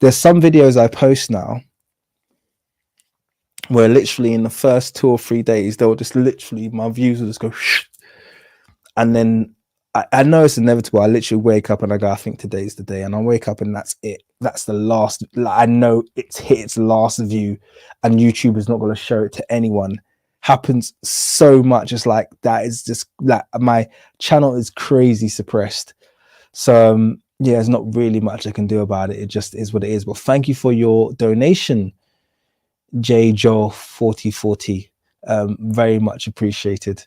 There's some videos I post now where literally in the first 2 or 3 days, they'll just literally, my views will just go shh, and then I know it's inevitable. I literally wake up and I go, I think today's the day, and I wake up and that's it. That's the last. Like, I know it's hit its last view, and YouTube is not going to show it to anyone. Happens so much. It's like that is just that my channel is crazy suppressed. So yeah, there's not really much I can do about it. It just is what it is. But thank you for your donation, J Joel 4040. Very much appreciated.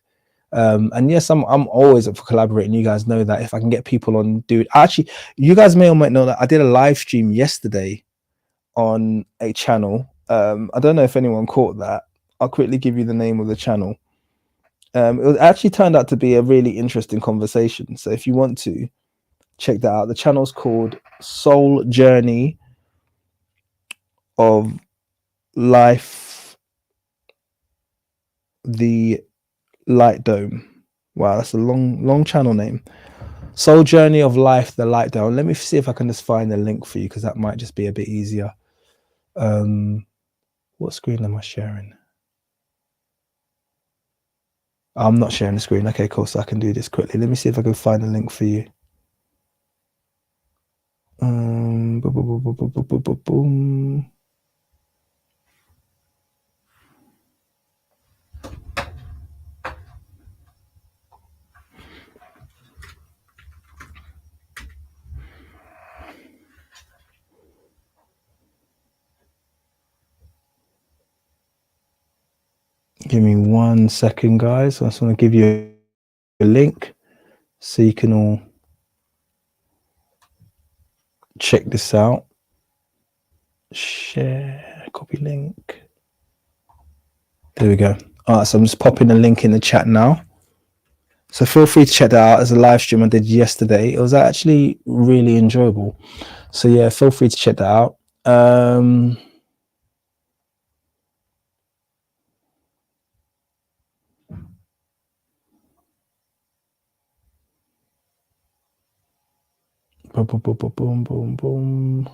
And yes, I'm always up for collaborating. You guys know that. If I can get people on, dude, actually, you guys may or might know that I did a live stream yesterday on a channel. I don't know if anyone caught that. I'll quickly give you the name of the channel. It actually turned out to be a really interesting conversation. So if you want to check that out, the channel's called Soul Journey of Life, the Light Dome. Wow, that's a long channel name. Soul Journey of Life, the Light Dome. Let me see if I can just find the link for you, because that might just be a bit easier. What screen am I sharing? I'm not sharing the screen. Okay, cool. So I can do this quickly. Let me see if I can find a link for you. Boom, boom, boom, boom, boom, boom, boom, boom. Give me 1 second, guys. I just want to give you a link so you can all check this out. Share, copy link. There we go. All right, so I'm just popping a link in the chat now. So feel free to check that out as a live stream I did yesterday. It was actually really enjoyable. So yeah, feel free to check that out. Boom, boom, boom, boom, boom, boom, boom.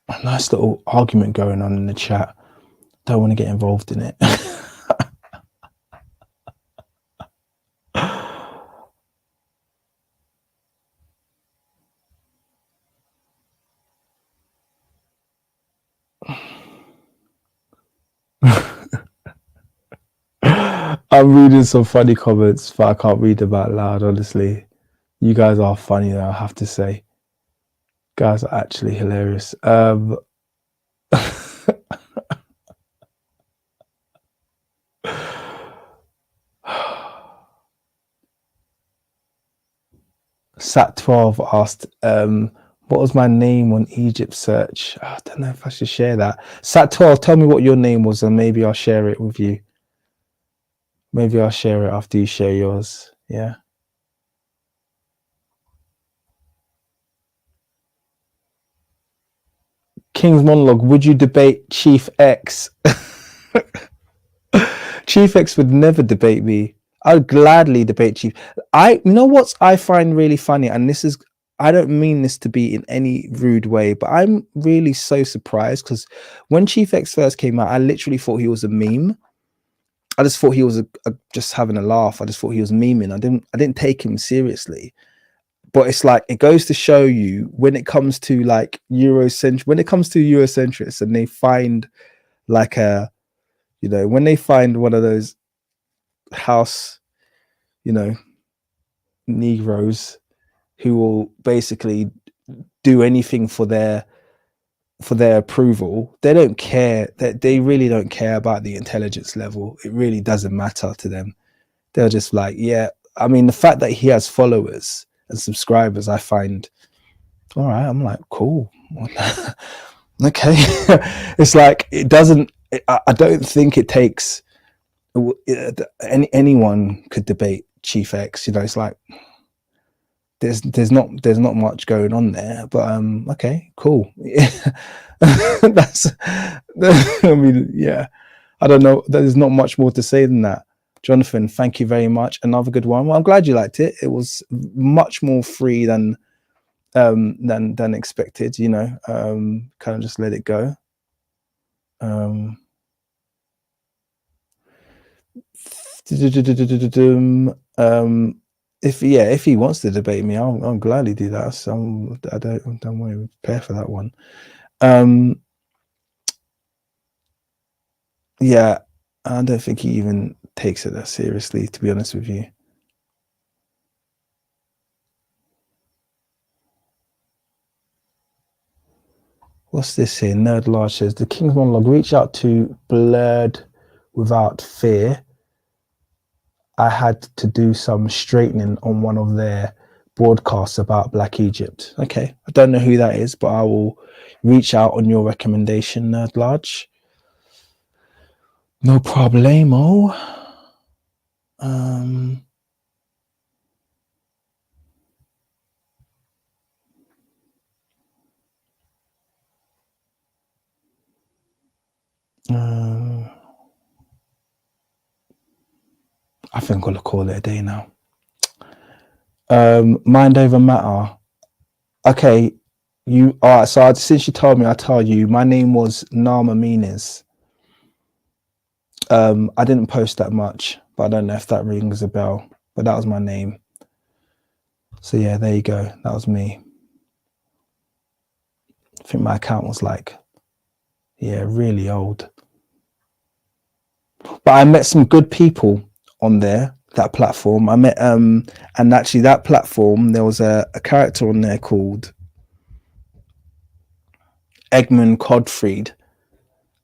A nice little argument going on in the chat. Don't want to get involved in it. I'm reading some funny comments, but I can't read them out loud, honestly. You guys are funny, though, I have to say. Guys are actually hilarious. Sat12 asked, what was my name on Egypt Search? I don't know if I should share that. Sat12, tell me what your name was, and maybe I'll share it with you. Maybe I'll share it after you share yours. Yeah. King's monologue. Would you debate Chief X? Chief X would never debate me. I'd gladly debate Chief. You know what I find really funny, and this is, I don't mean this to be in any rude way, but I'm really so surprised because when Chief X first came out, I literally thought he was a meme. I just thought he was just having a laugh. I just thought he was memeing. I didn't take him seriously. But it's like, it goes to show you when it comes to like Eurocentrics, and they find like when they find one of those house, Negroes who will basically do anything for their approval, they don't care. They really don't care about the intelligence level. It really doesn't matter to them. They're just like, yeah. I mean, the fact that he has followers and subscribers, I find all right. I'm like, cool. Okay. It's like, it doesn't, I don't think it takes anyone could debate Chief X. It's like there's not much going on there, but okay, cool. That's I mean, yeah, I don't know, there's not much more to say than that. Jonathan, thank you very much. Another good one. Well, I'm glad you liked it. It was much more free than expected, kind of just let it go. If he wants to debate me, I'll gladly do that. So I don't want to prepare for that one. Yeah, I don't think he even takes it that seriously, to be honest with you. What's this here? Nerd Large says, the King's monologue, reach out to Blurred Without Fear. I had to do some straightening on one of their broadcasts about Black Egypt. Okay, I don't know who that is, but I will reach out on your recommendation, Nerd Large. No problemo. I think I'm gonna call it a day now. Mind over matter. Okay, all right. So since you told me, I tell you, my name was Nama Menes. I didn't post that much, but I don't know if that rings a bell. But that was my name. So yeah, there you go. That was me. I think my account was like, yeah, really old. But I met some good people on there, that platform. I met and actually that platform, there was a character on there called Egmont Codfried,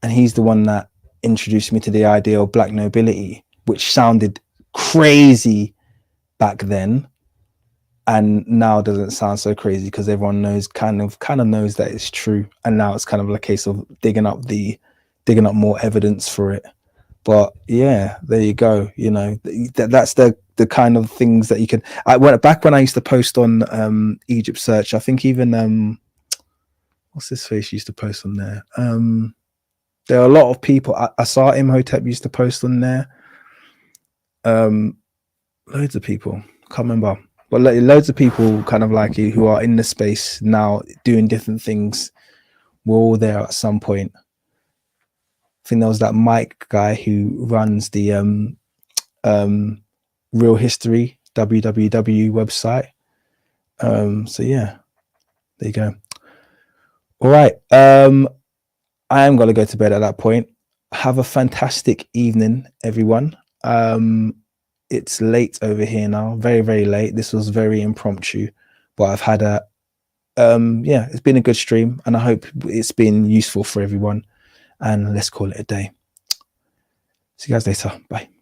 and he's the one that introduced me to the idea of black nobility, which sounded crazy back then, and now doesn't sound so crazy because everyone knows kind of knows that it's true, and now it's kind of like a case of digging up more evidence for it. But yeah, there you go. That's the kind of things that you can. I went back when I used to post on Egypt Search. I think even what's this face used to post on there. There are a lot of people. I saw Imhotep used to post on there. Loads of people. Can't remember, but loads of people kind of like you who are in the space now doing different things. We're all there at some point. I think there was that Mike guy who runs the Real History www website. So yeah, there you go. All right. I am going to go to bed at that point. Have a fantastic evening, everyone. It's late over here now, very, very late. This was very impromptu, but I've had it's been a good stream, and I hope it's been useful for everyone. And let's call it a day. See you guys later. Bye.